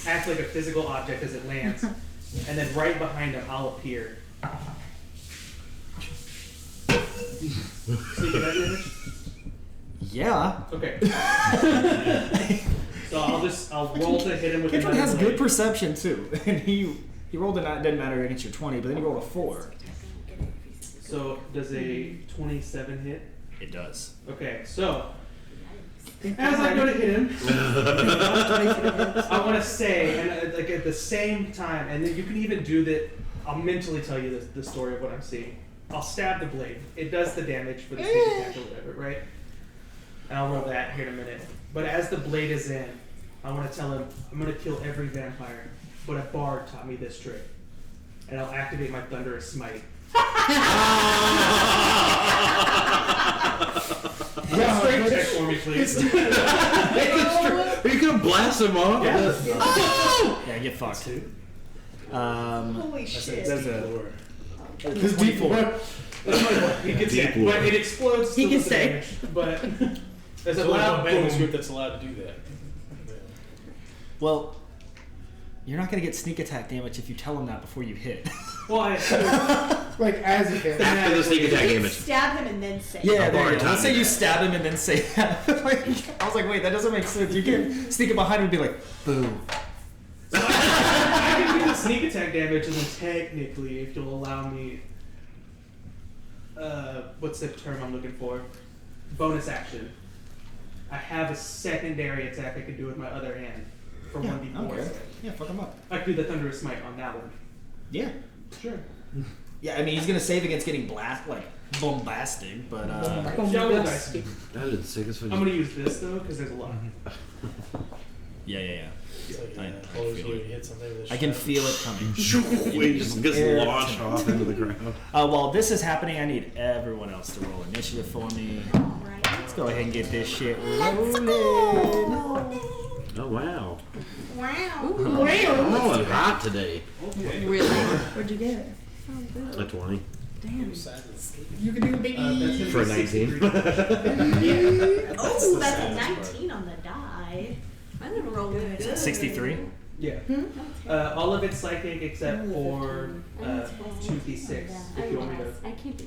act like a physical object as it lands, and then right behind him I'll appear. Sneak attack damage? yeah. Okay. So I'll roll to hit him with Kedron another has blade. good perception too, and he rolled didn't matter against your 20, but then he rolled a 4. So does a 27 hit? It does. Okay, so as I go to hit him, I want to say, and like at the same time, and then you can even do that. I'll mentally tell you the story of what I'm seeing. I'll stab the blade. It does the damage for the sneak attack or whatever, right? And I'll roll that here in a minute. But as the blade is in, I want to tell him I'm going to kill every vampire, but a bard taught me this trick. And I'll activate my Thunderous Smite. Straight check for me, please. Are you gonna blast him off? Yeah, get fucked. Holy shit. That's a His D4. He gets it, but it explodes. He still can with the stay. damage, but there's There's a only loud one boom. manuscript that's allowed to do that. well. You're not gonna get sneak attack damage if you tell him that before you hit. Well, I Like as he hits. After the sneak attack damage. Stab him and then say. Yeah, there bard you go. taught Let's me say you that. stab him and then say that. I was like, wait, that doesn't make sense. You can't sneak it behind him and be like, boo. I can do the sneak attack damage, and then technically, if you'll allow me, what's the term I'm looking for? Bonus action. I have a secondary attack I could do with my other hand for 1d4. Okay. Yeah, fuck him up. I could do the Thunderous Smite on that one. Yeah. Sure. Yeah, I mean, he's gonna save against getting bombastic, but Yeah, roll dice. That is the sickest I'm gonna use this though, because there's a lot. yeah. It's like, I always feel you it. hit something with a I can shaft. feel it coming. He just gets Yeah. launched off into the ground. While this is happening, I need everyone else to roll initiative for me. Let's go ahead and get this shit rolling. Oh, wow. Wow. I'm rolling hot today. Really? Where'd you get it? A 20. Damn. You can do it, baby. For a 19. Oh, that's a 19 on the die. I'm gonna roll good. 63? Yeah. All of it's psychic except for 2d6. If you want me to. I can't do.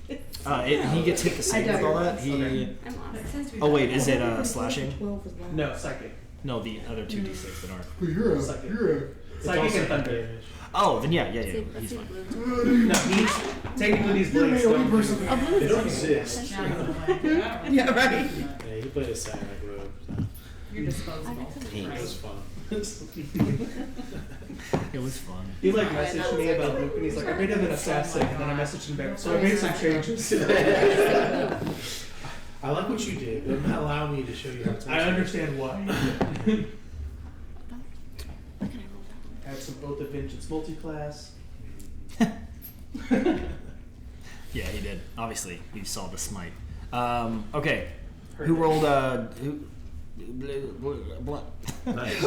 He gets hit the same with all that. Okay. I'm honest. Oh wait, is it slashing? No, psychic. No, the other 2d6 that aren't. You're a. Psychic and thunder. Oh, then yeah, he's fine. No, technically these blades don't. They don't exist. Yeah, right. Yeah, he played a Samurai Globe. You're disposable. It was fun. It was fun. He messaged me about Luke and he's like, I made him an assassin, and then I messaged him back. So I made some changes. I like what you did, but not allow me to show you how to. I understand why. Had some Oath of Vengeance multi-class. Yeah, he did. Obviously, you saw the smite. Okay. Who rolled Nice.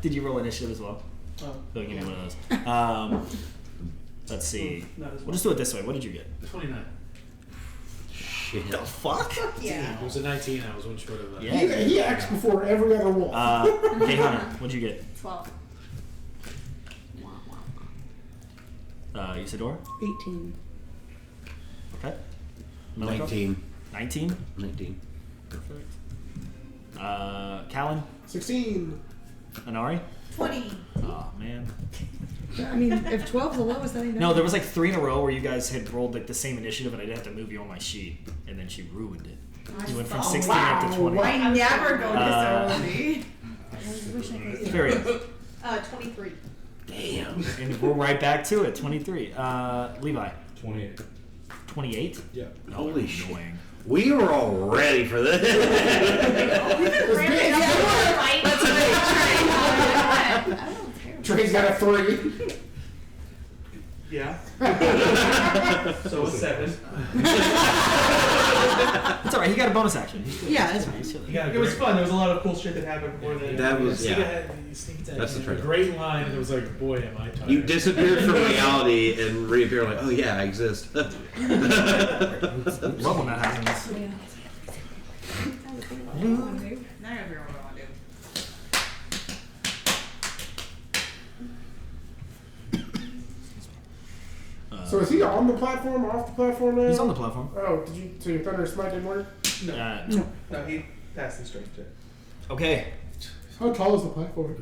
Did you roll initiative as well? Oh. Give me one of those. Let's see. Not as well. We'll just do it this way. What did you get? 29. Shit. The fuck? Yeah. It was a 19. I was one short of that. Yeah. He acts before every other wolf. Caehanna, what'd you get? 12. Isidore? 18. Okay. 19. 19? 19. Perfect. Callan? 16. Anari? 20. Oh, man. I mean, if 12's the lowest, that ain't No, there was like 3 in a row where you guys had rolled like the same initiative and I didn't have to move you on my sheet. And then she ruined it. You went from 16 up to 20. I never go this early. Very 23. Damn. And we're right back to it. 23. Levi? 28. 28? Yeah. Holy shit. We were all ready for this. Trey's got a 3. Yeah. So a 7. It's alright, he got a bonus action. Yeah, it's fine. It was fun. There was a lot of cool shit that happened before then. That was, yeah. That's the great line, and it was like, boy, am I tired. You disappeared from reality and reappeared like, oh yeah, I exist. Love when that happens. Now I figure out what I want to do. So is he on the platform, off the platform now? He's on the platform. Oh, so your Thunder Smite didn't work? No, he passed the strength check. Okay. How tall is the platform?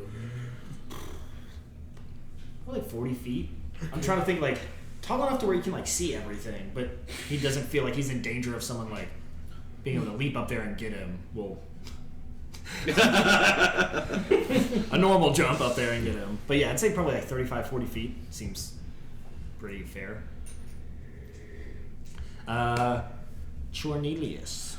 Probably like 40 feet. I'm trying to think like tall enough to where you can like see everything, but he doesn't feel like he's in danger of someone like being able to leap up there and get him. Well, a normal jump up there and get him. But yeah, I'd say probably like 35, 40 feet seems pretty fair. Cornelius.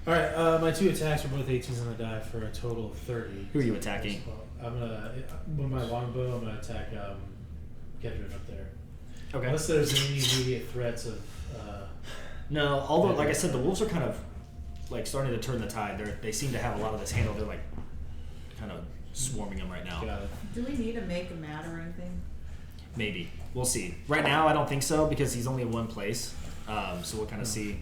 Alright, my 2 attacks were both 18s on the die for a total of 30. Who are you attacking? I'm gonna, with my longbow, I'm gonna attack Kedrin up there. Okay. Unless there's any immediate threats of. No, although like I said, the wolves are kind of like starting to turn the tide. They seem to have a lot of this handled. They're like kind of swarming them right now. Got it. Do we need to make a mat or anything? Maybe. We'll see. Right now, I don't think so because he's only in one place. So we'll kind of see.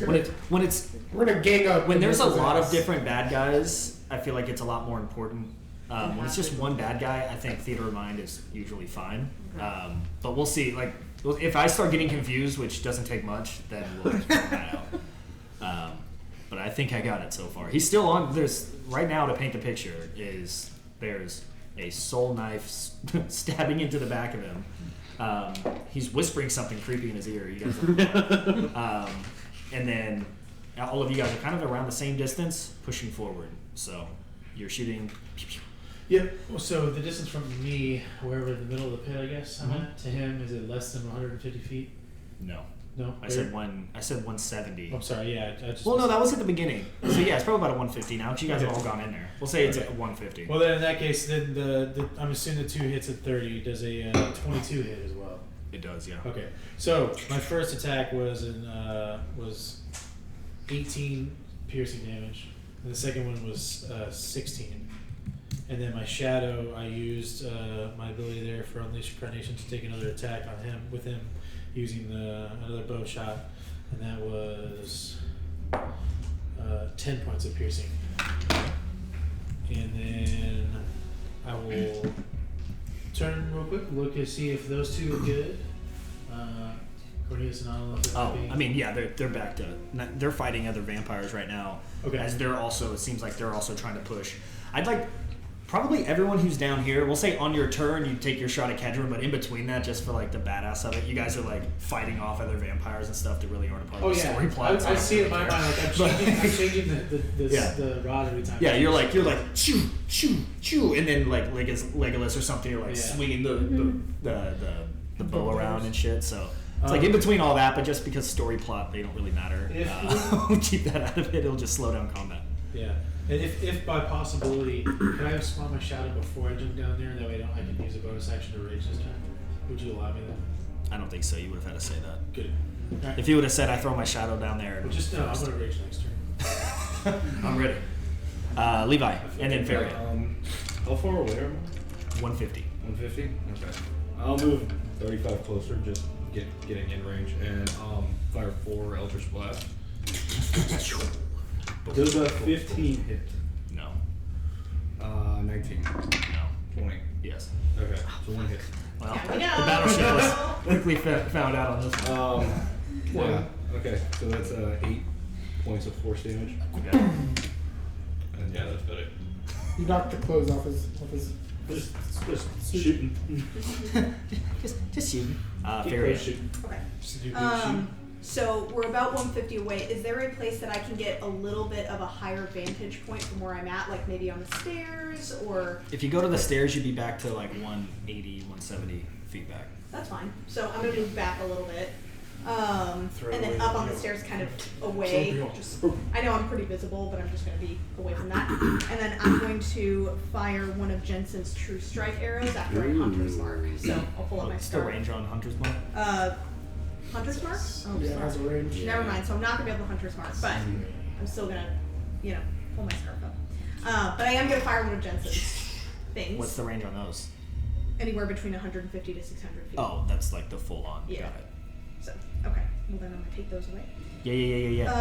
When it's We're gonna gang up. when there's a lot of different bad guys, I feel like it's a lot more important. When it's just one bad guy, I think Theater of Mind is usually fine. But we'll see. Like if I start getting confused, which doesn't take much, then we'll figure that out. But I think I got it so far. He's still on. There's right now to paint the picture is there's a soul knife stabbing into the back of him. He's whispering something creepy in his ear. You guys and then all of you guys are kind of around the same distance, pushing forward. So you're shooting. Yep. So the distance from me, wherever the middle of the pit, I guess I'm at, to him, is it less than 150 feet? No. No. I said 170. I'm sorry. Yeah. I just. Well, no, that was at the beginning. So yeah, it's probably about a 150 now. Because you guys have all gone in there. We'll say it's at 150. Well, then in that case, then the I'm assuming the 2 hits at 30. Does a 22 hit as well? It does, yeah. Okay. So my first attack was 18 piercing damage. And the second one was 16. And then my shadow, I used my ability there for Unleash Incarnation to take another attack on him with him using another bow shot, and that was 10 points of piercing. And then I will turn real quick, look to see if those two are good. Cornelius and Anna. Oh, I mean, yeah, they're back to they're fighting other vampires right now. Okay. As they're also, it seems like they're also trying to push. I'd like probably everyone who's down here. We'll say on your turn you take your shot at Kedron, but in between that, just for like the badass of it, you guys are like fighting off other vampires and stuff that really aren't a part of the story plot. I see it in my mind. Like I'm changing the rod every time. Yeah, you're like choo choo choo, and then like Legolas or something, you're like swinging the bow around and shit. So. It's like in between all that, but just because story plot, they don't really matter. Keep that out of it. It'll just slow down combat. Yeah. And if by possibility, can I have spawned my shadow before I jump down there? That way I can use a bonus action to rage this turn. Would you allow me that? I don't think so. You would have had to say that. Good. Right. If you would have said, I throw my shadow down there. Well, just no, I'm going to rage next turn. I'm ready. Levi, and then Fairy. How far away am I? 150. 150? Okay. I'll move 35 closer, just getting in range, and fire 4 Eldritch Blast. Does a 15 hit? No. 19. No. 20. Yes. Okay, so 1 hit. Well, the battleship was quickly found out on this one. Yeah. Okay, so that's 8 points of force damage. Okay. And yeah, that's about it. You knocked the clothes off his Just shooting. just shooting. Fairy. Okay. So we're about 150 away. Is there a place that I can get a little bit of a higher vantage point from where I'm at, like maybe on the stairs, or? If you go to the stairs, you'd be back to like 180, 170 feet back. That's fine. So I'm gonna move back a little bit, and then up on the stairs, kind of away. I know I'm pretty visible, but I'm just gonna be away from that. And then I'm going to fire one of Jensen's True Strike arrows after a Hunter's Mark. So I'll pull up my What's star. the range on Hunter's Mark? Hunter's Mark? Oh, yeah, it has a range. Never mind. So I'm not gonna be able to Hunter's Mark, but I'm still gonna, pull my scarf up. But I am gonna fire one of Jensen's things. What's the range on those? Anywhere between 150 to 600 feet. Oh, that's like the full on. Yeah. Got it. So, okay. Well, then I'm gonna take those away. Yeah.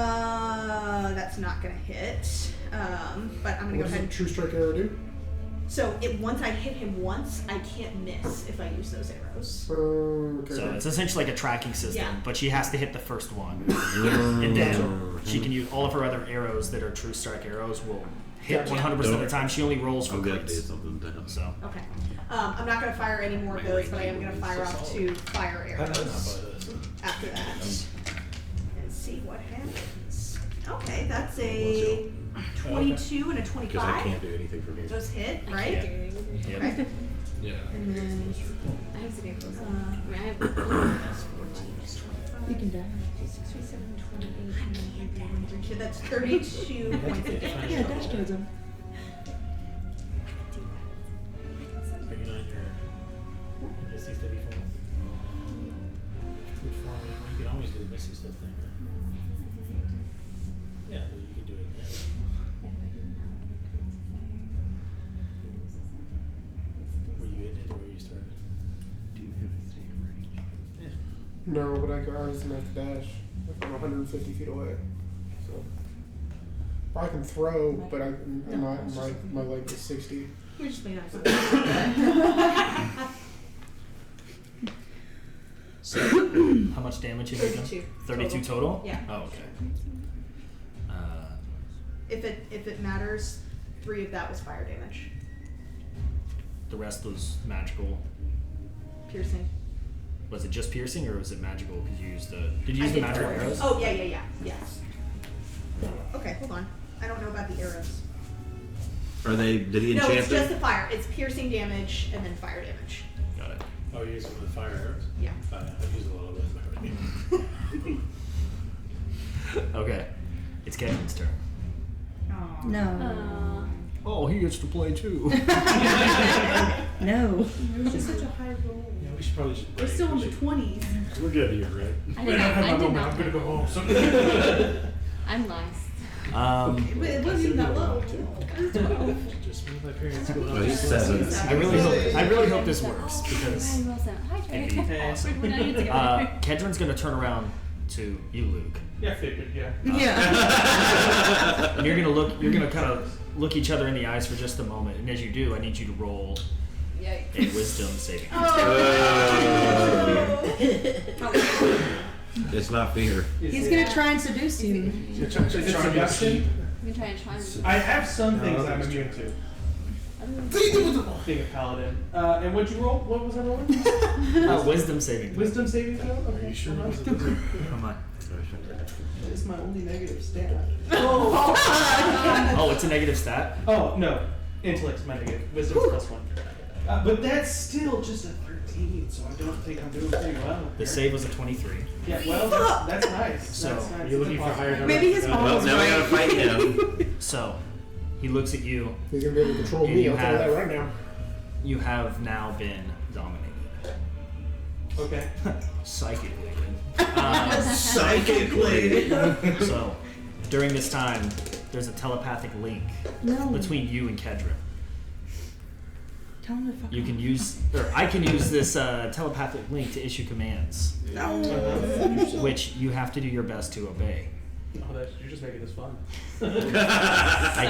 That's not gonna hit. But I'm gonna What go does ahead. a true strike arrow do? So once I hit him once, I can't miss if I use those arrows. Okay. So it's essentially like a tracking system, Yeah. but she has to hit the first one, and then she can use all of her other arrows that are True Strike arrows will hit 100% of the time. She only rolls for crits. So Okay. I'm not gonna fire any more of those, but I am gonna fire off 2 fire arrows after that, and see what happens. Okay, that's a 22 and a 25. Because I can't do anything from here. Those hit, right? Okay. Yeah. And then I have to get closer. I mean, I have 14. You can die. so that's 32 points of damage. Yeah, dash towards him. Are you not your Misty Step before? You can always do the Misty Step thing, right? Yeah, well, you can do it there. Were you in it or were you started? Do you have a same range? Yeah. No, but I was gonna have to dash if I'm 150 feet away. So I can throw, but my leg is 60. We just be nice. So, how much damage have you done? 32. 32 total? Yeah. Oh, okay. If it matters, 3 of that was fire damage. The rest was magical. Piercing. Was it just piercing or was it magical? Because you used the. Did you use the magical arrows? Oh yeah. Yes. Okay, hold on. I don't know about the arrows. Are they? Did he No, enchant it's them? just the fire. It's piercing damage and then fire damage. Got it. Oh, you're using the fire arrows? Yeah. I've used a little bit. Okay. It's Kevin's turn. No. Oh, he gets to play too. No. It was just such a high roll. Yeah, we should probably just We're still in the 20s. We're good here, right? I did not I'm gonna go home. I'm last. But it wasn't even that low. Just one of my parents going Well, up. he's 7. I really hope this works because it'd be awesome. Kedron's gonna turn around to you, Luke. Yeah, figured. Yeah. And you're gonna kind of look each other in the eyes for just a moment, and as you do, I need you to roll a wisdom saving. It's not fear. He's gonna try and seduce you. Is it seduction? I'm gonna try and I have some things I'm immune to. Being a paladin. And what'd you roll? What was I rolling? Wisdom saving. Wisdom saving throw? Okay. Are you sure? Come on. It's my only negative stat. Oh, it's a negative stat? Oh, no. Intellect's my negative. Wisdom's +1. But that's still just a 13, so I don't think I'm doing pretty well. The save was a 23. Yeah, well, that's nice. So, that's nice. Are you looking for higher numbers? Maybe his mom Well, was now we gotta right. fight him. So, he looks at you. He's gonna be able to control And me. you I'll tell you have- that right now. You have now been dominated. Okay. Psychically. Psychically. So, during this time, there's a telepathic link between you and Kedron. Tell him to fuck You can use, or I can use this telepathic link to issue commands, which you have to do your best to obey. Oh, you're just making this fun. I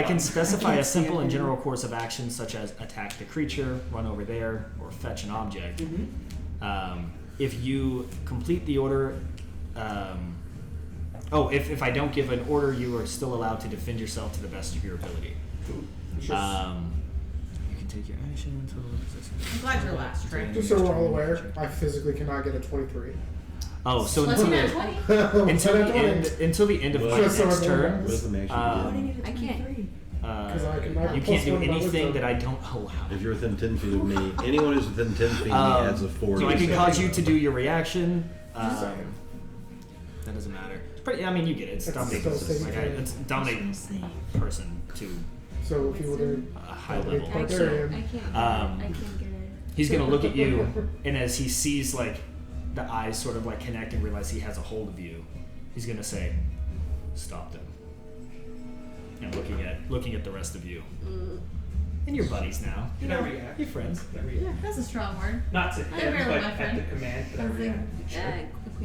can specify a simple and general course of action, such as attack the creature, run over there, or fetch an object. If you complete the order, if I don't give an order, you are still allowed to defend yourself to the best of your ability. You can take your action until. I'm glad you're last, Trey. Just so we're all aware, I physically cannot get a 23. Oh, so Let's until do the, that. until the end of my Just so next everyone turn, knows. I can't. you can't do anything that I don't allow. If you're within 10 feet of me, anyone who's within 10 feet adds a 4. So I can cause you to do your reaction. That doesn't matter. I mean, you get it. It's dominating. It's dominating person to So if you were to a high level. I So, can't get it. he's gonna look at you, and as he sees like the eyes sort of like connect and realize he has a hold of you, he's gonna say, "Stop them." And looking at the rest of you, and your buddies now. Can I react? Your friends. That's a strong word. Not to I him, barely but my at friend. the command. Can I react?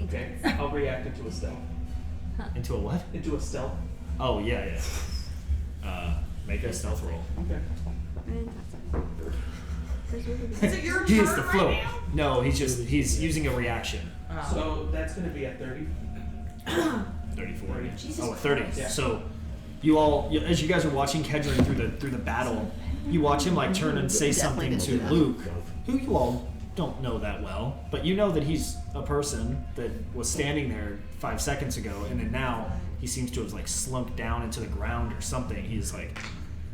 Okay. I'll react into a stealth. Into a what? Into a stealth. Oh yeah. Make a stealth roll. Okay. Is it your He turn is the right float. now? No, he's using a reaction. So that's going to be at 30. 34. Jesus Oh, 30. Christ. Yeah. So you all, as you guys are watching Kedron through the battle, you watch him like turn and say something to Luke, who you all don't know that well, but you know that he's a person that was standing there 5 seconds ago, and then now he seems to have like slumped down into the ground or something. He's like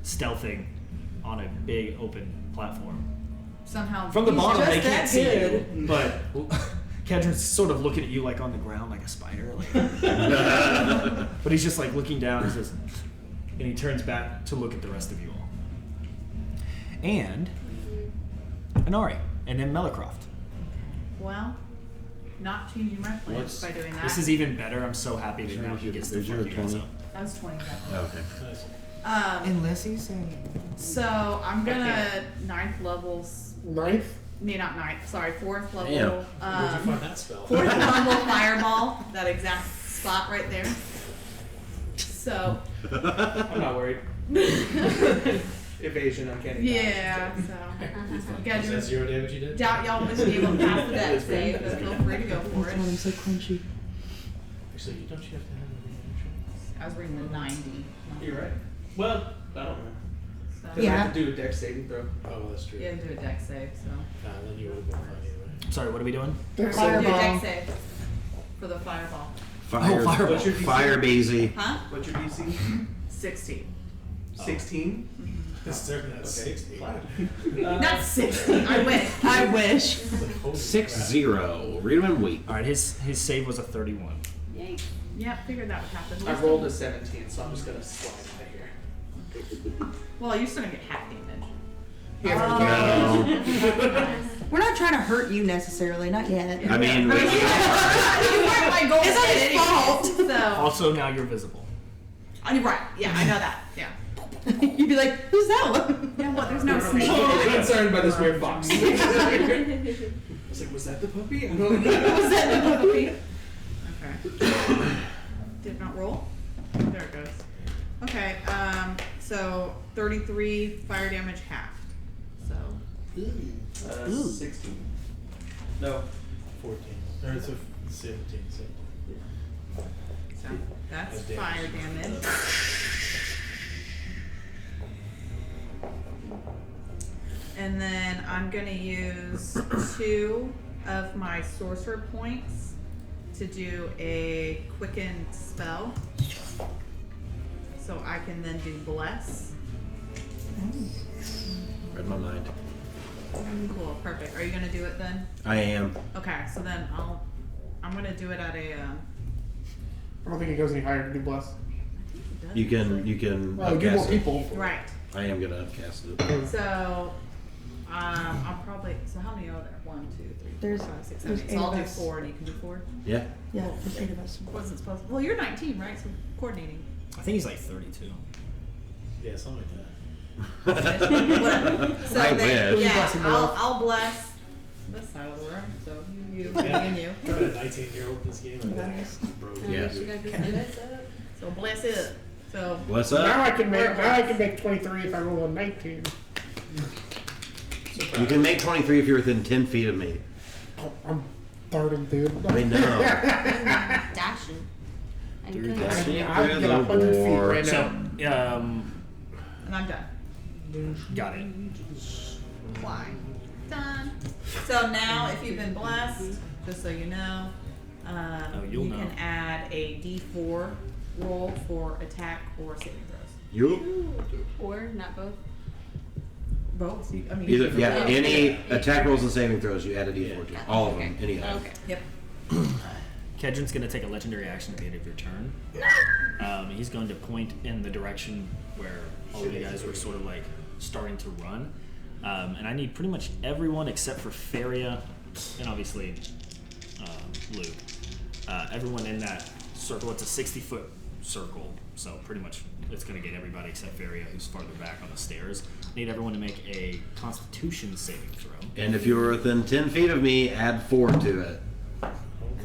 stealthing on a big open platform. Somehow. From the he's bottom, just they can't that see good. you, but Kedron's sort of looking at you like on the ground, like a spider. Like, but he's just like looking down and says, and he turns back to look at the rest of you all. And Anari, and then Melicroft. Well, not changing my plans by doing that. This is even better. I'm so happy that now he gets to fuck you guys up. That was 20. Okay. Unless he's So I'm gonna 9th levels. 9th? No, not 9th. Sorry, 4th level. Where'd you find that spell? 4th level fireball. That exact spot right there. So. I'm not worried. Evasion, I'm kidding. Yeah. So. You guys Is that 0 damage you did? doubt y'all was able to pass the deck save, but feel free to go for it. I'm so crunchy. Actually, don't you have to have a reaction? I was reading the 90. You're right. Well, I don't know. So. I have to do a dex saving throw. Oh, that's true. You had to do a deck save, so. Then you would have been fine anyway. Sorry, what are we doing? Do a deck save for the fireball. Fireball. What's your DC? Fire Beezy. Huh? What's your DC? 16. 16? It's certain that's 60. Not 16. I wish. I wish. 6-0. Read them and wait. All right, his save was a 31. Yay. Yeah, figured that would happen. I rolled a 17, so I'm just gonna slide out of here. Well, you're still gonna get half damage. We're not trying to hurt you necessarily, not yet. I mean, you weren't my goal. It's not his fault. So. Also, now you're visible. Right. Yeah, I know that. Yeah. You'd be like, who's that one? Yeah, what? There's no snake. I'm concerned by this weird fox. I was like, was that the puppy? I don't know. Was that the puppy? Okay. Did not roll. There it goes. Okay. So 33 fire damage half. So. 16. No. 14. Or it's a 17. So that's That's fire damage. And then I'm gonna use 2 of my sorcerer points to do a quicken spell. So I can then do bless. Read my mind. Cool, perfect. Are you gonna do it then? I am. Okay, so then I'm gonna do it at a I don't think it goes any higher to do bless. You can Well, get more upcast it. people. Right. I am gonna upcast it. So I'll probably how many are there? 1, 2, 3, 4, There's- 5, 6, there's 7, 8. 8 So I'll of do us. 4 and you can do 4. Yeah. Yeah, there's 8 of us. Wasn't supposed to. Well, you're 19, right? So coordinating. I think he's like 32. Yeah, something like that. Whatever. So I then, wish. yeah, Bless him I'll bless this side of the room. So you, me, and you. Got a 19-year-old in this game. Nice. Yeah. You gotta be good. So bless it. So What's Now up? I can make 23 if I roll a 19. You can make 23 if you're within 10 feet of me. Oh, I'm darting, dude. I know. Dashing. And Through good. dashing. I can get 100 feet right now. So, and I'm done. got it. Fly. Done. So now, if you've been blessed, just so you know, you'll you know. can add a D4 roll for attack or saving throws. You? Or not both. Both. I mean, Either, you can yeah, roll. any attack rolls and saving throws, you add a d4 to. All of them, any of them. Okay. Yep. Kedron's going to take a legendary action at the end of your turn. He's going to point in the direction where all of you guys were sort of like starting to run. And I need pretty much everyone except for Feria and obviously Luke. Everyone in that circle. It's a 60-foot circle, so pretty much it's going to get everybody except Feria, who's farther back on the stairs. I need everyone to make a Constitution saving throw. And if you were within 10 feet of me, add 4 to it. I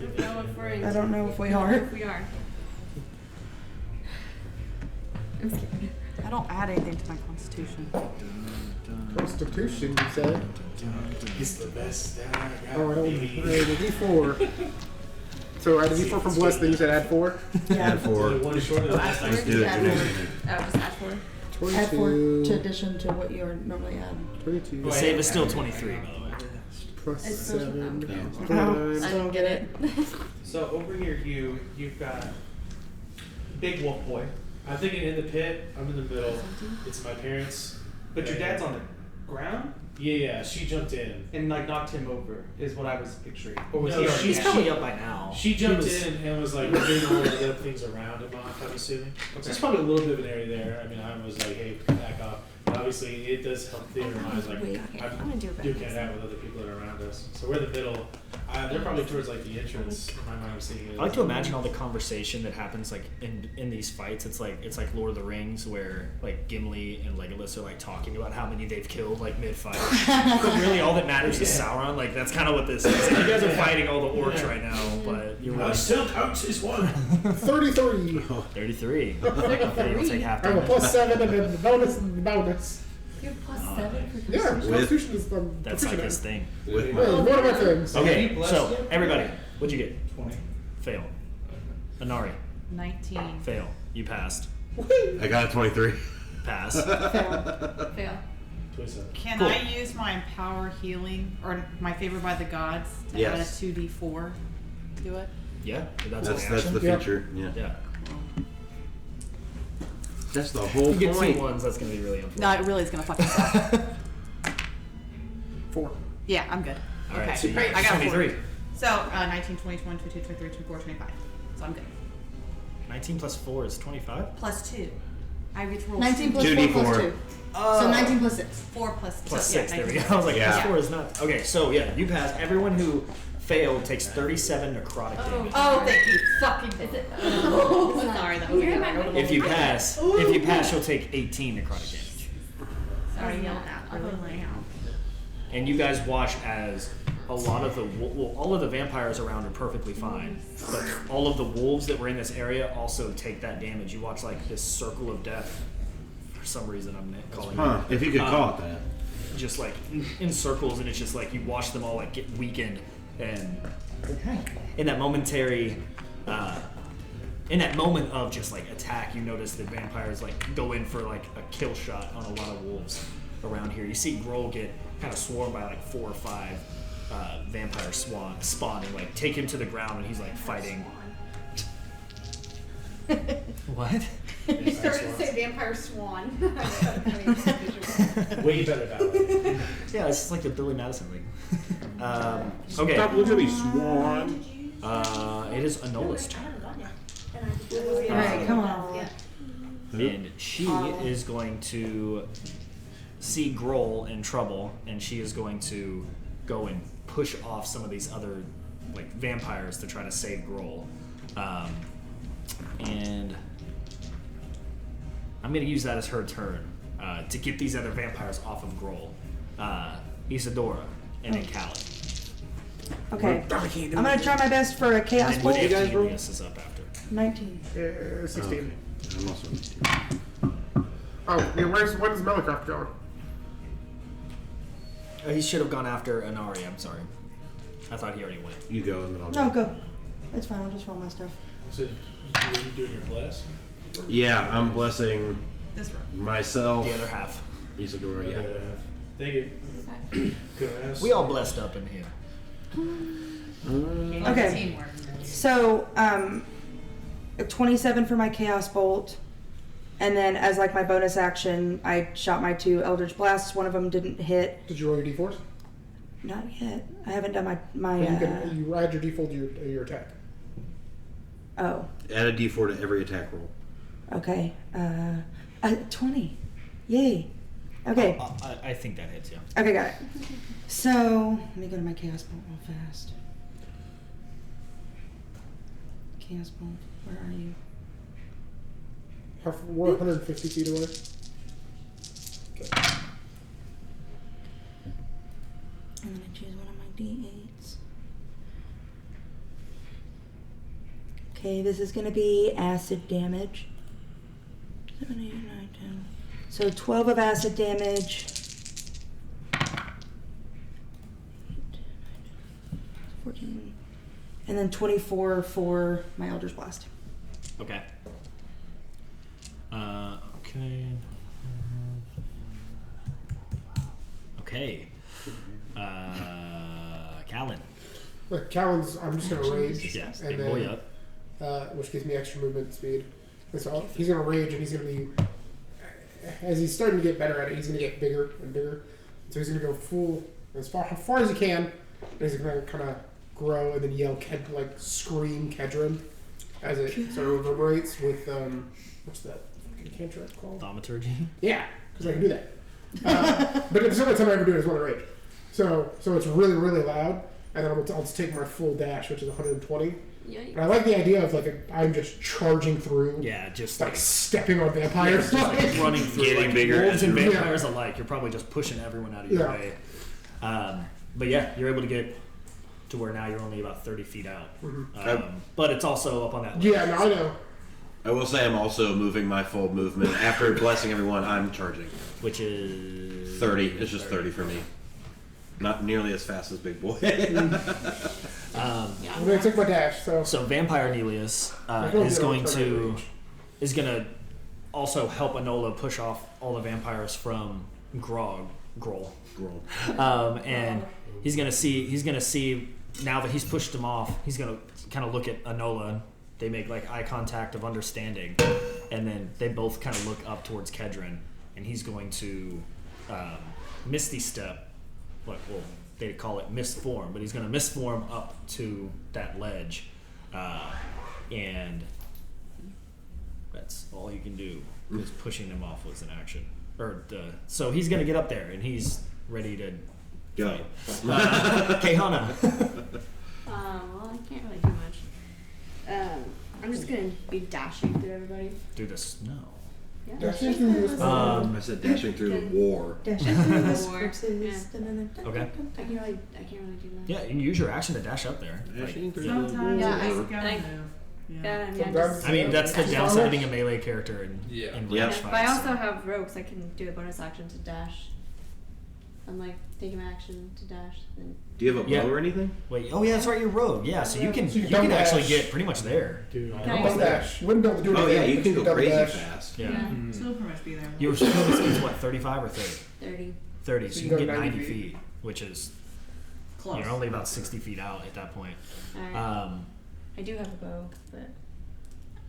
don't know if we're in. I don't know if we I don't know are. if we are. I'm scared. I don't add anything to my constitution. Constitution, you said? He's the best that I got. Oh, I don't baby. know. A D4. So add a D4 from bless, then you said add 4? Add 4. One short of the last Let's do it. Add do it. 4. Oh, just add 4. 22. Add 4 to addition to what you normally add. 22. The save is still 23, by the way. Plus It's still- 7. No. Oh, I didn't get it. So over here, you've got Big Wolf Boy, I'm thinking in the pit. I'm in the middle. It's my parents. but your dad's on the ground Yeah, she jumped in. and like knocked him over, is what I was picturing. Or was No, he already she's dead? Probably up by now. She jumped He was- in and was like moving all the other things around him off, I'm assuming. So there's probably a little bit of an area there. I mean, I was like, hey, back off. But obviously, it does help theorize. Like, Wait, I'm gonna do it duking it out with other people that are around us. So we're in the middle. They're probably towards like the entrance. In my mind, I'm seeing it. I like to imagine all the conversation that happens like in these fights. It's like Lord of the Rings, where like Gimli and Legolas are like talking about how many they've killed like mid fight. But really, all that matters is Sauron. Like that's kind of what this is. Like, you guys are fighting all the orcs right now, but you're I right. still counts as one. 33. 33. Okay, you'll take half I have a damage. plus 7 and then the bonus and the bonus. You have plus 7 for Yeah, Constitution? Constitution is That's like his thing. With Yeah, my, one of my things. Okay, blessed so yet? everybody, what'd you get? 20. Fail. Anari, 19. fail. You passed. I got a 23. Pass. Fail. Can Cool. I use my Empower Healing or my Favor by the Gods to Yes. add a 2d4 to it? Yeah, that's That's an action. the Yeah. feature. Yeah. Yeah. That's the whole You get point. 2 ones, that's gonna be really No, unfortunate. it really is gonna fuck us up. 4. Yeah, I'm good. Alright, Okay, so you I got 23. 4. So 19, 20, 21, 22, 23, 24, 25. So I'm good. 19 plus 4 is 25? Plus 2. I get to roll 19 plus 4 2d4. plus 2. So 19 plus 6. 4 plus Plus so, 6, yeah, there we 19 go. I was like, Yeah. plus 4 is not. Okay, so yeah, you pass. Everyone who failed takes 37 necrotic damage. Oh, thank you. Fucking is it? Sorry, that was If you pass, you'll take 18 necrotic damage. Sorry, yelled at really loud. And you guys watch as a lot of all of the vampires around are perfectly fine, but all of the wolves that were in this area also take that damage. You watch like this circle of death. For some reason, I'm calling it. If you could call it that. Just like in circles, and it's just like you watch them all like get weakened, and in that momentary, in that moment of just like attack, you notice that vampires like go in for like a kill shot on a lot of wolves around here. You see Grohl get kind of swarmed by like 4 or 5 vampire spawn and like take him to the ground, and he's like fighting. What? He started to say vampire swan. Way better that. Yeah, it's just like the Billy Madison thing. Okay. Stop looking at me, Swan. It is Anola's turn. Alright, come on. And she is going to see Grohl in trouble, and she is going to go and push off some of these other like vampires to try to save Grohl. And I'm going to use that as her turn to get these other vampires off of Grohl. Isadora and then Callan. Okay. I'm gonna try my best for a chaos And bolt. then Julius is up after. 19. 16. I'm also. Oh, yeah, where's Melicroft going? He should have gone after Anari. I'm sorry. I thought he already went. You go, and then I'll go. No, go. It's fine. I'll just roll my stuff. So, you doing your bless? Yeah, I'm blessing This room. myself. The other half. Isadora, yeah. Thank you. Good ass. We all blessed up in here. Okay. Teamwork. So, 27 for my chaos bolt. And then as like my bonus action, I shot my 2 Eldritch Blasts. One of them didn't hit. Did you roll your d4s? Not yet. I haven't done my You add your d4 to your attack. Oh, Add a d4 to every attack roll. okay. 20. Yay. Okay. I think that hits, yeah. Okay, got it. So, let me go to my chaos bolt real fast. Chaos bolt, where are you? We're 150 feet away. Okay. I'm gonna choose one of my d8s. Okay, this is gonna be acid damage. 7, 8, 9, 10. So 12 of acid damage. 14. And then 24 for my Eldritch Blast. Okay. Okay. Okay. Callan. Look, Callan's, I'm just going to rage. Yes, and big then, boy up. which gives me extra movement speed. And so he's going to rage, and he's going to be, as he's starting to get better at it, he's going to get bigger and bigger. So he's going to go full, as far as he can, and he's going to kind of grow and then yell, scream Kedron as it sort of reverberates with, what's that fucking cantrip called? Thaumaturgy? Yeah, because I can do that. But it's the only time I ever do it is one rage. So it's really, really loud, and then I'll just take my full dash, which is 120. Yikes. And I like the idea of I'm just charging through. Yeah, just like stepping on vampires. Yeah, just like running through, Getting like bigger wolves and as you- vampires alike. You're probably just pushing everyone out of your way. But yeah, you're able to get to where now you're only about 30 feet out. But it's also up on that ledge. Yeah, no, I know. I will say I'm also moving my full movement. After blessing everyone, I'm charging. Which is 30. It's just 30 for me. Not nearly as fast as Big Boy. I'm going to take my dash. So Vampire Nelius is going to also help Enola push off all the vampires from Grohl. And he's gonna see now that he's pushed them off, he's gonna kind of look at Enola. They make like eye contact of understanding, and then they both kind of look up towards Kedron, and he's going to Misty Step. They call it misform, but he's going to misform up to that ledge, and that's all he can do. Because pushing them off was an action. So he's going to get up there, and he's ready to go. Caehanna. Well, I can't really do much. I'm just gonna be dashing through everybody. Through the snow. Yeah. Dashing through the snow. I said dashing through the war. Dashing through the War. corpses. Okay. I can't really do that. Yeah, you can use your action to dash up there. Dashing through Sometimes the war. Yeah, it's I- gotta I- move. Yeah. Yeah, Sometimes- I mean, that's the Yeah. downside of being a melee character in Yeah. in Yeah. range But fights. I also have rogues. I can do a bonus action to dash. I'm like taking my action to dash. And Do you have a bow Yeah. or anything? Wait, oh yeah, that's right, you're rogue. Yeah, so you can So you you double can actually dash. get pretty much there. Dude, Can I Double use dash. You wouldn't be able to do it Oh again, yeah, you but can go double crazy dash. fast. Yeah. Mm. So pretty much be there. Your skill is what, 35 or 30? 30. 30, so So you you can go get 90 90 feet, which is Close. you're only about 60 feet out at that point. Alright. I do have a bow, but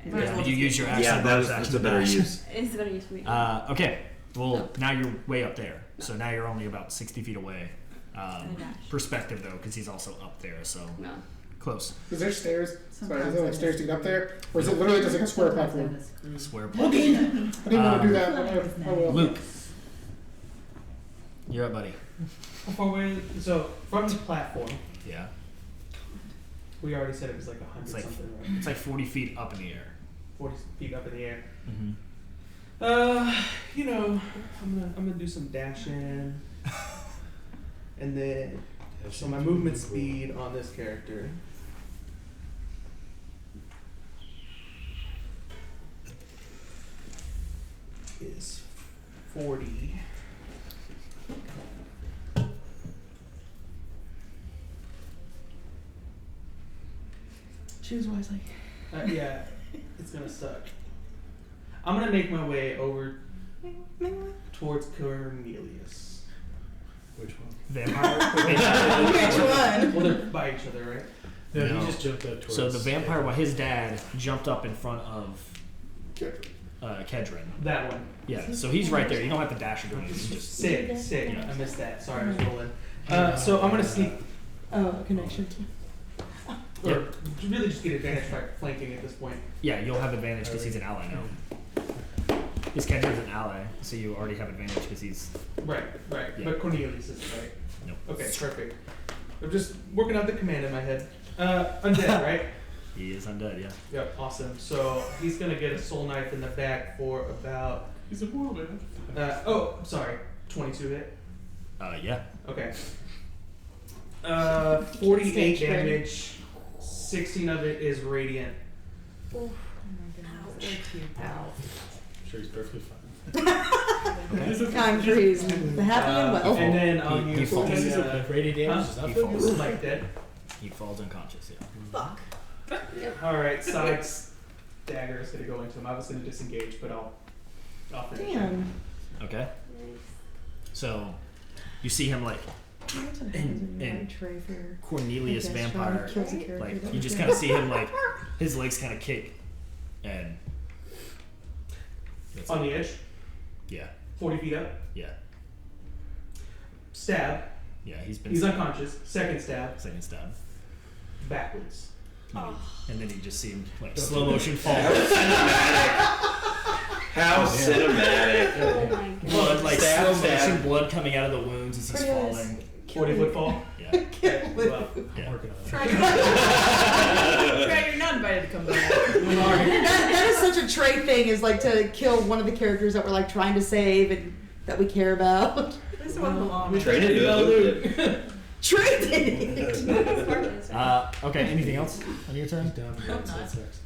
Yeah, you use your action. Yeah, bonus that's action a to better dash. use. it's better use for me. Okay, well now you're way up there, so now you're only about 60 feet away. And dash. Perspective though, because he's also up there, so No. close. Is there stairs? Sorry, is Sometimes there like it stairs is. to get up there? Or is it literally just like a square platform? Square. I didn't want to do that, but I will. Luke, you're up, buddy. Before we, so from the platform, Yeah, we already said it was like 100 It's like- something, right? it's like 40 feet up in the air. 40 feet up in the air. Mm-hmm. You know, I'm gonna do some dashing, and then so my movement speed on this character is 40. Choose wisely. Yeah, it's gonna suck. I'm gonna make my way over towards Cornelius. Which one? Vampire. Which one? Well, they're by each other, right? No, No. he just jumped up towards. So the vampire, well, his dad jumped up in front of Kedron. That one. Yeah, so he's right there. You don't have to dash or do anything. You just Sick. Yeah. I missed that. Sorry, I was rolling. So I'm gonna sneak, Oh, connection. or really just get advantage by flanking at this point. yeah, you'll have advantage because he's an ally now. His Kedron's an ally, so you already have advantage because he's. Right. Yeah. But Cornelius isn't right. Nope. Okay, perfect. I'm just working out the command in my head. Undead, right? He is undead. Yeah. Yep. Awesome. So he's gonna get a soul knife in the back for about. He's a whirlwind. Sorry. 22 hit. Yeah. Okay. 48 Stage fright. damage. 16 of it is radiant. Oh my goodness. I'm sure he's perfectly fine. I'm freezing. The happy and well. And then I'll He use falls. the, Radiant damage is He not falls. good. like dead. He falls unconscious. Yeah. Fuck. Alright, Sykes' dagger is gonna go into him. I was gonna disengage, but I'll finish him. Damn. Okay. So, you see him like and Cornelius vampire. Like you just kind of see him like his legs kind of kick, and that's On it. the edge, Yeah. 40 feet up. Yeah. Stab. Yeah. He's He's unconscious. Second stab. second stab. Backwards. And then you just see him like slow motion fall. How cinematic. Oh my god. Blood, like Stab, slow stab. motion blood coming out of the wounds as he's Pretty nice. falling. 40-foot fall. Yeah. Okay, well, Yeah. Working on it. Trey, you're not invited to come back. That is such a Trey thing, is like to kill one of the characters that we're like trying to save and that we care about. At least it wasn't long. Train it, dude. Trey did it. Okay. Anything else on your turn? Down to Hope the not. sex.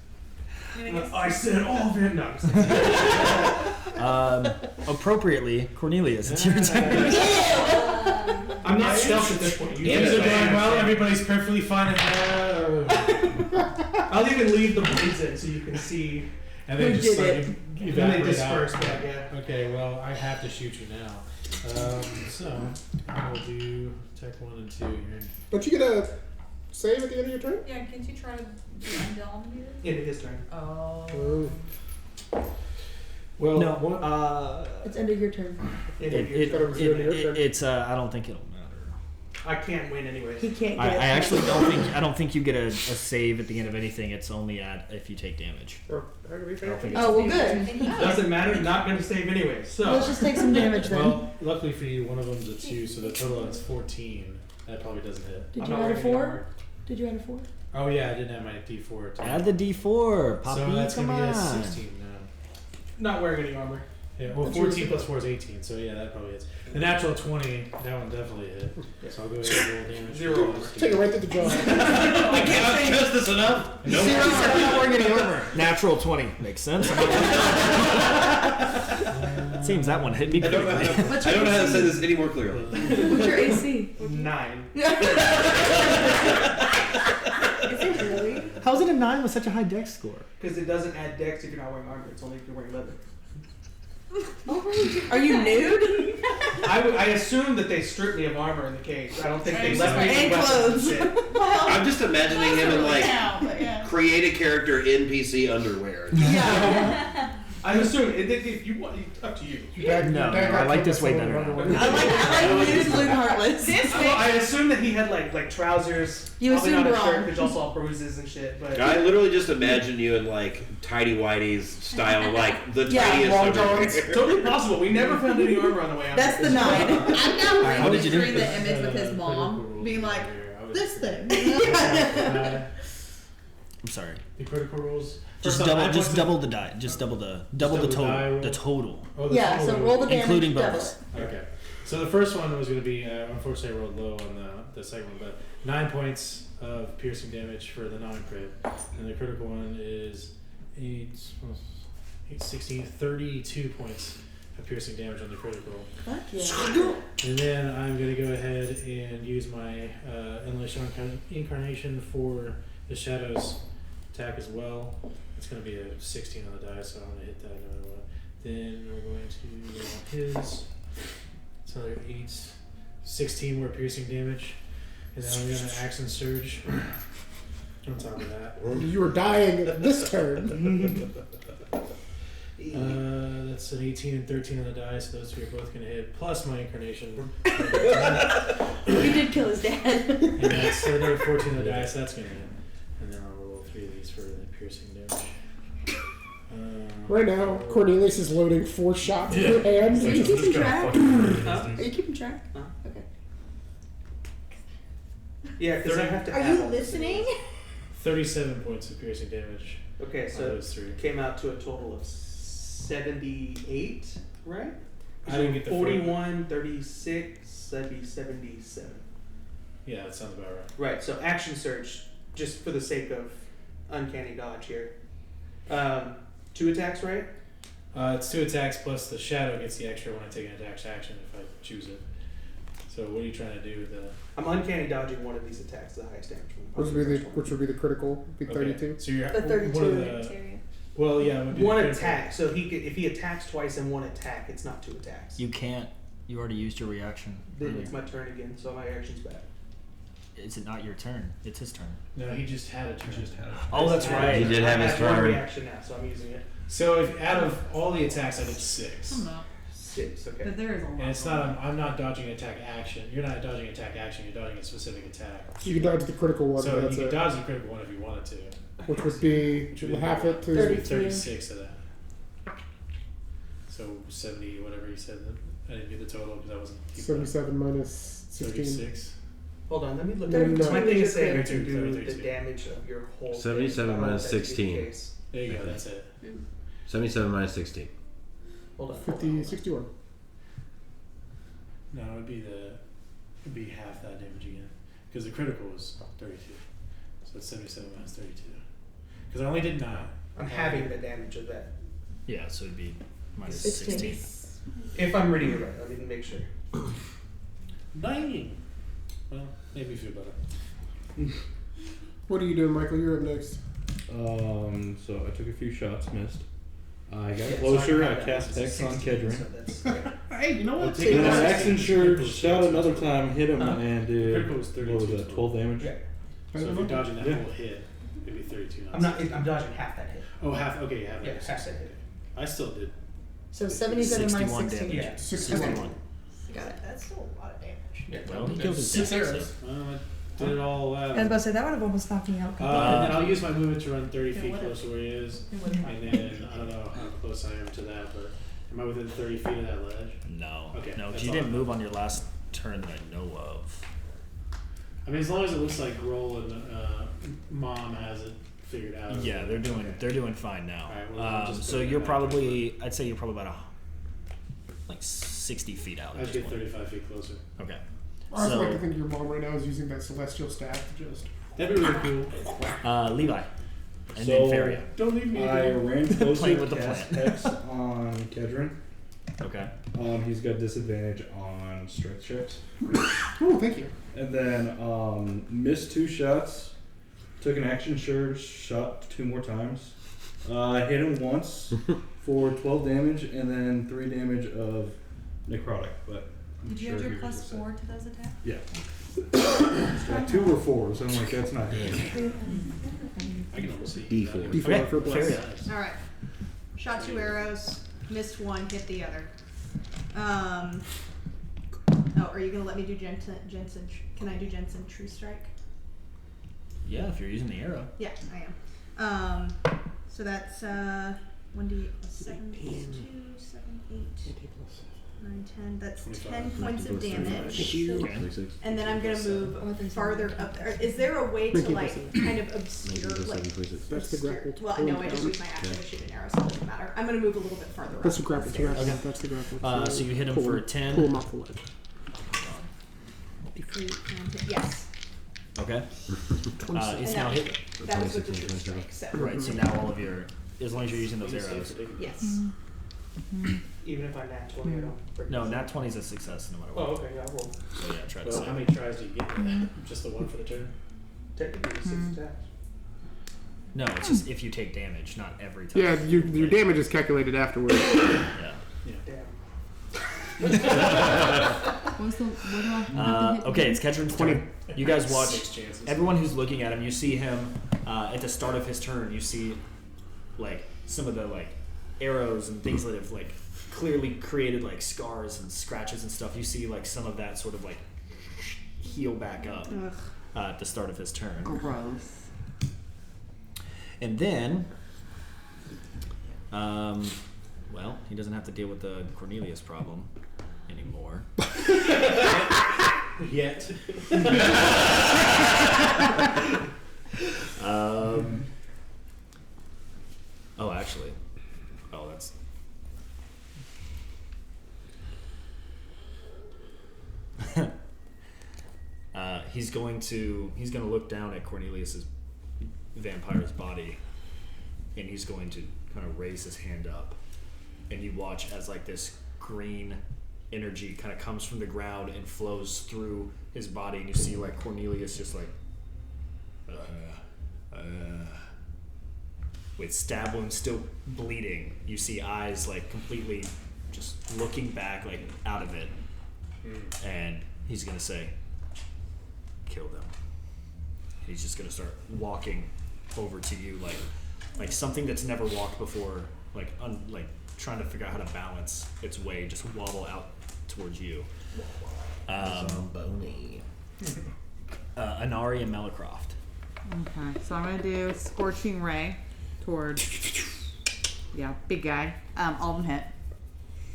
I said all of it. No. Appropriately, Cornelius, it's your turn. I'm not stealth at this point. You Things guys are are going well. fine. Everybody's perfectly fine in that. I'll even leave the blades in so you can see. And they Who just did like it? And then they evaporate out. disperse back. Yeah. Okay, well, I have to shoot you now. So I will do tech 1 and 2 here. Don't you get a save at the end of your turn? Yeah, can't you try to do undominated? Into his turn. Oh. Well, No. It's end of your turn. Into your turn. It's I don't think it'll matter. I can't win anyways. He can't I get actually don't think you get a save at the end of anything. It's only if you take damage. Or, how do we I don't think Oh, well, good. Doesn't matter. Not going to save anyway. So. Let's just take some damage then. well, luckily for you, one of them's a 2, so the total is 14. That probably doesn't hit. Did I'm you not add a wearing 4? armor. Did you add a 4? Oh yeah, I didn't have my D4. Add the D4, Poppy. So that's come gonna be a on. 16 now. Not wearing any armor. Yeah, well, 14 plus 4 is 18, so yeah, that probably hits. The natural 20, that one definitely hit. So I'll go ahead and roll damage. 0. Take it right to the jaw. I cannot stress this enough. No. Zero, not wearing any armor. Natural 20. Makes sense. Seems that one hit me I don't quickly. know how to say this any more clearly. What's your AC? 9. Is it really? How's it a 9 with such a high dex score? Because it doesn't add dex if you're not wearing armor. It's only if you're wearing leather. Are you nude? I assume that they stripped me of armor in the cage. I don't think they left me And with weapons clothes. and shit. I'm just imagining him in like create a character NPC underwear. Yeah. I'm assuming if you want, up to you. No, I like this way better now. I like nude Luke Heartless. I assume that he had like trousers. You probably assumed not a wrong. shirt, because you all saw bruises and shit. But I literally just imagine you in like tidy whities style, like the Yeah, tiniest long underwear. johns. Totally possible. We never found any armor on the way out. That's the 9. I'm now How did you do picturing the this? image with his mom being like, this thing. I'm sorry. The critical rolls. Just double the die. Just double the double the die total. roll? The total. Oh, the Yeah, so total. roll the damage, Including double bonus. it. Okay. So the first one was going to be, unfortunately I rolled low on the second one, but 9 points of piercing damage for the non-crit. And the critical one is 8, 16, 32 points of piercing damage on the critical. Fuck yeah. And then I'm going to go ahead and use my Endless Incarnation for the Shadows attack as well. It's going to be a 16 on the die, so I'm going to hit that no matter what. Then we're going to roll his. It's another 8, 16 more piercing damage. And then I'm going to action surge on top of that. You were dying this turn. That's an 18 and 13 on the die, so those two are both going to hit, plus my incarnation. He did kill his dad. And that's another 14 on the die, so that's going to hit. And then I'll roll 3 of these for the piercing damage. Right now, Cornelius is loading 4 shots in her hand. Are you keeping track? Are you keeping track? Huh? Okay. yeah, because I have to. Are add you all listening? 37 points of piercing damage. Okay, on so those 3. it came out to a total of 78, right? I didn't get the 41, 36, that'd be 77. Yeah, that sounds about right. Right, so action surge, just for the sake of uncanny dodge here. 2 attacks, right? It's 2 attacks plus the shadow gets the extra when I take an attack action if I choose it. So what are you trying to do with the? I'm uncanny dodging one of these attacks, the highest damage one. Which would be the critical, be 32. So you're The 32. one of the. Well, yeah, it would be One the critical. attack, so if he attacks twice in one attack, it's not 2 attacks. You can't. You already used your reaction. Then it's my turn again, so my action's back. Is it not your turn? It's his turn. No, he just had a turn. Oh, that's right. He did have his one turn. reaction now, so I'm using it. So if out of all the attacks, I did 6. I'm not. 6, okay. But there is a lot. And it's not. I'm not dodging attack action. You're not dodging attack action. You're dodging a specific attack. You can dodge the critical one, So but you that's can it. dodge the critical one if you wanted to. Which would be half it to 36 of that. So 70, whatever you said. I didn't get the total because I wasn't. keeping up. 77 minus 16. 36. Hold on, let me look No, at no. my thing is saying to 32, do 32. the damage of your whole 77 thing. minus That should be the 16. case. There you go. That's it. 77 minus 16. Hold on. 61. No, it'd be half that damage again because the critical was 32. So it's 77 minus 32. Because I only did 9. I'm having the damage of that. Yeah, so it'd be minus 16. 16. If I'm reading it right, I didn't make sure. 9. Well, made me feel better. What are you doing, Michael? You're up next. So I took a few shots, missed. I got Yeah, so closer. I I got cast that. Hex on 16, Kedron. so that's- yeah. Hey, you know what? Then I action surge, shout another time, hit him, and did Critical was what was 32 that? 12 damage. Yeah. So if you're dodging that Yeah. whole hit, it'd be 32. I'm dodging half that hit. Oh, half. Okay, you have Yeah, that. half that hit. I still did. So 77 minus 61 16. damage. Yeah. 61. Got it. That's still a lot of damage. Yeah. Well, he killed his 6 sister. arrows. Well, I did it all. I was about to say, that would have almost knocked me out. And then I'll use my movement to run 30 feet would've. close to where he is. It would've And then I don't know how close I am to that, but am I within 30 feet of that ledge? No. Okay, No, that's you all didn't I know. move on your last turn that I know of. I mean, as long as it looks like Grohl and Mom has it figured out. Yeah, they're doing fine now. Alright, well, just so put it you're back probably, I'd say you're probably about 60 feet out. I'd get 35 feet closer. Okay. I also like to think your mom right now is using that celestial staff to just. That'd be really cool. Levi. And So, then Faria. Don't leave me. I ran closer Playing to with the cast plant. Hex on Kedron. Okay. He's got disadvantage on strength checks. Oh, thank you. And then missed 2 shots. Took an action surge, shot 2 more times. Hit him once for 12 damage, and then 3 damage of necrotic. But I'm Did you sure have your he was +4 to those attacks? Yeah. Got 2 or 4, so I'm like, that's not good. I can almost see. D4. D4 Okay, for bless. Faria. All right. Shot 2 arrows. Missed 1. Hit the other. Oh, are you gonna let me do Jensen? Can I do Jensen True Strike? Yeah, if you're using the arrow. Yeah, I am. So that's 1d 7, 2, 7, 8, 9, 10. That's 10 points of damage. Okay. And then I'm gonna move farther up. Is there a way to like kind of obscure like? That's the grapple. Well, no, I just used my action to shoot an arrow, so it doesn't matter. I'm gonna move a little bit farther. That's the up grapple. stairs. Okay. That's the grapple. So you hit him for 10. Pull him off the ledge. Yes. Okay. It's And now that, hit. that was with the true strike. So. Right, so now all of your, as long as you're using those arrows. Yes. Even if I nat 20, I don't break No, this. nat 20 is a success no matter Oh, what. okay, yeah, I'll roll. So yeah, try to Well, save. how many tries do you get? Just the one for the turn? Technically, 6 attacks. No, it's just if you take damage, not every time. Yeah, your damage is calculated afterwards. Yeah. Damn. What's the, what do I have to hit? Okay, it's Kedron's turn. You guys watch. 6 chances. Everyone who's looking at him, you see him at the start of his turn. You see, like some of the like arrows and things that have like clearly created like scars and scratches and stuff. You see like some of that sort of like heal back up at the start of his turn. Gross. And then, well, he doesn't have to deal with the Cornelius problem anymore. Yet. Oh, actually. Oh, that's. He's going to look down at Cornelius's vampire's body, and he's going to kind of raise his hand up, and you watch as like this green energy kind of comes from the ground and flows through his body, and you see like Cornelius just like with stab wounds still bleeding. You see eyes like completely just looking back like out of it, and he's gonna say, kill them. He's just gonna start walking over to you like something that's never walked before, like trying to figure out how to balance its way, just wobble out towards you. Zomboni. Anari and Melicroft. Okay, so I'm gonna do Scorching Ray towards big guy. All of them hit.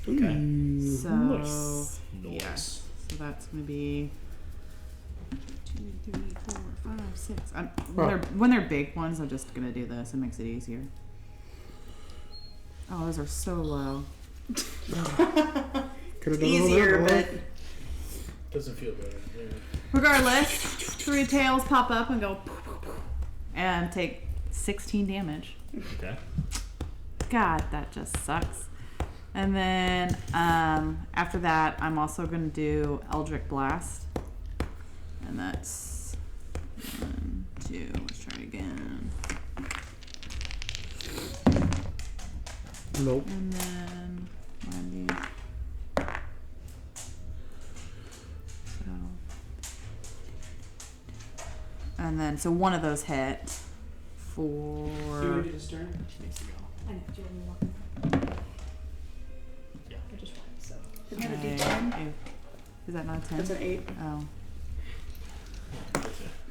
Okay. So Nice. yeah, so that's gonna be 2, 3, 4, 5, 6. When they're big ones, I'm just gonna do this. It makes it easier. Oh, those are so low. Easier, but Doesn't feel better. Yeah. regardless, 3 tails pop up and go and take 16 damage. Okay. God, that just sucks. And then after that, I'm also going to do Eldritch Blast. And that's 1, 2. Let's try it again. Nope. And then so one of those hit for. You ready to turn? Needs to go. I know. Do you want me to walk? Yeah. I just wanted so. Okay. Is that not a 10? That's an 8. Oh.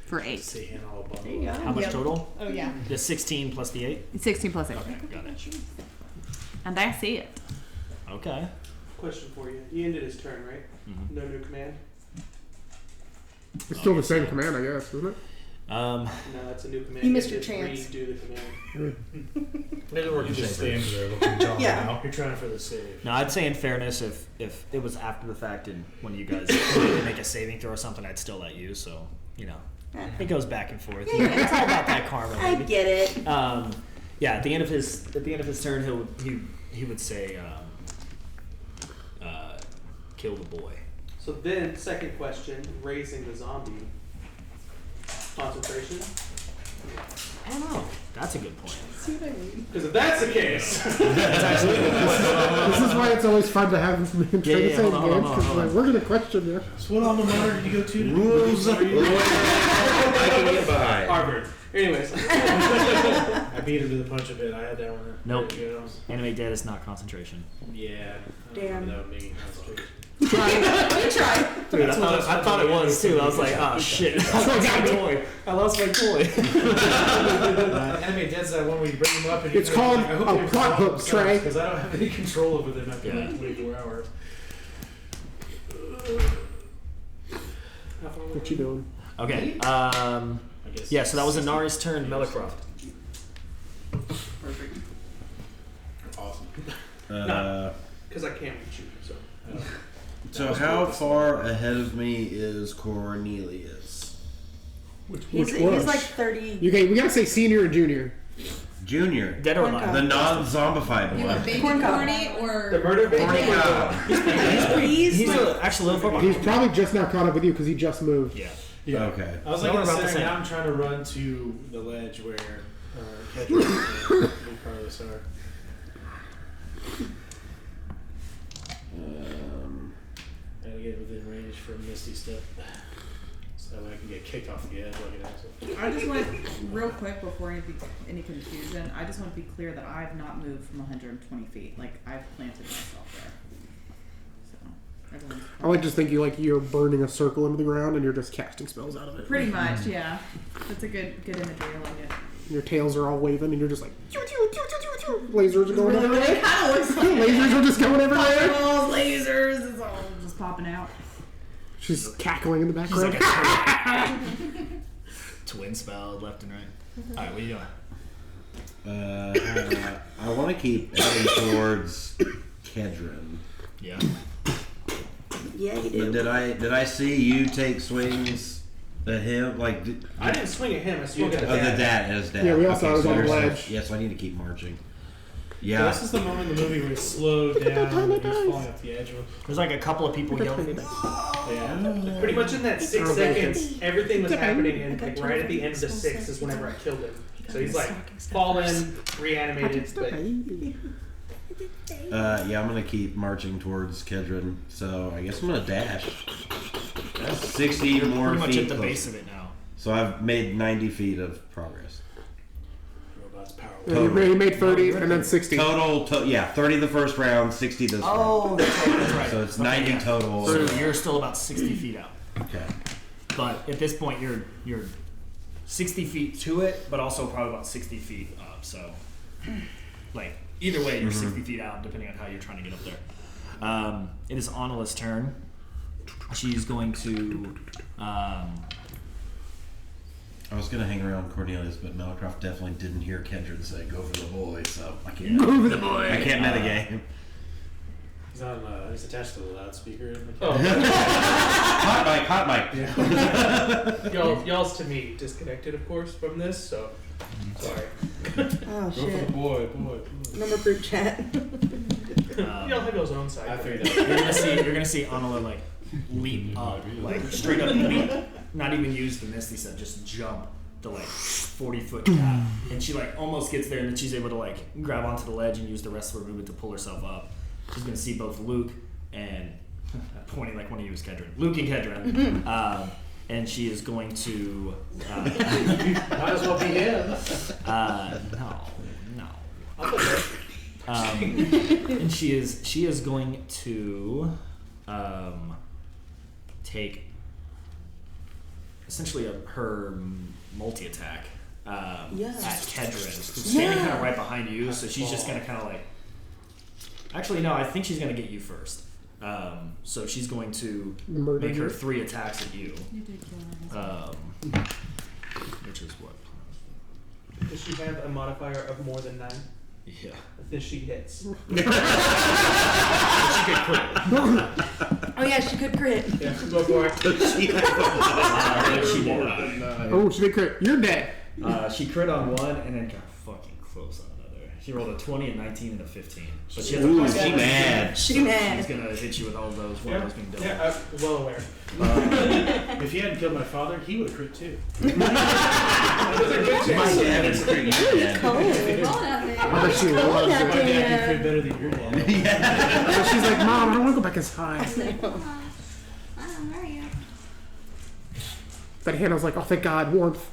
For 8. Caehanna all bundled. There you go. How much Yep. total? Oh yeah. The 16 plus the 8? 16 plus 8. Okay, got it. And I see it. Okay. Question for you. He ended his turn, right? Mhm. No new command? It's still the same command, I guess, isn't it? No, it's a new command. You missed have your to chance. Redo the command. Maybe we're just standing there looking down. Yeah. You're trying for the save. No, I'd say in fairness, if it was after the fact and when you guys make a saving throw or something, I'd still let you. So it goes back and forth. Yeah. It's all about that karma. I Baby. get it. Yeah, at the end of his turn, he would say, kill the boy. So then, second question, raising the zombie. Concentration? I don't know. That's a good point. See what I mean? Because if that's the case, That's actually a good point. This is why it's always fun to have me try to say hold on, games, because like, we're going to question you. So what alma mater did you go to? Rules of I can get by. Harvard. Anyways. I beat him to the punch a bit. I had that one. Nope. Animate dead is not concentration. Yeah. Damn. That would make concentration. You try. Dude, I thought it was too. I was like, oh shit. I lost my toy. Animate dead's that one where you bring them up and It's called a plot hook, Trey. Because I don't have any control over them after like 24 hours. What you doing? Okay. Yeah, so that was Inari's turn, Melicroft. Perfect. Awesome. Because I can't reach you, so. So how far ahead of me is Cornelius? He's was? like 30. We gotta say senior or junior. Junior. Dead or alive? The non-zombified You want one. baby Corn cob. corny or The murder baby? Corny cow. He's actually a little far He's behind. probably just now caught up with you because he just moved. Yeah. Yeah. Okay. I was So like, we're about the same. now I'm trying to run to the ledge where Kedra and Carlos are. Gotta get within range for Misty Step. So that way I can get kicked off the edge like an asshole. I just want, real quick before any confusion, I just want to be clear that I've not moved from 120 feet. Like, I've planted myself there. So, everyone's I like just think you're burning a circle into the ground and you're just casting spells out of it. pretty much, yeah. That's a good imagery. I like it. Your tails are all waving and you're just like lasers are going Really, everywhere. really kind of looks like Lasers are just going everywhere. fireballs, lasers, it's all just popping out. She's cackling in the She's background. like a twin spell left and right. Alright, what are you doing? I want to keep heading towards Kedron. Yeah. Yeah, you But do. did I see you take swings at him? Like I didn't swing at him, I swung at the the dad. His dad. Yeah, we all saw it was so on the you're still- ledge. Yes, I need to keep marching. Yeah. Yeah. This is the moment in the movie where it's slowed down and he's falling off the edge. There's like a couple of people yelling. Yeah. Pretty much in that 6 seconds, everything was happening, and like right at the end of the 6 is whenever I killed him. So he's like fallen, reanimated, but Yeah, I'm gonna keep marching towards Kedron. So I guess I'm gonna dash. That's 60 more Pretty much feet. at the closer. base of it now. So I've made 90 feet of progress. Robot's power. You made 30 and then 60. Total, yeah, 30 the first round, 60 this round. Oh, that's right. So it's 90 total. So you're still about 60 feet out. Okay. But at this point, you're 60 feet to it, but also probably about 60 feet up. So, like, either way, you're 60 feet out, depending on how you're trying to get up there. It is Anala's turn. She's going to. I was gonna hang around Cornelius, but Melicroft definitely didn't hear Kendron say "Go for the boy," so I can't. Go for the boy. I can't metagame. He's on. He's attached to the loudspeaker. Hot mic. y'all's to me disconnected, of course, from this. So sorry. Oh, Go for the shit. boy. Number group chat. Y'all have y'all's own side. I figured You're gonna see Anala like leap up, like straight up leap, not even use the Misty Step, just jump the like 40-foot gap, and she like almost gets there, and then she's able to like grab onto the ledge and use the rest of her movement to pull herself up. She's gonna see both Luke and pointing like one of you is Kedron, Luke and Kedron, and she is going to. Might as well be him. No. Okay. And she is going to take essentially her multi attack at Kedron, who's standing kind of right behind you. So she's just gonna kind of like. Actually, no. I think she's gonna get you first. So she's going to Murder make her you. 3 attacks at you. You did kill her. Which is what? Does she have a modifier of more than 9? Yeah. Then she hits. She could crit. Oh yeah, she could crit. Yeah, go for it. She did. Oh, she did crit. You're dead. She crit on 1 and then got fucking close on another. She rolled a 20, a 19, and a 15. But she has Ooh, a she mad. She mad. She's gonna hit you with all those while those being doubled. Yeah, I'm well aware. If he hadn't killed my father, he would have crit too. My dad is pretty good. Cold out there. I bet she was. My dad can crit better than your dad. So she's like, Mom, I don't want to go back as high. Where are you? But Hannah's like, oh, thank God, warmth.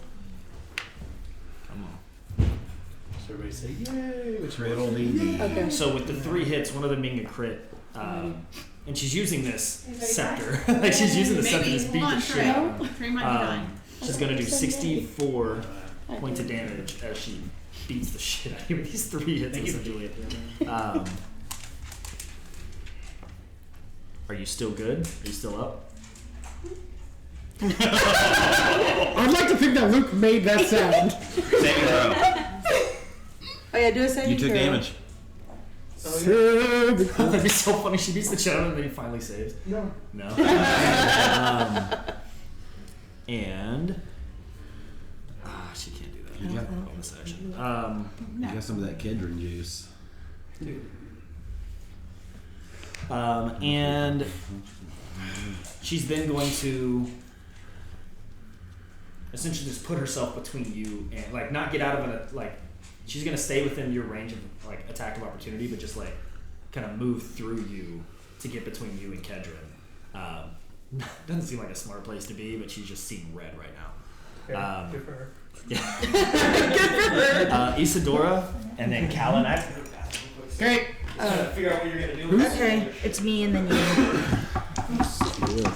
So everybody say yay, which Riddle DD. Okay. So with the 3 hits, one of them being a crit, and she's using this scepter. Like she's using the scepter to just beat the shit out of him. Trey might be dying. She's gonna do 64 points of damage as she beats the shit out of you with these 3 hits essentially. Are you still good? Are you still up? I'd like to think that Luke made that sound. Saving throw. Oh yeah, do a saving You took throw. damage. That'd be so funny. She beats the shit out of him and then he finally saves. No. No. And she can't do that. You got- bonus action. You got some of that Kedron juice. And she's then going to essentially just put herself between you and like not get out of it. Like she's gonna stay within your range of like attack of opportunity, but just like kind of move through you to get between you and Kedron. Doesn't seem like a smart place to be, but she's just seeing red right now. Yeah, good for her. Yeah. Isadora and then Callan. Okay. Figure out what you're gonna do. Okay, it's me and then you.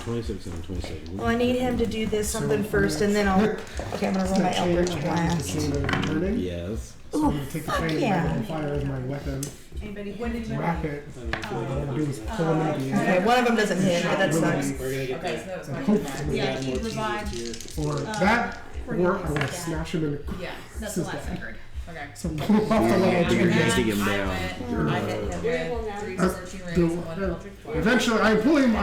26 and 27. Well, I need him to do this something first, and then I'll. Okay, I'm gonna roll my Eldritch Blast. Yes. So I'm going to take the fuck chain yeah. and fire as my weapon. Anybody? When did you Wrap it. All I'm going to do is pull him into the Okay, air. one of them doesn't hit, but that sucks. We're gonna get Okay, so that. that was my Yeah, he revived. Or that, or I want to smash him in the Yeah, that's the last I heard. Okay. So pull him off the wall. And You're then taking him I down. went, I hit him with 3 That's scorching the- rays, 1 electric blast. Eventually, I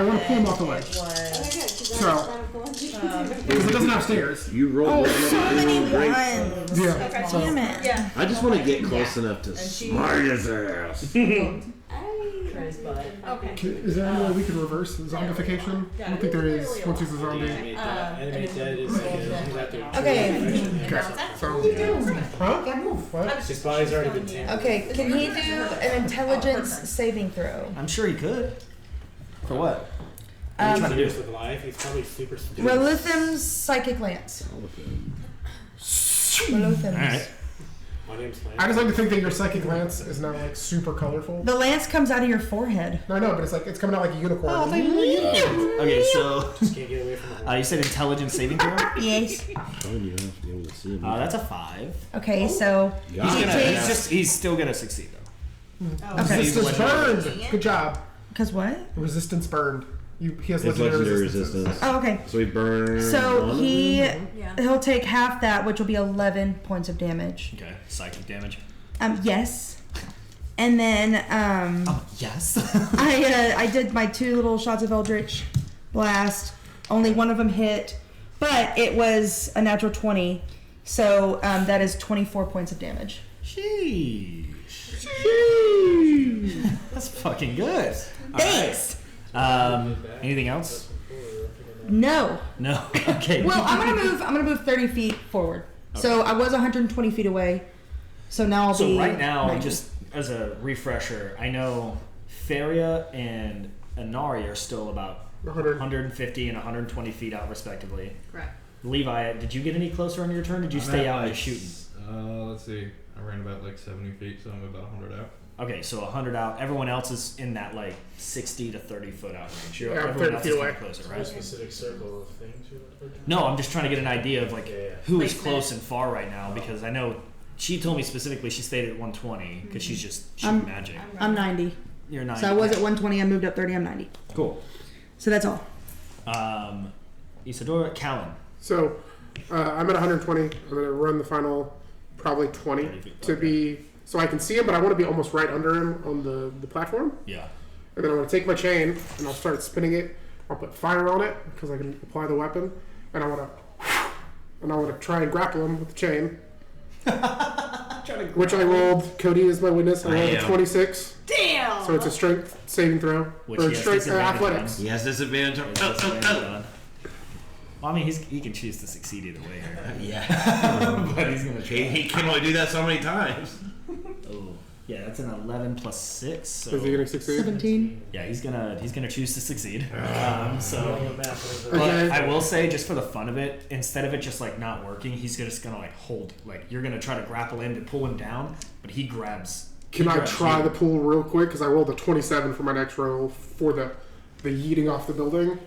want to pull him off the ledge. It was So, because it doesn't have stairs. You rolled Oh, one so many ones. Yeah. So, Damn it. yeah. I just want to get close enough to And she- smite his ass. Trey's butt. Okay. is there any way we can reverse zombification? I don't think there is once he's a zombie. Animate that. Animate that is like he's out there. Okay. Okay. So, huh? What? His body's already been tampered. Okay, can he do an intelligence saving throw? I'm sure he could. For what? What are you Um, trying to do this with life? He's probably super stupid. Relithim's psychic lance. Relithim's. Alright. My name's Lance. I just like to think that your psychic lance is now like super colorful. The lance comes out of your forehead. No, I know, but it's like it's coming out like a unicorn. Oh, thank Okay, so Just can't get away from the you said intelligence saving throw? Yes. You don't have to be able to see him. That's a 5. Okay, so He's he gonna. takes. He's still gonna succeed though. Okay. Resistance burned. Good job. Because what? Resistance burned. He has His legendary legendary resistance. resistance. Oh, okay. So he burned. So one of he'll take half that, which will be 11 points of damage. Okay, psychic damage. Yes. And then Yes. I did my 2 little shots of Eldritch Blast. Only one of them hit, but it was a natural 20, so that is 24 points of damage. Sheesh. That's fucking good. Thanks. Anything else? No. No. Okay. Well, I'm gonna move 30 feet forward. So I was 120 feet away. So now I'll be. So right now, 90. just as a refresher, I know Feria and Inari are still about 150 and 120 feet out, respectively. Correct. Levi, did you get any closer on your turn? Did you stay out and shooting? Let's see. I ran about like 70 feet, so I'm about 100 out. Okay, so 100 out. Everyone else is in that like 60 to 30 foot out range. Yeah, I'm Everyone 30 else feet is away. kinda closer, a right? specific circle of things you're looking for. No, I'm just trying to get an idea of like who is Placement. close and far right now because I know she told me specifically she stayed at 120 because she's just shooting magic. I'm 90. You're 90. So I was at 120. I moved up 30. I'm 90. Cool. So that's all. Isadora, Callan. So I'm at 120. I'm going to run the final probably 20 to be so I can see him, but I want to be almost right under him on the platform. Yeah. And then I'm going to take my chain and I'll start spinning it. I'll put fire on it because I can apply the weapon, and I want to try and grapple him with the chain. Which I rolled. Cody is my witness. I rolled a 26. Damn. So it's a strength saving throw Which or he has strength disadvantage athletics. on. He has disadvantage. Well, I mean, he can choose to succeed either way here. Yeah. But he's gonna try. He can only do that so many times. Oh, yeah, that's an 11 plus 6. So Is he gonna succeed? 17. yeah, he's gonna choose to succeed. So, Okay. but I will say, just for the fun of it, instead of it just like not working, he's just gonna like hold, like you're gonna try to grapple him to pull him down, but he grabs. Can I try the pull real quick? Because I rolled a 27 for my next roll for the yeeting off the building.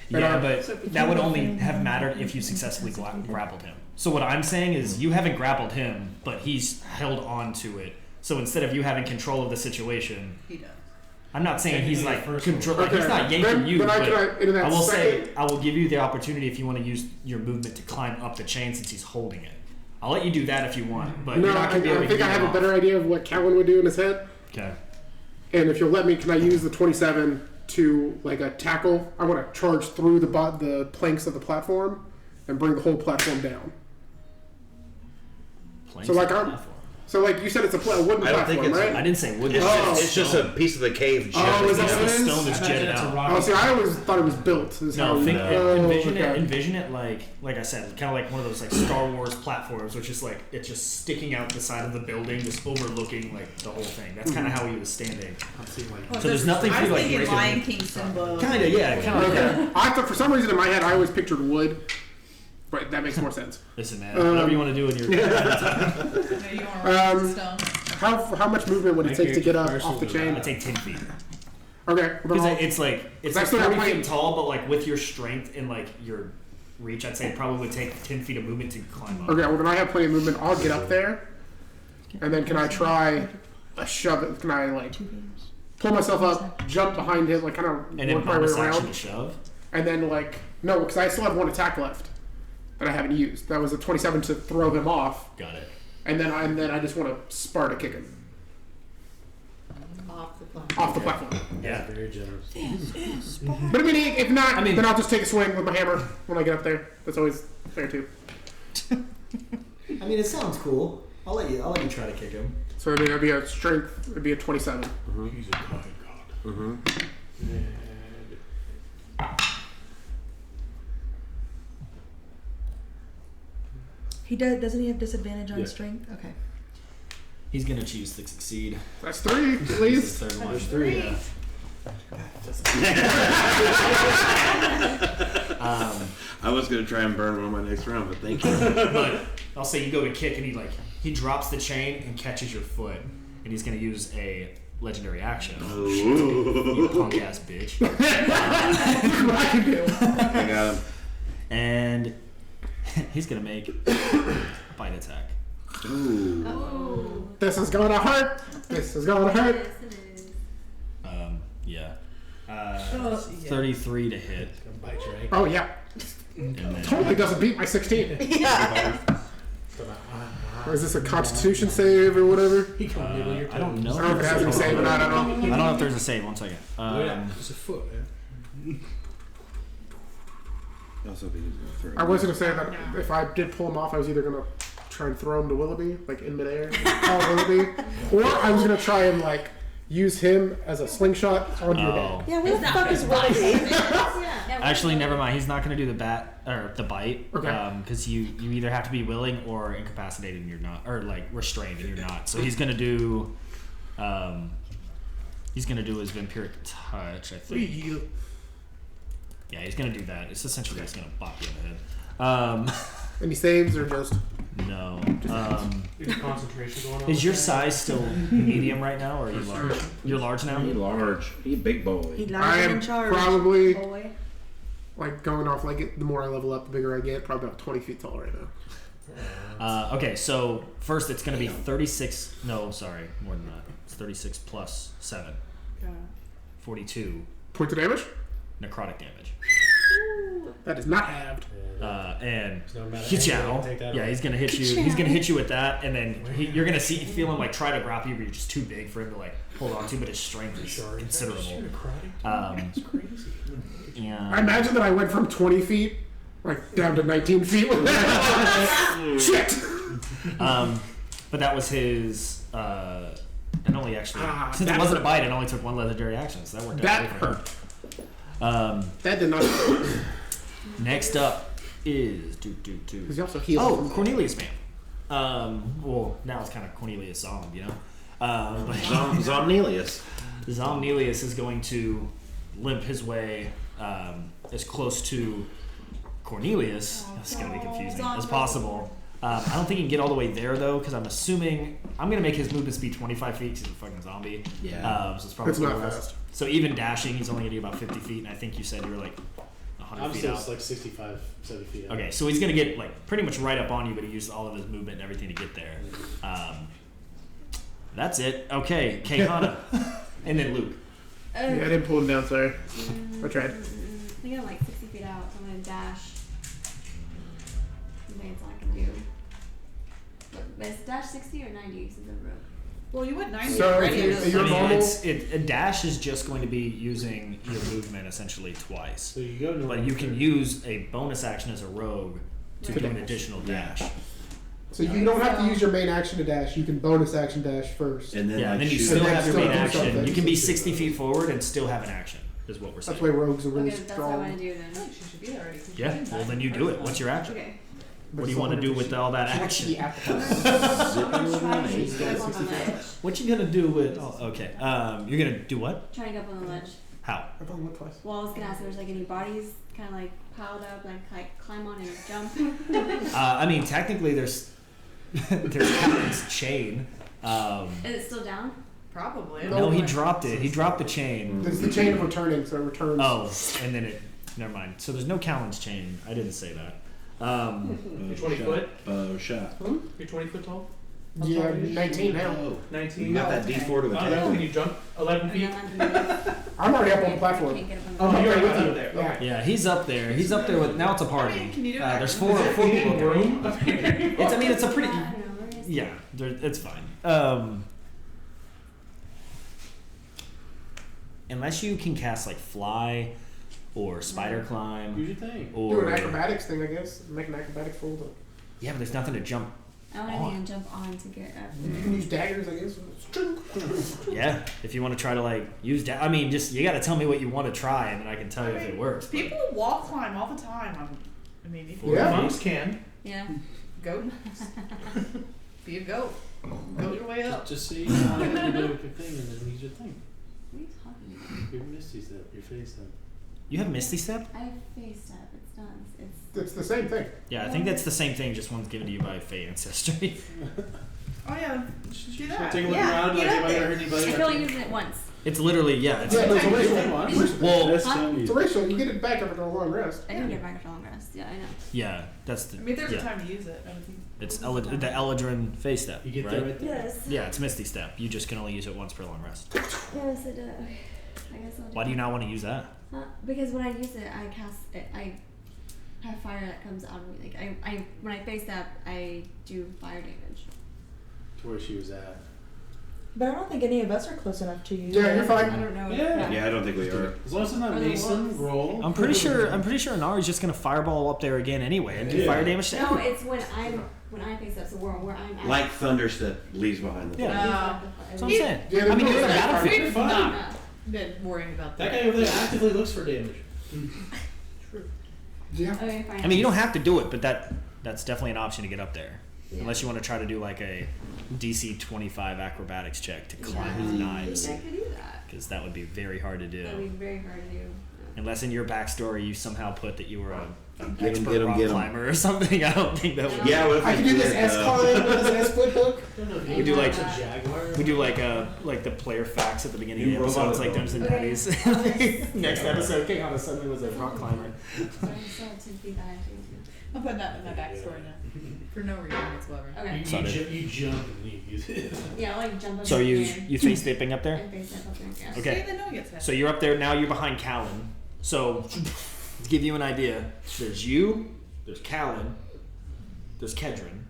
Yeah, but that would only have mattered if you successfully grappled him. So what I'm saying is you haven't grappled him, but he's held on to it. So instead of you having control of the situation, He does. I'm not saying he's like control. Okay. He's not yanking you, Then but I will say I will give you the opportunity if you want to use your movement to climb up the chain since he's holding it. I'll let you do that if you want, but No, you're not going to be able I to think I have a better idea of what Callan would do in his head. Okay. And if you'll let me, can I use the 27 to like a tackle? I want to charge through the planks of the platform and bring the whole platform down. Planks So like of the I'm. platform. So like you said, it's a wooden I don't think platform, it's- right? I didn't say wood. It's just a piece of the cave. Oh, is that what it is? Stone that's jetted out. Oh, see, I always thought it was built. Is No, how envision okay. it. Envision it like I said, kind of like one of those like Star Wars platforms, which is like it's just sticking out the side of the building, just overlooking like the whole thing. That's kind of how he was standing. Well, So there's nothing I for was you like. thinking Lion King Simba. Kind of, yeah, kind of. Okay. I thought for some reason in my head I always pictured wood, but that makes more sense. Listen, man, whatever you want to do in your. How much movement would it take to get up off the chain? It'd take 10 feet. Okay. Because it's like That's 40 what I'm feet tall, but like with your strength and like your reach, I'd say it probably would take 10 feet of movement to climb up. Okay, well then I have plenty of movement. I'll get up there, and then can I try a shove it? Can I like pull myself up, jump behind him, like kind of And then work my way bonus action around, to shove. and then like no, because I still have one attack left that I haven't used. That was a 27 to throw them off. Got it. And then I just want to Sparta kick him off the platform. Yeah. Very generous. But I mean, if not, then I'll just take a swing with my hammer when I get up there. That's always fair too. I mean, it sounds cool. I'll let you try to kick him. So I mean, it'd be a strength. It'd be a 27. He's a god. He does. Doesn't he have disadvantage on Yeah. strength? Okay. He's gonna choose to succeed. That's 3 at least. Third one. That's 3. Yeah. I was going to try and burn one of my next round, but thank you. But I'll say you go to kick and he drops the chain and catches your foot, and he's gonna use a legendary action. You punk ass bitch. I got him. And he's gonna make a bite attack. Ooh. This is gonna hurt. This is gonna hurt. Yeah. 33 to hit. Oh yeah. And then, Totally doesn't beat my 16. Yeah. Or is this a Constitution save or whatever? I don't know. I don't know if it has any save or not. I don't know. I don't know if there's a save. 1 second. It's a foot, man. I was gonna say that if I did pull him off, I was either gonna try and throw him to Willoughby, like in midair, call Willoughby, or I was gonna try and like use him as a slingshot onto your dad. Yeah, where the fuck is Willoughby? Actually, never mind. He's not going to do the bat or the bite. Okay. Because you either have to be willing or incapacitated and you're not, or like restrained and you're not. So he's going to do. He's going to do his vampiric touch, I think. Yeah, he's going to do that. It's essentially just going to bop you in the head. Any saves or just? No. Is concentration going on? Is your size still medium right now, or are you large? You're large now. He large. He big boy. He I large am in charge. probably Boy. like going off like the more I level up, the bigger I get. Probably about 20 feet tall right now. Okay, so first it's going to be 36. No, sorry, more than that. It's 36 plus 7. 42 Points of damage? necrotic damage. That is not halved. And No matter Hichao, take that yeah, away. he's gonna hit you. He's gonna hit you with that, and then you're gonna feel him like try to grab you, but you're just too big for him to like hold on to. But his strength is considerable. That's crazy. I imagine that I went from 20 feet, like, down to 19 feet. Shit! But that was his. And only actually, since it that wasn't hurt. a bite, it only took one legendary action, so that worked out. That great for him. That did not hurt. Next up is He's also healed. Oh, Cornelius man. Well, now it's kind of Cornelius Zom, you know. But Zomnelius. Zomnelius is going to limp his way as close to Cornelius. It's going to be confusing as possible. I don't think he can get all the way there though, because I'm assuming I'm going to make his movement speed 25 feet because he's a fucking zombie. Yeah. So it's probably It's not less. fast. So even dashing, he's only going to get about 50 feet, and I think you said you were like 100 I'm feet still out. like 65, 70 feet out. Okay, so he's going to get like pretty much right up on you, but he used all of his movement and everything to get there. That's it. Okay, Caehanna. And then Luke. Yeah, I didn't pull him down, sorry. I tried. I think I'm like 60 feet out, so I'm gonna dash. I think that's all I can do. But is dash 60 or 90 since I'm broke? Well, you went 90 So already. if you're I mean, normal, a dash is just going to be using your movement essentially twice. So you go normal. But you can use a bonus action as a rogue to Right. do an additional dash. so you don't have to use your main action to dash. You can bonus action dash first. And then, Yeah, like, and then you shoot. still And then have your still main do action. something. You can be 60 feet forward and still have an action, is what we're saying. That's why rogues are really Okay, that's what I want to strong. do then. She should be there already. Yeah, well then you do it. What's your action? Okay. What do you want to do with all that action? I'm gonna try to go up on the ledge. What you gonna do with? Oh, okay. You're gonna do what? Trying to go up on the ledge. How? I've only went twice. Well, I was gonna ask if there's like any bodies kind of like piled up, like climb on and jump. I mean, technically, there's Callan's chain. Is it still down? Probably. No, he dropped it. He dropped the chain. There's the chain of returning, so it returns. Oh, and then it. Never mind. So there's no Callan's chain. I didn't say that. You're 20 foot? Shot. You're 20 foot tall? Yeah, 19 now. Oh. 19? You got that okay. D4 to I don't know. attack. Can you jump 11 I feet? mean, I'm I'm already up on the platform. Can't get up on the Oh, ledge. you're with right you. up there. Yeah. Okay. Yeah, he's up there. He's up there with. Now it's a party. I mean, can you do that? There's four Is it people. in a room up here? It's. I mean, it's a pretty. I don't know. We're gonna see. Yeah, it's fine. Unless you can cast like fly, or spider climb, Use your thing. Do or an acrobatics thing, I guess. Make an acrobatics roll. But yeah, but there's nothing to jump. I want to jump on to get up you there. can use daggers, I guess. Yeah, if you want to try to like use that. I mean, just you got to tell me what you want to try, and then I can tell you if it works. but- People wall climb all the time. I mean, you can Yeah. Monks can. Yeah. go. Be a goat. Go your way up. Just see how you do with your thing and then use your thing. What are you talking about? Your Misty step, your face step. You have Misty Step? I have face step. It's not. It's. It's the same thing. Yeah, I think that's the same thing. Just one's given to you by Fey ancestry. Oh yeah, do that. Take a look yeah, around, like, get have up I ever there. heard anybody? I can only use it once. It's literally It's, Yeah, no, it's a racial. One. well, That's Huh? time It's a racial. You get it back after a long rest. I can get back after long rest. Yeah, I know. yeah, that's the. I mean, there's yeah. a time to use it. I think. It's the Eladrin Fey Step. You get right? there right there. Yes. Yeah, it's Misty Step. You just can only use it once per long rest. Yes, it does. Okay. I guess I'll do Why do you not want to use that? Because when I use it, I cast it. I have fire that comes out of me. Like I when I face step, I do fire damage. To where she was at. But I don't think any of us are close enough to you. Yeah, you're I fine. don't know. Yeah. Yeah, I don't think we are. As long as it's not Or the Mason, wolves. roll. I'm pretty sure Inari's just gonna fireball up there again anyway and do Yeah. fire damage to No, everyone. it's when I face step. So where I'm at. Like Thunderstep leaves behind the Yeah. fire. That's what I'm saying. Yeah, I mean, you're in a there's- battlefield. We've Fine. not been worrying about That that. guy over there actively looks for damage. Yeah. Okay, fine. I mean, you don't have to do it, but that's definitely an option to get up there. Unless you want to try to do like a DC 25 acrobatics check to climb with knives, I could do that. because that would be very hard to do. That would be very hard to do. Unless in your backstory you somehow put that you were a Get 'em, expert get 'em, rock get 'em. climber or something. I don't think that would. Yeah, what if I can do this did, S climb with this S flip hook. We do like Jaguar. we do like the player facts at the beginning of the You episode. It's like robot Dungeons and Okay. Daddies. Next episode, Caehanna suddenly was a rock climber. So I still have 10 feet that I have to use. I'll put that in my backstory now. For no reason whatsoever. Okay. You jump and leave. Yeah, I'll like jump up. So in you the air. you face dipping up there? And face dip up there. Yeah. Okay. See, then no one gets hit. So you're up there now. You're behind Callan. So to give you an idea, there's you, there's Callan, there's Kedron,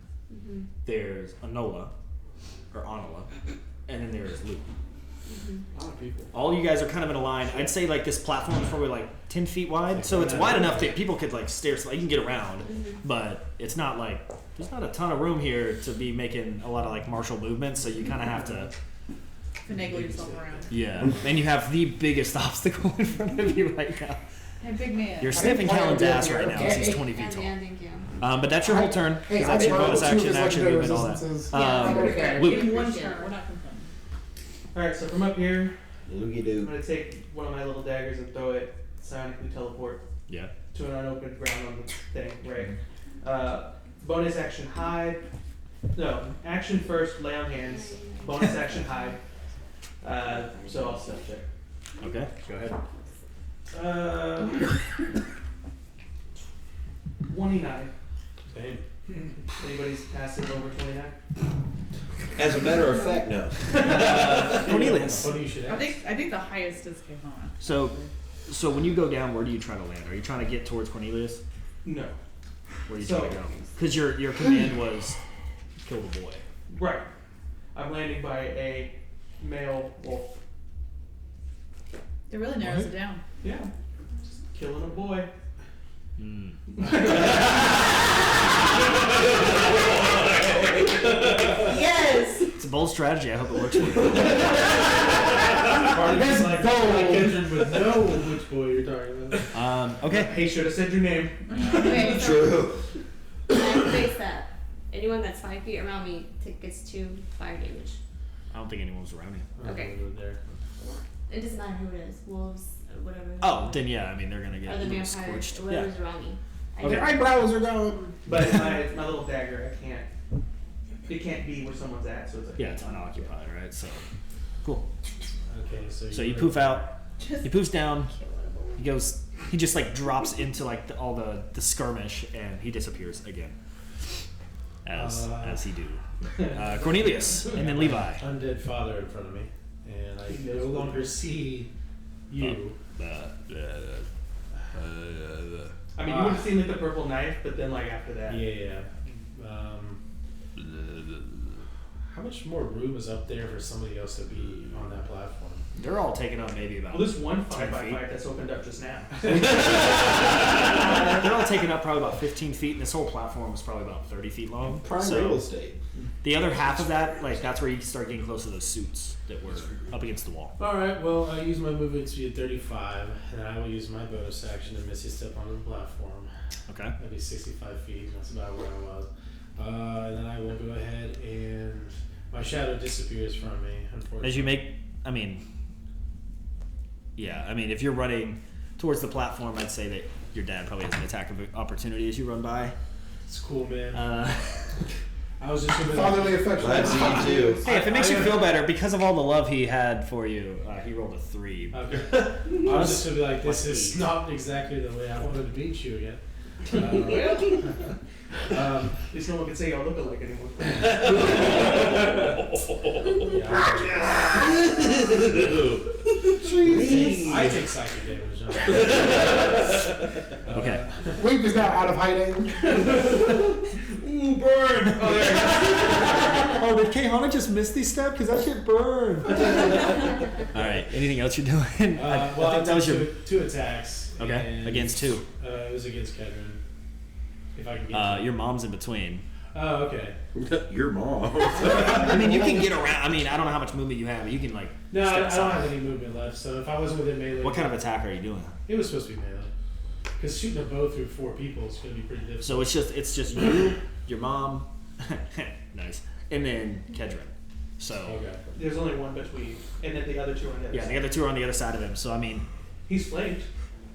there's Anola, and then there's Luke. A lot of people. All you guys are kind of in a line. I'd say like this platform is probably like 10 feet wide, so it's wide enough that people could like stare. So you can get around, but it's not like there's not a ton of room here to be making a lot of like martial movements. So you kind of have to. Finagle yourself around. Yeah, and you have the biggest obstacle in front of you right now. Hey, big man. You're sniffing Callan's ass right now because he's 20 feet tall. Thank you. But that's your whole turn. Because that's your bonus action, action movement, all that. Luke. In one turn, we're not complaining. Alright, so from up here, Loogie I'm doo. gonna take one of my little daggers and throw it, sonically teleport Yeah. to an unopened ground on the thing, right? Bonus action hide. No, action first, lay on hands. Bonus action hide. So I'll step check. Okay, go ahead. 29. Same. Anybody's passive over 29? As a matter of fact, no. Cornelius. What do you should I ask? think the highest is Caehanna. So when you go down, where do you try to land? Are you trying to get towards Cornelius? No. Where do you So- try to go? Because your command was kill the boy. Right. I'm landing by a male wolf. It really narrows it down. Yeah. Just killing a boy. Yes. It's a bold strategy. I hope it works for you. Party's like, Kendrick would know which boy you're talking about. Okay. Hey, should have said your name. Okay, so True. I face that. Anyone that's 5 feet around me gets 2 fire damage. I don't think anyone was around you. Okay. There. It doesn't matter who it is. Wolves, whatever. Oh, then yeah. I mean, they're gonna Or the get vampires, scorched. or Yeah. whatever's around me. Okay. My eyebrows are gone. But my little dagger, I can't. It can't be where someone's at, so it's like. Yeah, it's unoccupied, right? So, cool. Okay, So you poof out. He poofs down. He goes. He just like drops into like all the skirmish, and he disappears again. As he do. Cornelius, and then Levi. Undead father in front of me, and I no longer see you. I mean, you would have seen like the purple knife, but then like after that. Yeah. How much more room is up there for somebody else to be on that platform? They're all taking up maybe about. Well, this one 10 feet. fight that's opened up just now. They're all taking up probably about 15 feet, and this whole platform is probably about 30 feet long. Prime So real estate. the other half of that, like that's where you start getting close to those suits that were up against the wall. All right. Well, I use my movement speed at 35, and I will use my bonus action to misty step onto the platform. Okay. That'd be 65 feet. That's about where I was. And then I will go ahead and my shadow disappears from me. Unfortunately. As you make, I mean, yeah, I mean, if you're running towards the platform, I'd say that your dad probably has an attack of opportunity as you run by. It's cool, man. I was just gonna Fatherly affection. Glad to see you too. Hey, if it makes you feel better, because of all the love he had for you, he rolled a 3. Okay. I was just gonna be like, this is not exactly the way I wanted to meet you again. At least no one can say y'all look alike anymore. I take psychic damage. Okay. Luke is now out of hiding. Ooh, burn! Oh, did Caehanna just misty step? Because that shit burned. Alright, anything else you're doing? Well, I that was your. two attacks. Okay, and, against two. It was against Kedron. If I can get Your mom's in between. Oh, okay. Your mom. I mean, you can get around. I mean, I don't know how much movement you have, but you can, like. No, I step don't aside. have any movement left, so if I wasn't within melee... What kind of attack are you doing? It was supposed to be melee. Because shooting a bow through 4 people is going to be pretty difficult. So it's just you, your mom, nice, and then Kedron. So Okay. There's only one between, and then the other two are on the other yeah, side. the other two are on the other side of him. So I mean, He's flamed.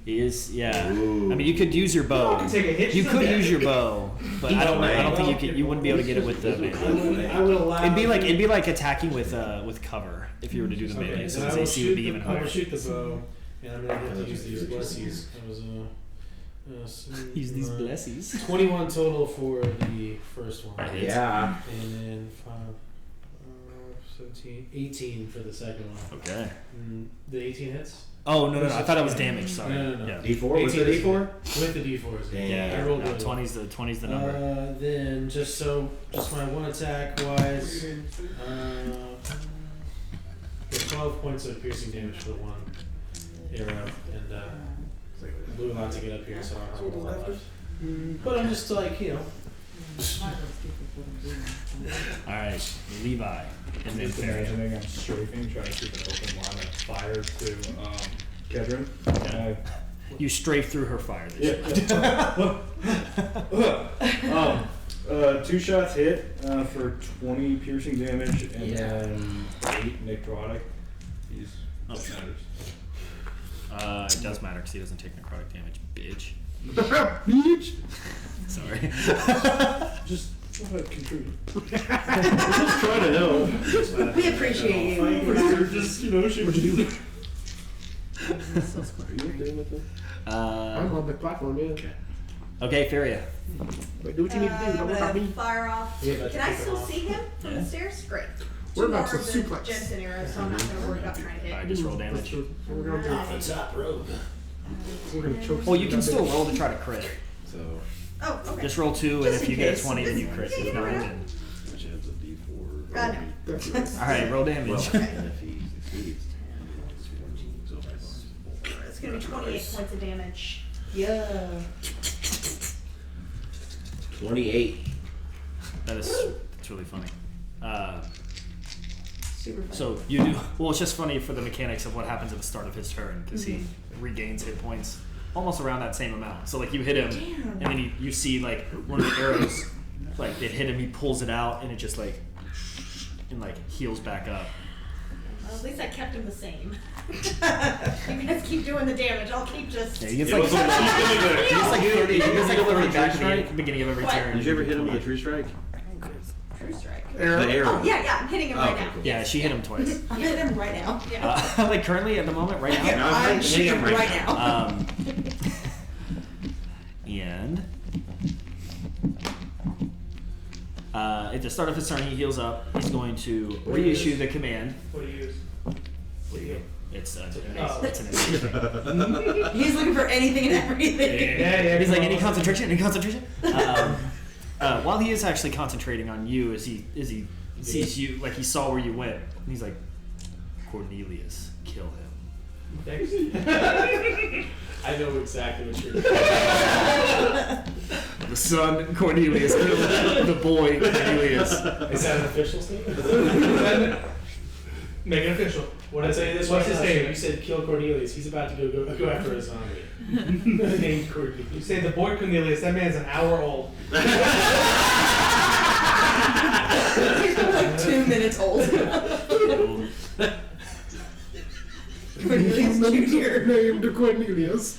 he is yeah. Ooh. I mean, you could use your bow. You can take a hit, You she's could dead. use your bow, but I don't know. I don't think you could. You wouldn't be able to get it with the melee. I would allow... It'd be like attacking with cover if you were to do the melee. Okay, So then his AC would be even I higher. will shoot the bow, and I'm going to have to use these blessies. That was Use these blessies. 21 total for the first one. Yeah. And then 5, 17, 18 for the second one. Okay. The 18 hits? Oh, no. I thought it was damage. Sorry. No. Yeah. D4? Was it D4? With the D4s. Yeah. I rolled no, really 20's the number. Then just my one attack wise, 12 points of piercing damage for the one arrow, and blew a lot to get up here, so I don't have a whole lot left. But I'm just like, Alright, Levi. And then Just imagining I'm strafing, trying to keep an open line of fire to Kedron. Okay. You strafe through her fire. Yeah. 2 shots hit for 20 piercing damage, and then 8 necrotic. That matters. It does matter because he doesn't take necrotic damage, bitch. Bitch. Sorry. Just want to contribute. I'm just trying to help. We appreciate you. Just, she would do it. Are you okay with it? I'm on the platform, yeah. Okay, Feria. Wait, do what you need to do. Don't worry about me. Fire off. Yeah. Can I still see him from the stairs? Great. We're Two about more to of the suplex. Jensen arrows, so I'm not going to worry about trying to hit. Alright, just roll damage. We're gonna do Nice. Top rogue. We're gonna choke. Well, you can still roll to try to crit. So Oh, okay. just roll 2, and Just if in you get a case. 20, then you crit. Yeah, If not, yeah. then. Which adds a D4. I know. Alright, roll damage. And if he succeeds, It's going to be 28 points of damage. Yeah. 28. It's really funny. Super fun. So you do well. It's just funny for the mechanics of what happens at the start of his turn because he regains hit points almost around that same amount. So like you hit him, and then you see like one of the arrows, like it hit him. He pulls it out, and it just like heals back up. Well, at least I kept him the same. You guys keep doing the damage. I'll keep just. Yeah, he gets like 30 back at the beginning of every What? turn. Did you ever hit him with a true strike? True strike. The arrow. Oh, yeah, I'm hitting him right now. Yeah, she hit him twice. I'm hitting him right now. Yeah. Like currently at the moment, right now. Yeah, I'm shooting him right now. And at the start of his turn, he heals up. He's going to reissue the command. What do you use? What do you get? It's an Oh. it's an amazing. He's looking for anything and everything. Yeah. He's like, any concentration? While he is actually concentrating on you, as he sees you, like he saw where you went, and he's like, Cornelius, kill him. Thanks. I know exactly what you're doing. The son Cornelius killed the boy Cornelius. Is that an official statement? Make it official. What did I say this? What's his name? You said kill Cornelius. He's about to go after a zombie. Named Cornelius. You say the boy Cornelius. That man's an hour old. He's like 2 minutes old. Cornelius Jr. Named Cornelius.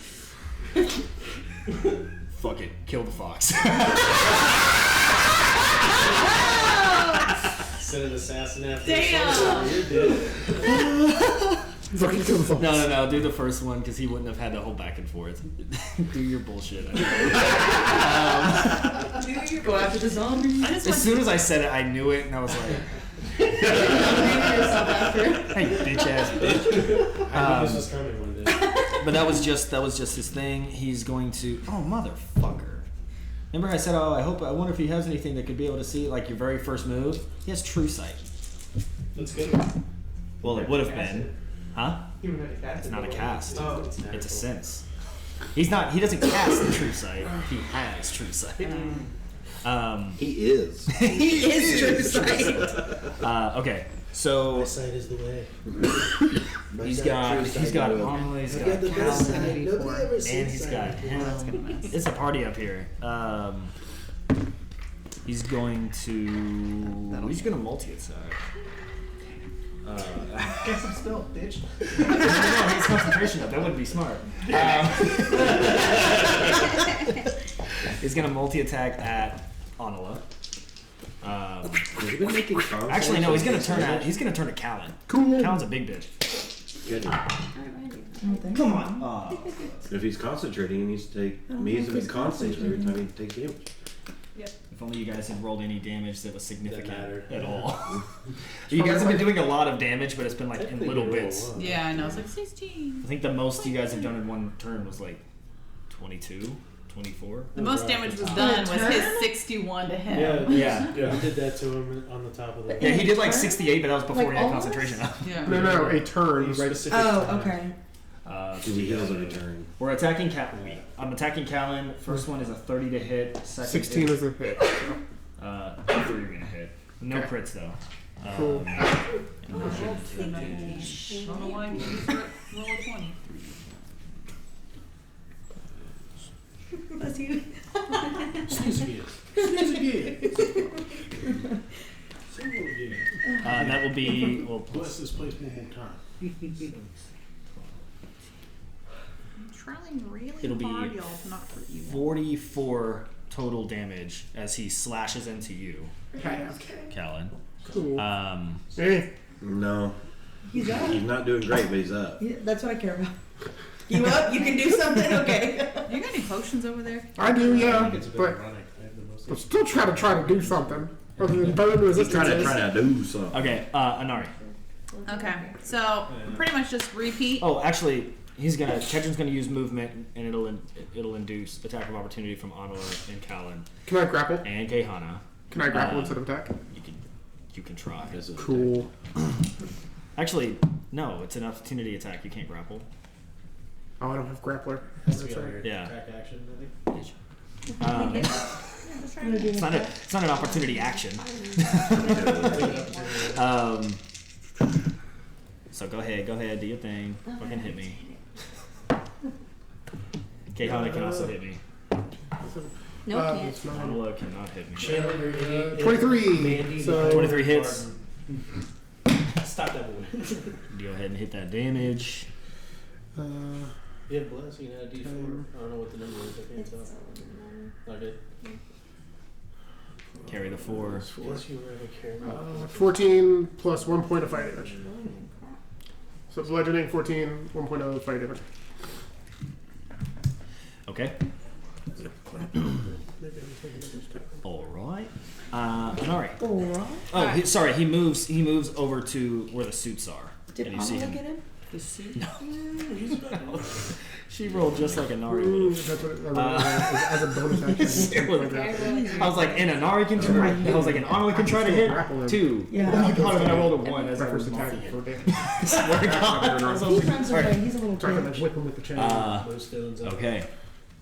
Fuck it, kill the fox. Send an assassin after Damn. You're dead. Fucking kill the fox. No, do the first one because he wouldn't have had the whole back and forth. Do your bullshit. Go after the zombie. As soon as I said it, I knew it, and I was like, "Hey, bitch ass bitch." I knew this was coming one day. But that was just his thing. He's going to. Oh motherfucker! Remember I said, I wonder if he has anything that could be able to see like your very first move. He has true sight. Let's go. Well, it would have been, huh? You would have to cast It's it. not a cast. Oh. It's a sense. He doesn't cast the true sight. He has true sight. He is. He is true sight. Okay, so Sight is the way. he's got Amelie, he's got Callan, and he's got him. It's a party up here. He's going to multi-attack. Get some spell, bitch. No, he's concentration up. That wouldn't be smart. He's gonna multi-attack at Onala. Actually, no. He's gonna turn to Callan. Cool. Callan's a big bitch. Good. Come on. If he's concentrating, he needs to take me as a constant every time he takes damage. If only you guys had rolled any damage that was significant That at all. You guys have been doing a lot of damage, but it's been like in Technically little you roll bits. one. Yeah, I know. It's like 16. I think the most you guys have done in one turn was like 22, 24. The most damage was done was his 61 to him. Yeah. We did that to him on the top of the. Yeah, he did like 68, but that was before Like he had almost? concentration up. Yeah. No, a turn. Right? Specific Oh, time. okay. He heals every turn. We're attacking Callan. I'm attacking Callan. First one is a 30 to hit. Second 16 is a hit. 3 you're gonna hit. No Okay. crits though. Cool. I don't know why he just roll a 20. Bless you. Sneeze again. Sneeze again. That will be Bless this place one more time. I'm trying really It'll be hard, y'all, to not hurt you. 44 total damage as he slashes into you, Callan. Cool. No. He's up. He's not doing great, but he's up. Yeah, that's what I care about. You up? You can do something? Okay. You got any potions over there? I do, yeah. It's a bit But ironic. I have the most I'm still trying to do something. Other than burn He's resistance. trying to do something. Okay, Anari. Okay, so pretty much just repeat. Oh, actually, Kedron's gonna use movement, and it'll induce attack of opportunity from Honor and Callan Can I grapple? and Caehanna. Can I grapple instead of attack? You can try. Cool. Actually, no, it's an opportunity attack. You can't grapple. Oh, I don't have grappler. has to be on your Yeah. attack action, I think. It's not an opportunity action. So go ahead, do your thing. Fucking hit me. Caehanna can also hit me. No, can't. It's not. Honolo cannot hit me. Chandler, 23. So 23 hits. Stop that boy. Go ahead and hit that damage. You have bless, you can add a D4. I don't know what the number is, I can't tell. Not good. Carry the 4. Bless you really care about. 14 plus 1 point of fire damage. So bludgeoning 14, 1 point of fire damage. Okay. Alright. Anari. Alright. Oh, sorry, he moves over to where the suits are. Did and you see Anna him. get him? The suit. No. She rolled just like Anari would have. That's what as a bonus action. I was like, and Anari can try. I was like, and Anna can try to hit 2. Yeah. Oh my god, and I rolled a 1 as My I was first attack mocking for it. damage. Swear to God. He runs away. He's a little So I can bitch. whip him with the chain. Those stones up. Okay.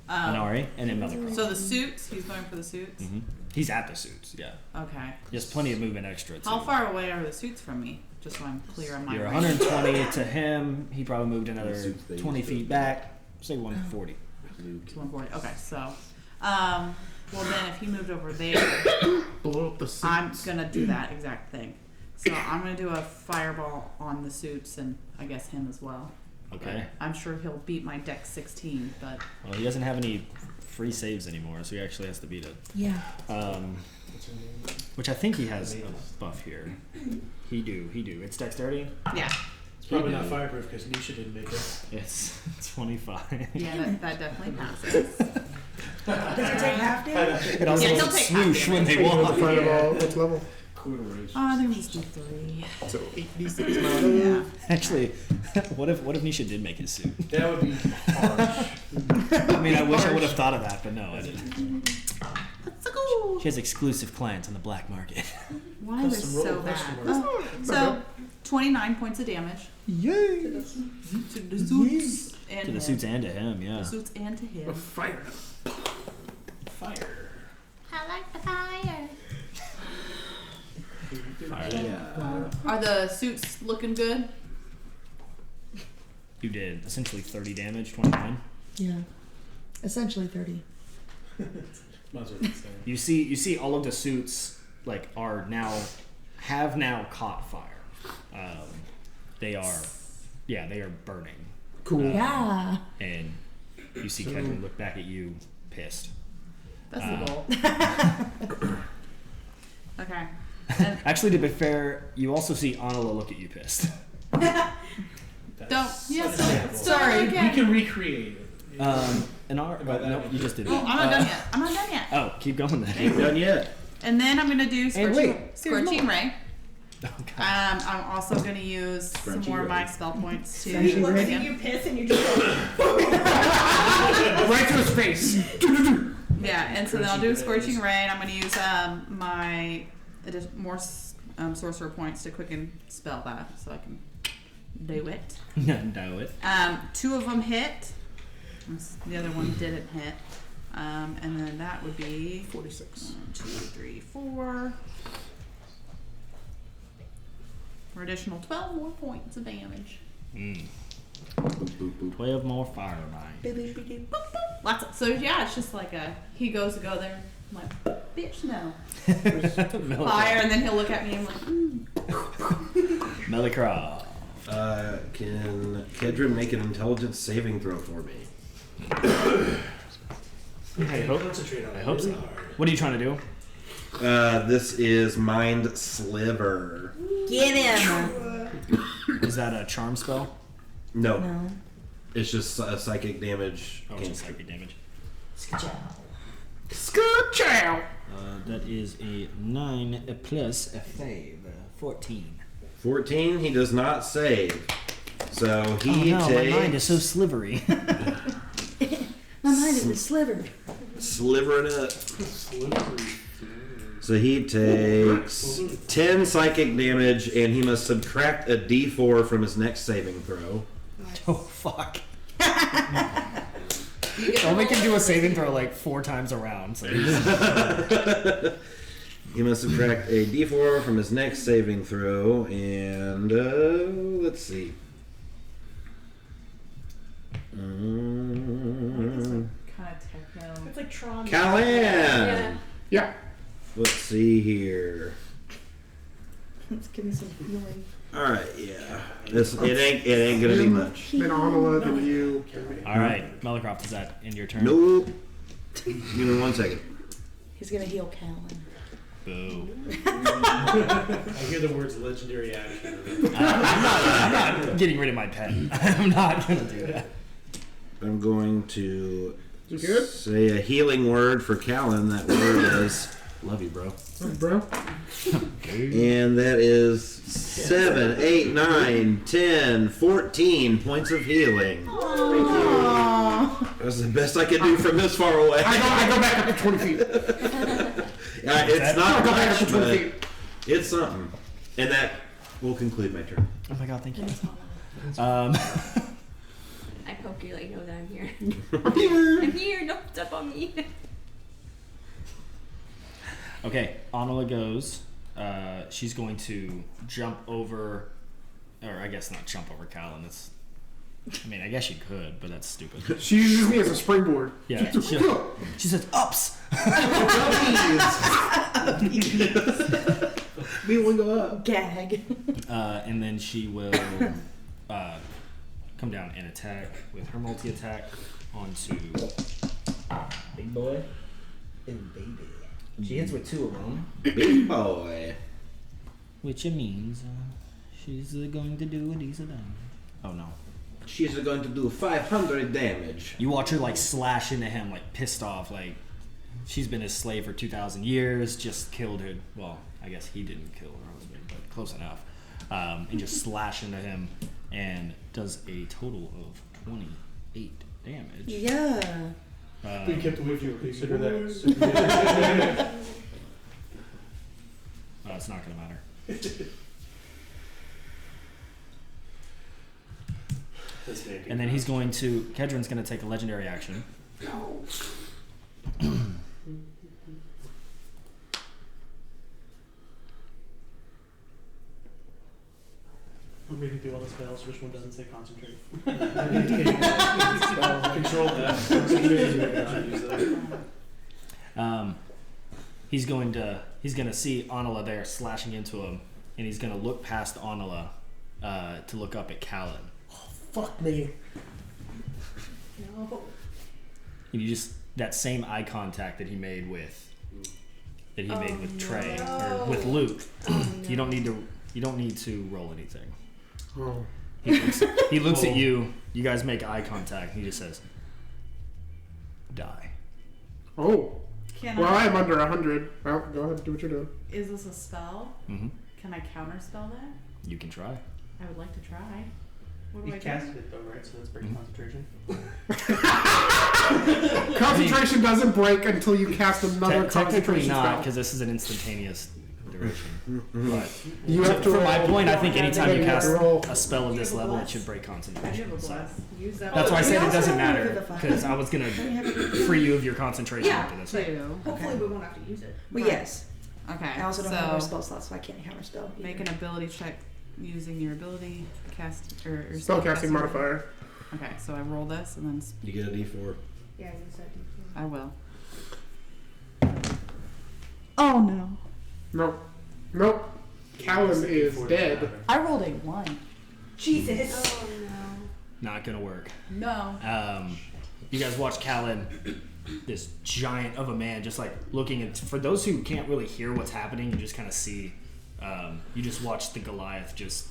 Anari and then Melicroft. So the suits, he's going for the suits? Mm-hmm. He's at the suits, yeah. Okay. There's plenty of movement extra, too. How far away are the suits from me? Just so I'm clear on my You're range. 120 to him. He probably moved another 20 feet back. Say 140. To 140. Okay, so, well then if he moved over there, Blow up the suits. I'm gonna do that exact thing. So I'm gonna do a fireball on the suits and I guess him as well. Okay. I'm sure he'll beat my dex 16, but Well, he doesn't have any free saves anymore, so he actually has to beat it. Yeah. Which I think he has a buff here. He do. It's dexterity. yeah, It's probably not fireproof because Nisha didn't make it. It's 25. yeah, that definitely passes. Does it take half damage? It also Yeah, he'll doesn't take half swoosh when damage. they walk. Fireball, what level? I think let's do 3. So 8d6 Yeah. Actually, what if Nisha did make his suit? That would be harsh. I mean, I wish I would have thought of that, but no, I didn't. Let's go. She has exclusive clients on the black market. Why are they Custom roll, so bad? custom Oh, so 29 points of damage Yay! to the suits and To the him. suits and to him, yeah. The suits and to him. Fire. Fire. I like the fire. Are the suits looking good? You did essentially 30 damage, 29. Yeah. Essentially 30. Might as well be saying. You see all of the suits like have now caught fire. They are burning. Cool. Yeah. And you see Kedron look back at you, pissed. That's the goal. Okay. Actually, to be fair, you also see Anala look at you pissed. Don't Yes. Sorry, we can recreate it. Nope, you just did it. Oh, I'm not done yet. I'm not done yet. Oh, keep going then. Ain't done yet. And then I'm gonna do Scorching Ray. Okay. I'm also gonna use some more of my spell points to. He looks at you, piss, and you just Right to his face. Yeah, and so then I'll do a Scorching Ray, and I'm gonna use my more sorcerer points to quicken spell that, so I can do it. Do it. 2 of them hit. The other one didn't hit. And then that would be 46. 1, 2, 3, 4. For additional 12 more points of damage. 12 more fire mine. Lots of, so yeah, it's just like he goes to go there. I'm like, bitch, no. Fire, and then he'll look at me and I'm like, Melicroft. Can Kedrin make an intelligence saving throw for me? I hope so. What are you trying to do? This is Mind Sliver. Get him. Is that a charm spell? No. No. It's just a psychic damage. Oh, it's just psychic damage. Scoot-chow. That is a 9 plus a 5. 14. 14, he does not save. So he my takes... mind is so slivery. My mind is slivered. Slivering up. So he takes 10 psychic damage, and he must subtract a d4 from his next saving throw. Oh, fuck. Only can do a saving throw like 4 times around. So He must subtract a d4 from his next saving throw, and let's see. kind of techno. It's like Tron. Callan! Yeah. Let's see here. Let's give me some healing. Alright, yeah. It ain't gonna be much. Then Anala, then you. Alright, Melicroft, is that in your turn? Nope. Give me 1 second. He's gonna heal Callan. Boo. I hear the words legendary action. I'm not getting rid of my pen. I'm not going to do that. I'm going to You good? say a healing word for Callan. That word is love you, bro. Bro. And that is 7, 8, 9, 10, 14 points of healing. That's the best I can do from this far away. I go back up to 20 feet. It's not go back much, up to 20 but feet. it's something. And that will conclude my turn. Oh my god, thank you. I poke you like, know that I'm here. I'm here, don't step on me. Okay, Anala goes. She's going to jump over, or I guess not jump over Callan. That's, I mean, I guess you could, but that's stupid. She uses me as a springboard. Yeah, she says ups. Me one go up. Gag. And then she will come down and attack with her multi-attack onto Big Boy and Baby. She hits with 2 of them. Big boy. Which means she's going to do a decent damage. Oh no. She's going to do 500 damage. You watch her like slash into him, like pissed off, like she's been his slave for 2,000 years, just killed her. Well, I guess he didn't kill her husband, but close enough. And just slash into him and does a total of 28 damage. Yeah. We kept away from you. Consider that. It's not going to matter. And then he's going to... Kedron's going to take a legendary action. Want me to do all the spells? Which one doesn't say concentrate? Control that. He's going to see Anala there slashing into him, and he's going to look past Anala to look up at Callan. Fuck me. No. And you just that same eye contact that he made with Trey or with Luke. Oh, no. You don't need to roll anything. Oh. He looks at you. You guys make eye contact. He just says, "Die." Oh. Can Well, I am under 100. Well, go ahead, do what you're doing. Is this a spell? Mm-hmm. Can I counterspell that? You can try. I would like to try. What do You I casted do? it though, right? So that's break concentration. Concentration doesn't break until you cast another Technically concentration not, spell. because this is an instantaneous duration. But You have to for my roll- point, I think anytime you have cast to roll. a spell of this You have a level, it bless. should break I do concentration. have a So bless. Use that. that's why I We said it also doesn't have one matter, for the fire. because I was gonna free you of your concentration Yeah. after this. Two. Hopefully we won't have to use it. Well, yes. Okay. I also don't have more so spell slots, so I can't counterspell. make either. an ability check using your ability cast or Spellcasting modifier. Okay, so I roll this and then You get a D4. Yeah, you said I will. Oh no. Nope. Nope. Callan is dead. I rolled a 1. Jesus. Oh no. Not gonna work. No. You guys watch Callan, this giant of a man, just like looking at. For those who can't really hear what's happening, you just kind of see. You just watch the Goliath just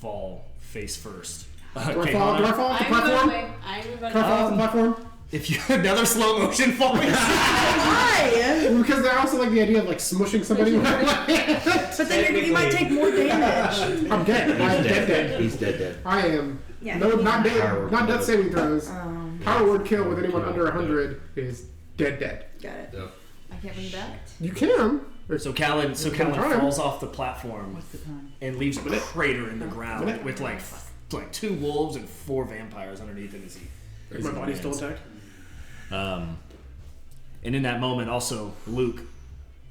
fall face first. Do I fall off the platform? Do I fall off the platform? If you another slow motion fall. Why? Because they're also like the idea of like smushing somebody. But then you might take more damage. I'm dead. I'm dead. He's dead. I am. Yeah, No, not dead. Power Not kill. death saving throws. Power word kill with anyone Kill. under 100 is dead. Got it. I can't bring you back. You can. So Callan Time. falls off the platform What's the time? and leaves a crater in the ground with like 2 wolves and 4 vampires underneath him as he. My body's still intact. And in that moment, also Luke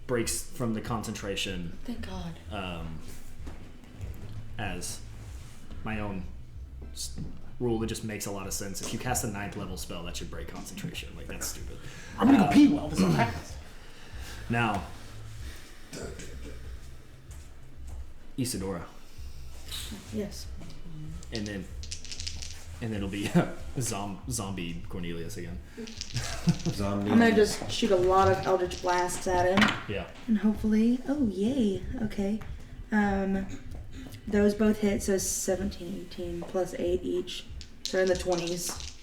breaks from the concentration. Thank God. As my own rule that just makes a lot of sense. If you cast a 9th level spell, that should break concentration. Like, that's stupid. I'm gonna go pee while this all happens. Now, Isadora, Yes. and then it'll be zombie Cornelius again. Zombie. I'm gonna just shoot a lot of Eldritch Blasts at him. Yeah. And hopefully, oh yay, okay. Those both hit, so 17, 18, plus 8 each. So in the 20s.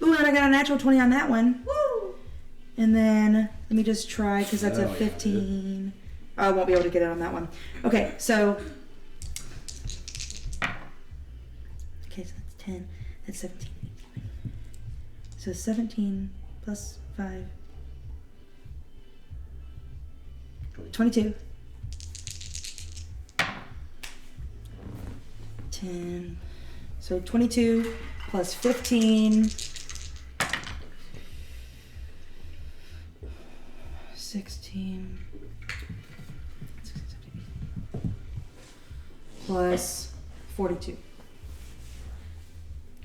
Ooh, and I got a natural 20 on that one. Woo! And then, let me just try, because that's a 15. I won't be able to get it on that one. Okay, so... Okay, so that's 10. That's 17. So 17 plus 5. 22. 10. So 22 plus 15. 16. Plus 42.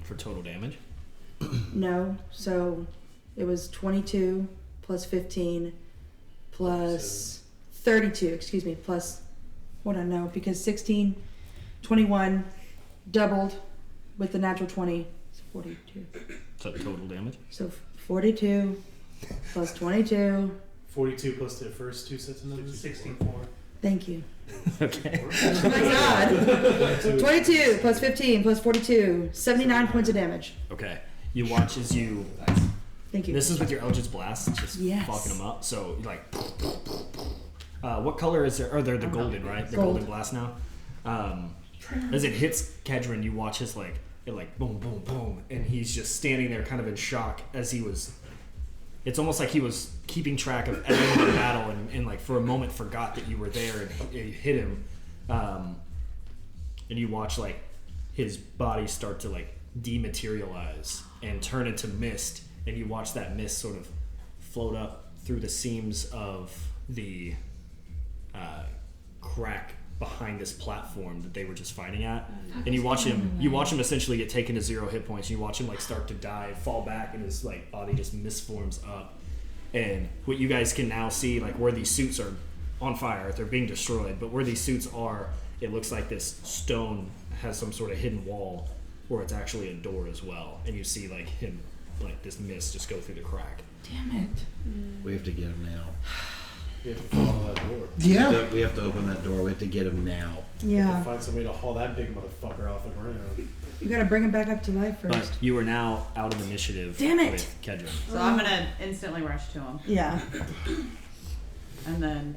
For total damage. No, so it was 22 plus 15 plus 32, excuse me, plus, hold on, no, because 16, 21, doubled with the natural 20, it's 42. So total damage. So 42 plus 22, 42 plus the first 2 sets of numbers. 16-4. thank you. Okay. Oh my god. 22 plus 15 plus 42, 79 points of damage. Okay. You watch as you. Thank you. This is with your Eldritch Blast, just Yes. fucking them up. So like, what color is there? Or they're the golden, right? The Gold. golden blast now. As it hits Kedron, you watch his like boom, boom, boom, and he's just standing there, kind of in shock as he was. It's almost like he was keeping track of everything in the battle, and like for a moment forgot that you were there, and it hit him. And you watch like his body start to like dematerialize and turn into mist, and you watch that mist sort of float up through the seams of the crack behind this platform that they were just fighting at. And you watch him essentially get taken to 0 hit points, and you watch him like start to die, fall back, and his like body just misforms up. And what you guys can now see, like where these suits are on fire, they're being destroyed, but where these suits are, it looks like this stone has some sort of hidden wall where it's actually a door as well, and you see like him, like this mist just go through the crack. Damn it. We have to get him now. We have to follow that door. Yeah. We have to open that door. We have to get him now. We have Yeah. to find some way to haul that big motherfucker off the ground. You gotta bring him back up to life But first. you are now out of initiative Damn it. with Kedron. So I'm gonna instantly rush to him, Yeah. and then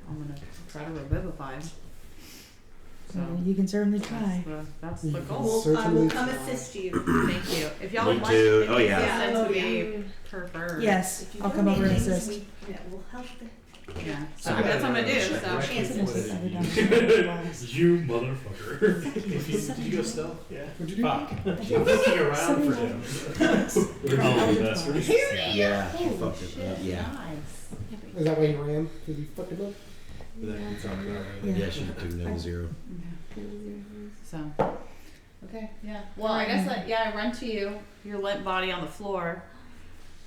I'm gonna try to revivify him. So You can certainly try. that's the goal. I will Certainly come try. assist you. Thank you. If y'all would Me like, too. if Oh, you yeah. assist would be preferred. Yes, If you I'll come over and donate things, assist. we will help the Yeah. So that's what I'm gonna do. So You motherfucker. Did you go stealth? Yeah. What'd you do? Fuck. I'm looking around for him. Oh, bastards. Yeah, she fucked it up. Yeah. Nice. Is that why you ran? Did you fuck it up? Yeah, she took another 0. So, okay, yeah. Well, I guess I run to you, your limp body on the floor,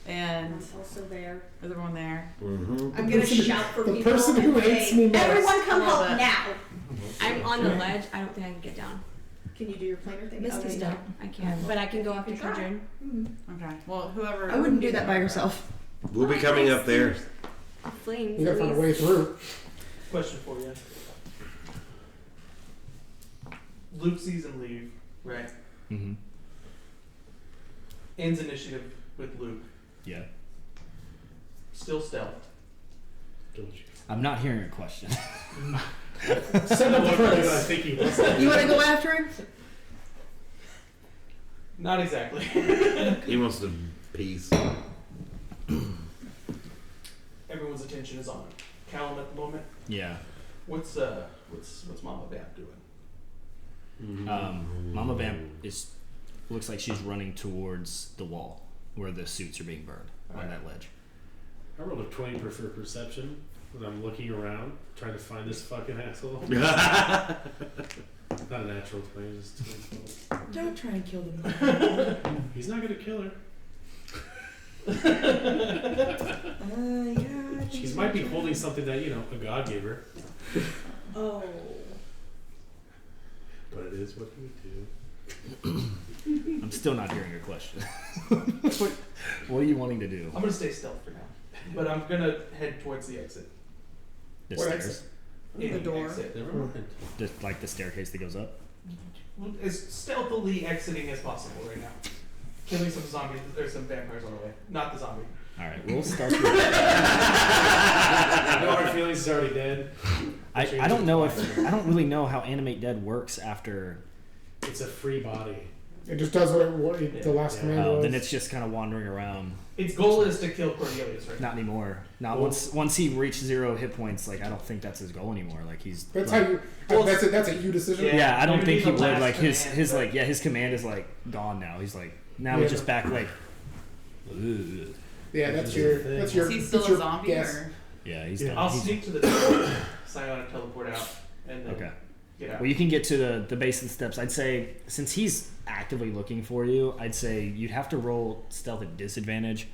and I'm also there. is everyone there? Mm-hmm. I'm gonna shout for The people. person who and hates say, me most. Everyone come Love help it. now. I'm on the ledge. I don't think I can get down. Can you do your planar thing? Misty Okay, step. I can't. But I can go after You try. Kedron. Okay. Well, whoever. I wouldn't do that by yourself. We'll be coming up there. Flames. You gotta find a way through. Question for you. Luke sees him leave, right? Mm-hmm. Ends initiative with Luke. Yeah. Still stealth. I'm not hearing a question. Send up the I credits. think he was. You wanna go after him? Not exactly. He wants to peace. Everyone's attention is on Callan at the moment. Yeah. What's Mama Bap doing? Mama Vamp looks like she's running towards the wall where the suits are being burned on that ledge. I rolled a 20 for perception when I'm looking around trying to find this fucking asshole. Not a natural 20, just 20. Don't try and kill them. He's not gonna kill her. Yeah. She might be holding something that, a god gave her. Oh. But it is what we do. I'm still not hearing your question. what are you wanting to do? I'm gonna stay stealth for now, but I'm gonna head towards the exit. The What stairs? In The door. Exit. Never mind. Just like the staircase that goes up? As stealthily exiting as possible right now. Killing some zombies. There's some vampires on the way. Not the zombie. Alright, we'll start with... No hard feelings, is already dead. I don't know I don't really know how Animate Dead works after... It's a free body. It just does what the last command was. then it's just kind of wandering around. Its goal is to kill Cornelius, right? Not anymore. Not once he reached 0 hit points, like I don't think that's his goal anymore. Like he's That's like, how you. That's a you decision. Yeah, I don't think he the would. last Like his command, but- his command is like gone now. He's like now he's just back like. Ugh. Yeah, that's your. Is he still that's a your zombie guess. or? Yeah, he's Yeah. done. I'll He's- sneak to the door, psionic teleport out, and then Okay. get out. Well, you can get to the base of the steps. I'd say since he's actively looking for you, I'd say you'd have to roll stealth at disadvantage.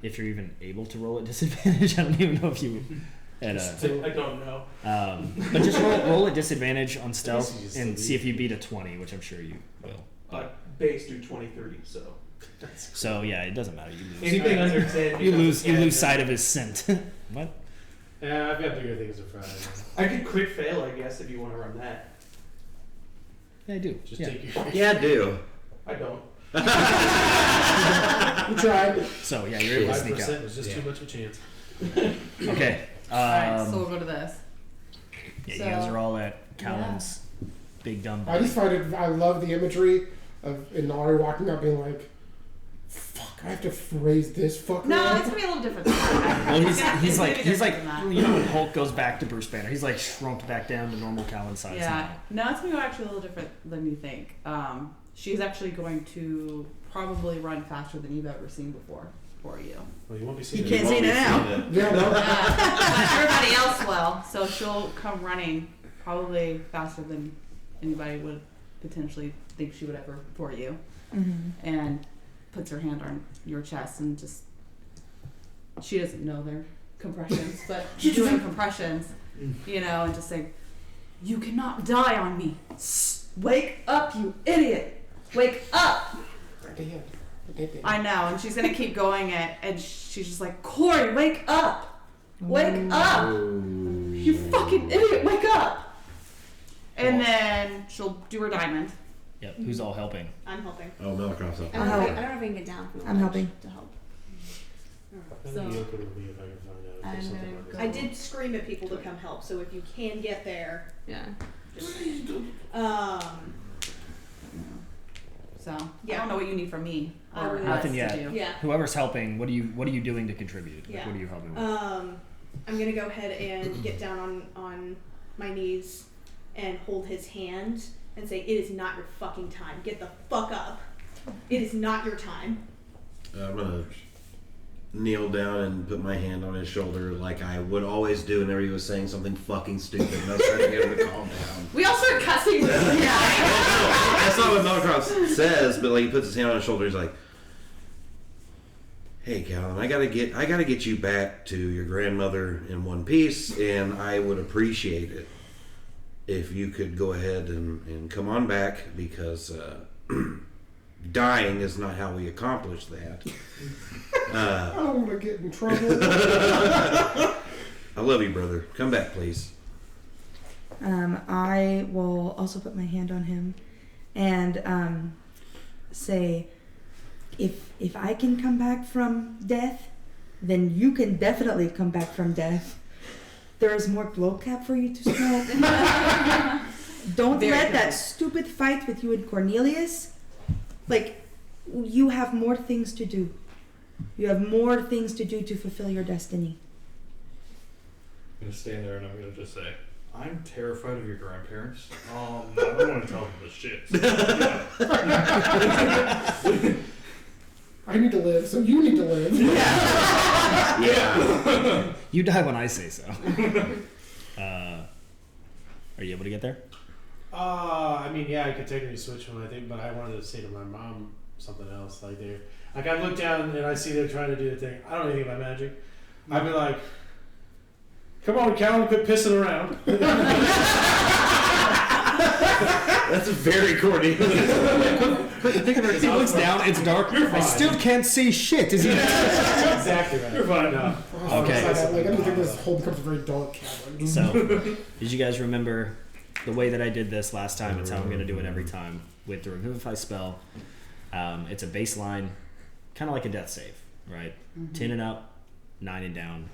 If you're even able to roll at disadvantage, I don't even know if you. I don't know. But just roll at disadvantage on you stealth just and leave. see if you beat a 20, which I'm sure you will. Base do 23, so So yeah, it doesn't matter. You lose. anything under 10. You lose becomes a sight of his scent. What? Yeah, I've got bigger things to fry. I could crit fail, I guess, if you want to run that. Yeah, I do. Just Yeah. take your. Yeah, I do. I don't. You tried. So yeah, you're able to sneak 5% out. was just too much of a chance. Okay. Alright, so we'll go to this. Yeah, you guys are all at Callan's big dumb I body. just find it. I love the imagery of Inari walking up, being like, "Fuck, I have to raise this fucker." No, up." it's gonna be a little different. Than that. Well, It's gonna be he's like different than that. you know when Hulk goes back to Bruce Banner, he's like shrunk back down to normal Callan size Yeah, no, it's gonna go actually a little different than you think. She's actually going to probably run faster than you've ever seen before for you. Well, you won't be seeing You can't see it now. Yeah, no. But everybody else will, so she'll come running probably faster than anybody would potentially think she would ever for you, and puts her hand on your chest and just. She doesn't know they're compressions, but she's doing compressions, and just saying, "You cannot die on me. Wake up, you idiot! Wake up!" I know, and she's gonna keep going it, and she's just like, "Corey, wake up! Wake up! You fucking idiot, wake up! And then she'll do her diamond. Yep. Who's all helping? I'm helping. Oh, Melicroft's helping. I don't know if I can get down from the I'm ledge helping. to help. I think Yoko will be if I can find out if I'm there's something gonna like go- that. I did scream at people to come help, so if you can get there, Yeah. just So I Yeah. don't know what you need from me I or would- us Nothing to yet. do. yeah. Whoever's helping, what are you doing to contribute? Like, Yeah. what are you helping with? I'm gonna go ahead and get down on my knees and hold his hand and say, "It is not your fucking time. Get the fuck up. It is not your time." I'm gonna kneel down and put my hand on his shoulder like I would always do whenever he was saying something fucking stupid. And I was trying to get him to calm down. We all start cussing. That's not what Melicroft says, but like he puts his hand on his shoulder. He's like, "Hey, Callan, I gotta get you back to your grandmother in one piece, and I would appreciate it if you could go ahead and come on back because dying is not how we accomplish that." I don't want to get in trouble. I love you, brother. Come back, please. I will also put my hand on him and say, if I can come back from death, then you can definitely come back from death. There is more glow cap for you to smoke. Don't Very let that good. stupid fight with you and Cornelius. Like, you have more things to do. You have more things to do to fulfill your destiny. I'm gonna stand there and I'm gonna just say, I'm terrified of your grandparents. I don't want to tell them this shit. I need to live, so you need to live. Yeah. You die when I say so. Are you able to get there? I mean, yeah, I could technically switch one, I think, but I wanted to say to my mom something else. Like, I look down and I see they're trying to do the thing. I don't know anything about magic. I'd be like, "Come on, Callan, quit pissing around." That's very corny. He looks down. It's dark. I still can't see shit. Is he? Exactly right. You're fine. No. Okay. I don't think this whole becomes a very dark cavern. So, did you guys remember the way that I did this last time? It's how I'm going to do it every time with the Revivify spell. It's a baseline, kind of like a death save, right? 10 and up, 9 and down,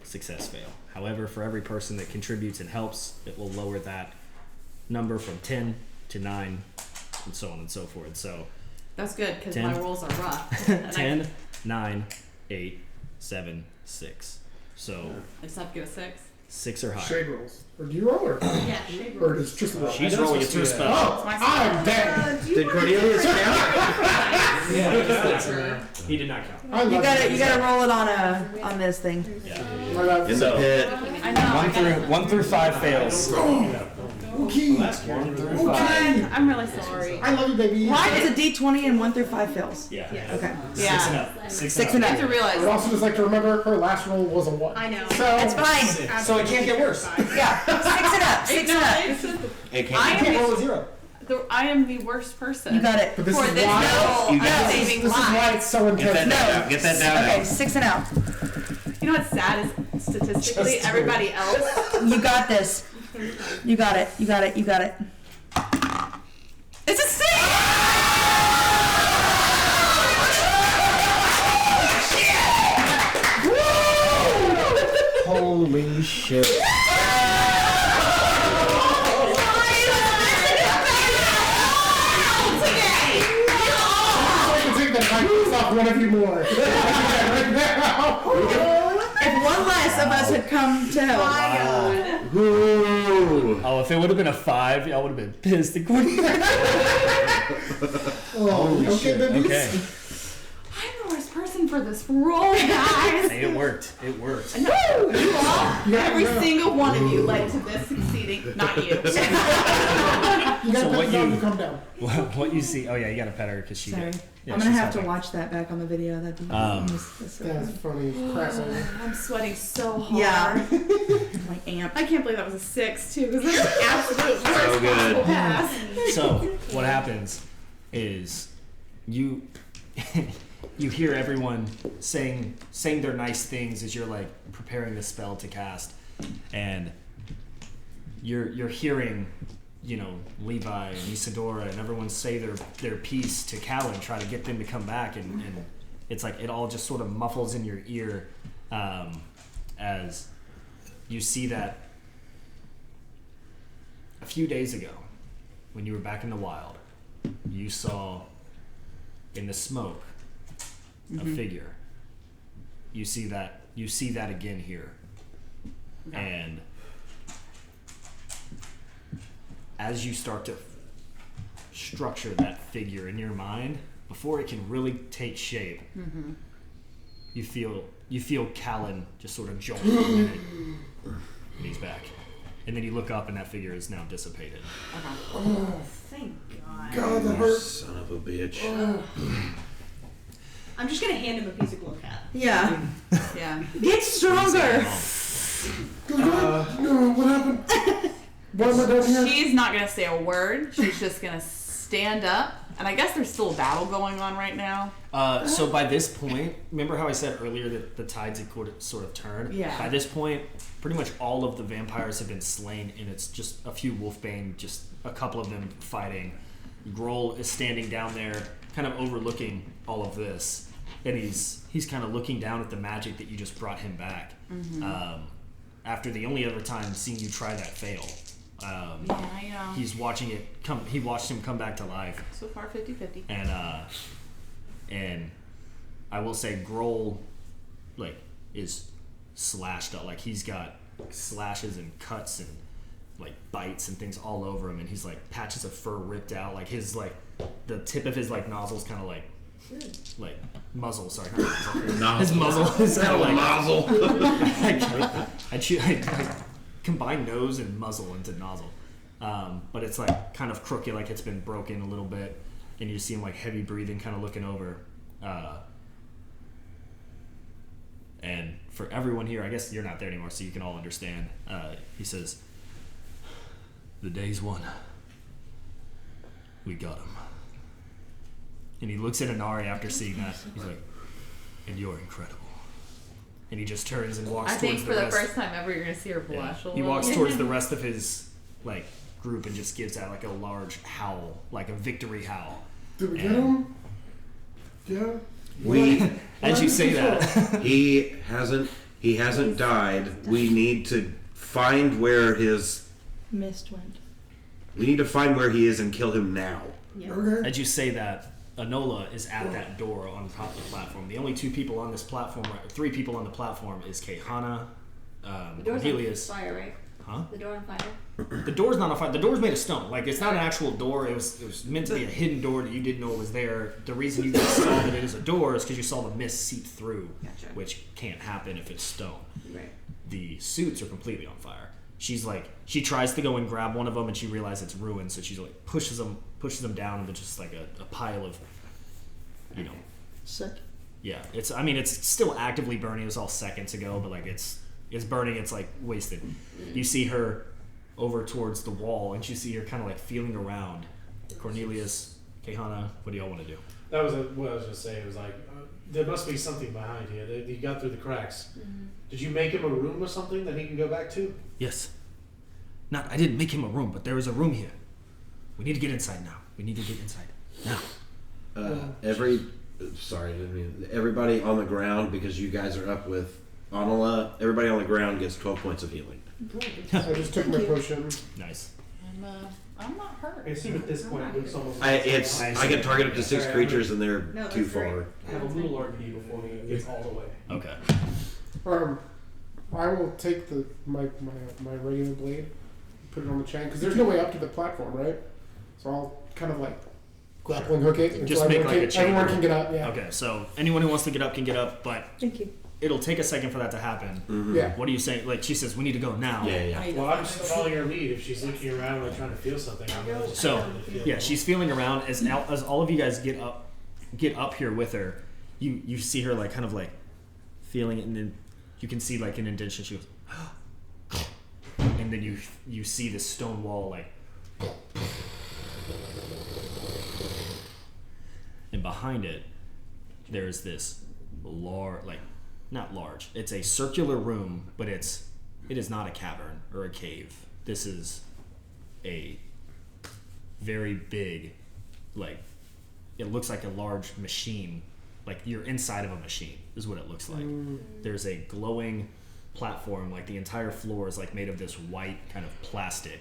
success fail. However, for every person that contributes and helps, it will lower that number from 10 to 9, and so on and so forth. So, That's good because 10. my rolls are rough. And 10, 9, 8, 7, 6. So, I just have to get a 6. 6 or higher. Shade rolls. Or do you roll or? Yeah, shade Or it's just roll? She's rolling. It's her spell. Oh, I'm dead. Did Cornelius count? He did not count. I love You gotta roll it on this thing. Yeah. love In the pit. I know. 1 through 5 fails. Okay. 1 through 5. I'm really sorry. I love you, baby. Mine is a D20 and 1 through 5 fails. Yeah. Okay. 6 and up. 6 6 and and up. I have to up. realize. I'd also just like to remember her last roll was a 1. I know. So It's fine. So it can't get worse. Yeah. 6 and up. 6 and up. Hey, I can't am Roll a 0. I am the worst person. You got it. But this For is this why. level You of got This saving is why lives. it's so Get that intense. down. Get that down. Okay, 6 and out. You know what's sad is statistically Just do everybody else. You got this. You got it. You got it. You got it. It's a 6. Holy shit. I can take the knife off one of you more. Right now. If one less of us had come to help. Ooh. Oh, if it would have been a 5, y'all would have been pissed. Oh, okay, babies. Okay. I'm the worst person for this roll, guys. Hey, it worked. It worked. No, you all, every single one of you led to this succeeding, not you. You gotta So put what it down you- to come down. What you see? Oh yeah, you got to pet her because she. Sorry. Yeah, I'm gonna she's have to helping. watch that back on the video. That'd be that's so That's funny. Crap. I'm sweating so hard. Yeah. like amped. I can't believe that was a 6 too, because that's the absolute worst So good. possible pass. So what happens is you you hear everyone saying their nice things as you're like preparing the spell to cast, and you're hearing, you know, Levi and Isadora and everyone say their piece to Callan, try to get them to come back, and it's like it all just sort of muffles in your ear as you see that a few days ago, when you were back in the wild, you saw in the smoke a figure. You see that again here. Okay. And as you start to structure that figure in your mind, before it can really take shape, you feel Callan just sort of jolt for a minute, and he's back. And then you look up and that figure is now dissipated. Oh, thank God. God, that hurts. Son of a bitch. I'm just gonna hand him a piece of glow cap. Yeah. Yeah. Get stronger. No, what happened? Why am I down here? She's not gonna say a word. She's just gonna stand up. And I guess there's still a battle going on right now. So by this point, remember how I said earlier that the tides had sort of turned? Yeah. By this point, pretty much all of the vampires have been slain, and it's just a few wolfbane, just a couple of them fighting. Grohl is standing down there, kind of overlooking all of this, and he's kind of looking down at the magic that you just brought him back. After the only other time seeing you try that fail. Yeah, I know. He's watching it come. He watched him come back to life. So far, 50-50. And I will say, Grohl, like, is slashed up. Like, he's got slashes and cuts and like bites and things all over him, and he's like patches of fur ripped out. Like his the tip of his like nozzle's kind of like muzzle. Sorry, not muzzle. His muzzle is kind of like nozzle. I combine nose and muzzle into nozzle, but it's like kind of crooked, like it's been broken a little bit, and you see him like heavy breathing, kind of looking over. And for everyone here, I guess you're not there anymore, so you can all understand. He says, "The day's won. We got him." And he looks at Inari after seeing that. He's like, "And you're incredible." And he just turns and walks I towards think the for the rest. first time ever, you're gonna see her blush. He walks towards the rest of his like group and just gives out like a large howl, like a victory howl. Did we get him? Yeah. As you say that, he hasn't died. We need to find where his mist went. We need to find where he is and kill him now. Okay. as you say that, Enola is at that door on top of the platform. The only two people on this platform, three people on the platform, is Caehanna, The door's Cornelius. on fire, right? Huh? The door on fire. The door's not on fire. The door's made of stone. Like, it's not an actual door. It was meant to be a hidden door that you didn't know was there. The reason you just saw that it is a door is because you saw the mist seep through, Gotcha. which can't happen if it's stone. Right. The suits are completely on fire. She's like, she tries to go and grab one of them, and she realizes it's ruined, so she's like pushes them down into just like a pile of, you know. Sick. Yeah, it's still actively burning. It was all seconds ago, but like it's burning. It's like wasted. You see her over towards the wall, and you see her kind of like feeling around. Cornelius, Caehanna, what do y'all want to do? That was what I was gonna say. It was like there must be something behind here. He got through the cracks. Mm-hmm. Did you make him a room or something that he can go back to? Yes. I didn't make him a room, but there is a room here. We need to get inside now. We need to get inside now. Everybody on the ground, because you guys are up with Anala, everybody on the ground gets 12 points of healing. I just took my potion. Nice. I'm not hurt. I assume at this point Luke's almost. I get targeted up to 6 creatures and they're No, too that's great. far. Have a little RPD before he gets all the way. Okay. I will take my regular blade, put it on the chain, because there's no way up to the platform, right? So I'll kind of like grappling hook it until Just make like a chain. everyone can get up. Yeah. Okay, so anyone who wants to get up can get up, but Thank you. it'll take a second for that to happen. Mm-hmm. Yeah. What are you saying? Like, she says, we need to go now. Yeah. Well, I'm just following her lead. If she's looking around like trying to feel something, I'm gonna just So, tell her to feel yeah, it. she's feeling around. As all of you guys get up here with her, you see her like kind of like feeling it, and then you can see like an indentation. She goes, and then you see this stone wall like, and behind it, there's this not large. It's a circular room, but it is not a cavern or a cave. This is a very big, like, it looks like a large machine. Like you're inside of a machine is what it looks like. There's a glowing platform, like the entire floor is like made of this white kind of plastic.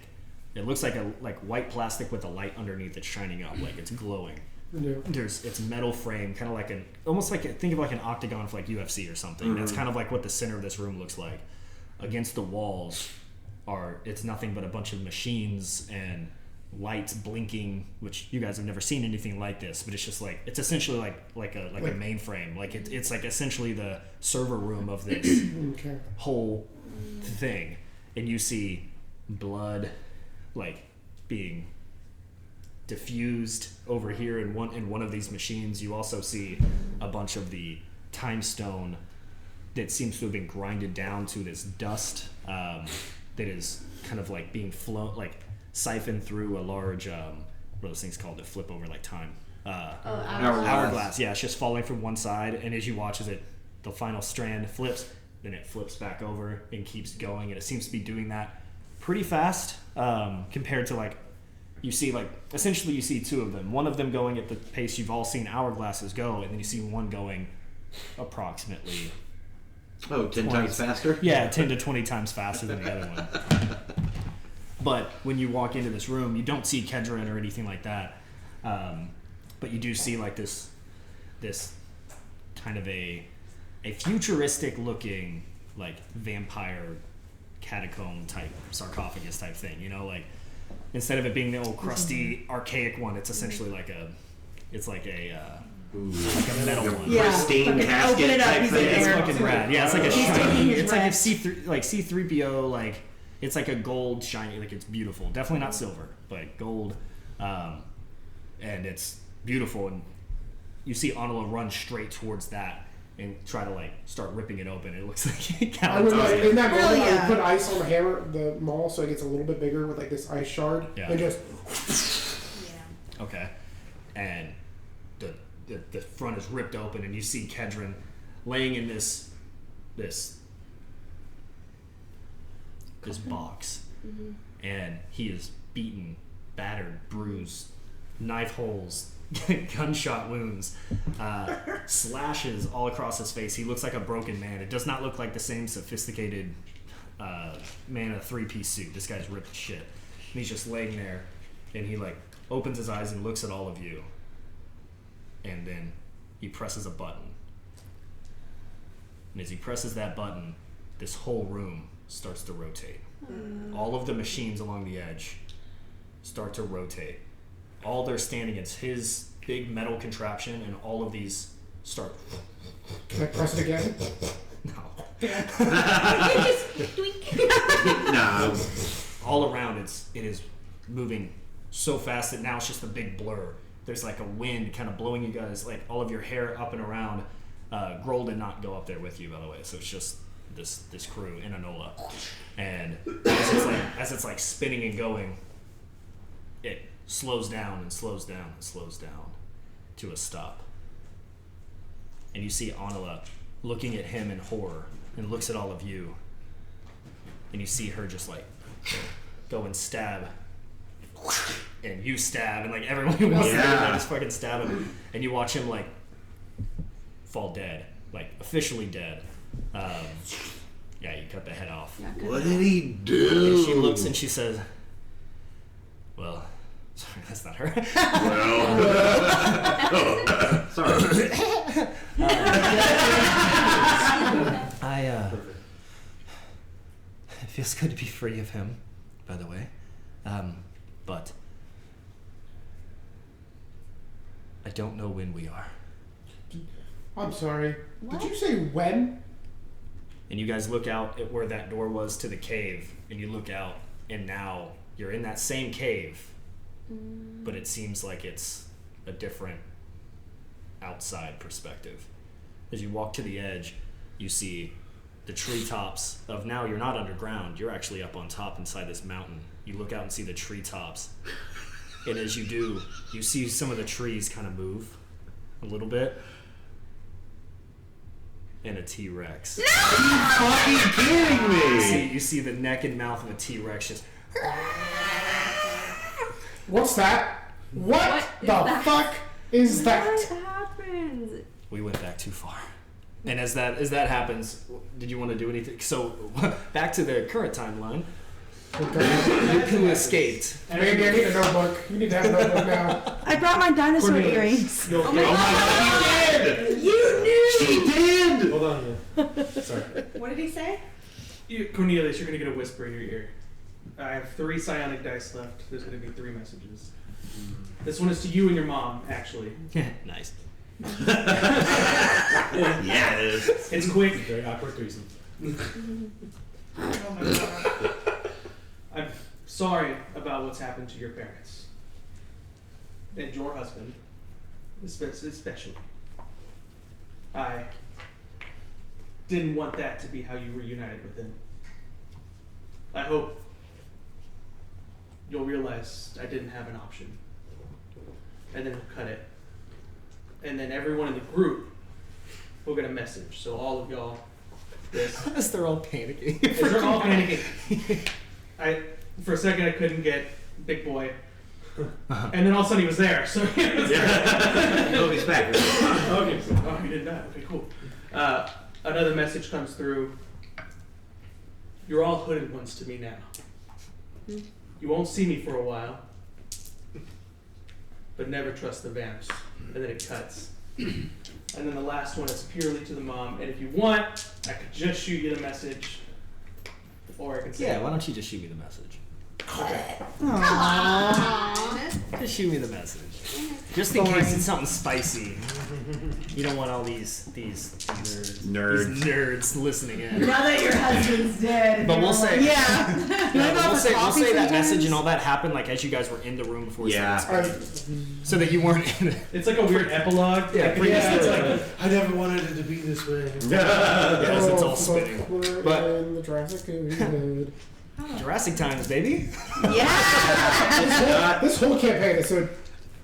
It looks like white plastic with a light underneath that's shining up, like it's glowing. Yeah. It's metal frame, kind of like almost like think of like an octagon for like UFC or something. That's kind of like what the center of this room looks like. Against the walls it's nothing but a bunch of machines and lights blinking, which you guys have never seen anything like this, but it's just like it's essentially like a mainframe. Like it's like essentially the server room of this whole thing, and you see blood like being diffused over here in one of these machines. You also see a bunch of the time stone that seems to have been grinded down to this dust that is kind of like being siphoned through a large what are those things called that flip over like time? Hourglass. Yeah, it's just falling from one side, and as you watch as the final strand flips, then it flips back over and keeps going, and it seems to be doing that pretty fast compared to like you see essentially you see two of them. One of them going at the pace you've all seen hourglasses go, and then you see one going approximately 10 times faster? Yeah, 10 to 20 times faster than the other one. But when you walk into this room, you don't see Kedron or anything like that. But you do see like this kind of a futuristic looking like vampire catacomb type sarcophagus type thing. You know, like instead of it being the old crusty archaic one, it's essentially like a metal one. Yeah. Pristine casket type thing. It's fucking rad. Yeah, it's like a shiny. It's like a C3PO like. It's like a gold shiny, like it's beautiful. Definitely not silver, but gold. And it's beautiful. And you see Anila run straight towards that and try to like start ripping it open. It looks like I would like in that moment I would put ice on the hammer, the maul, so it gets a little bit bigger with like this ice shard, and just. Okay, and the front is ripped open, and you see Kedron laying in this box, and he is beaten, battered, bruised, knife holes, gunshot wounds, slashes all across his face. He looks like a broken man. It does not look like the same sophisticated man in a three-piece suit. This guy's ripped to shit, and he's just laying there, and he like opens his eyes and looks at all of you, and then he presses a button, and as he presses that button, this whole room starts to rotate. All of the machines along the edge start to rotate. All they're standing is his big metal contraption, and all of these start. Can I press it again? No. No. All around it is moving so fast that now it's just a big blur. There's like a wind kind of blowing you guys, like all of your hair up and around. Grohl did not go up there with you, by the way, so it's just this crew in Enola, and as it's like spinning and going, it slows down and slows down and slows down to a stop, and you see Anila looking at him in horror and looks at all of you, and you see her just like go and stab, and you stab, and like everyone who wants to just fucking stab him, and you watch him like fall dead, like officially dead. Yeah, you cut the head off. What did he do? And she looks and she says, well, sorry, that's not her. Well. Sorry. It feels good to be free of him, by the way. But I don't know when we are. I'm sorry. What? Did you say when? And you guys look out at where that door was to the cave, and you look out, and now you're in that same cave, but it seems like it's a different outside perspective. As you walk to the edge, you see the treetops of now you're not underground, you're actually up on top inside this mountain. You look out and see the treetops, and as you do, you see some of the trees kind of move a little bit, and a T-Rex. Are you fucking kidding me? You see the neck and mouth of a T-Rex just. What's that? What the fuck is that? What happened? We went back too far. And as that happens, did you want to do anything? So back to the current timeline. Who escaped? Mandy, I need a notebook. You need to have a notebook now. I brought my dinosaur earrings. Oh my god, you did! You knew! She did! Hold on. Sorry. What did he say? Cornelius, you're going to get a whisper in your ear. I have 3 psionic dice left. There's going to be 3 messages. This one is to you and your mom, actually. Nice. Yeah, it is. It's quick. Very awkward threesome. Oh my god. I'm sorry about what's happened to your parents. And your husband, especially. I didn't want that to be how you reunited with him. I hope you'll realize I didn't have an option. And then we'll cut it. And then everyone in the group will get a message. So all of y'all, As they're all panicking. as they're all panicking. For a second I couldn't get Big Boy. And then all of a sudden he was there. So Nobody's back. Okay, so he did that. Okay, cool. Another message comes through. You're all hooded ones to me now. You won't see me for a while, but never trust the vamps. And then it cuts. And then the last one is purely to the mom. And if you want, I could just shoot you the message, or I could say, Yeah, why don't you just shoot me the message? Okay. Just shoot me the message. Just in case it's something spicy. You don't want all these nerds listening in. Now that your husband's dead. But we'll say, Yeah. we'll say that message and all that happened like as you guys were in the room before. Yeah. So that you weren't in it. It's like a weird epilogue. Yeah, it's like I never wanted it to be this way. Yes, it's all spinning. But in the Jurassic Period. Jurassic Times, baby. Yeah. This whole campaign is so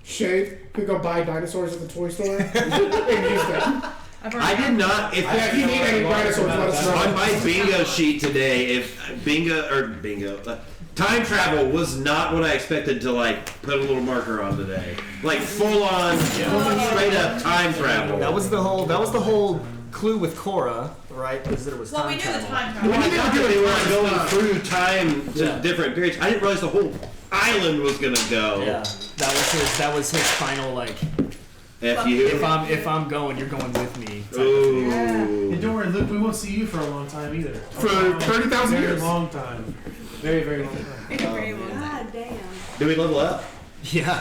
Shade could go buy dinosaurs at the toy store and use them. I did not. If If you need any dinosaurs, let us know. on my bingo sheet today, if time travel was not what I expected to like put a little marker on today. Like full on, straight up time travel. That was the whole clue with Korra, right? Was that it was Well, time we knew travel. the time Well, travel. I thought they were going through time to different periods. I didn't realize the whole island was gonna go. Yeah, that was his final like. F you. If I'm going, you're going with me. Ooh. And don't worry, Luke, we won't see you for a long time either. For 30,000 Very years. long time. Very, very long time. God damn. Do we level up? Yeah.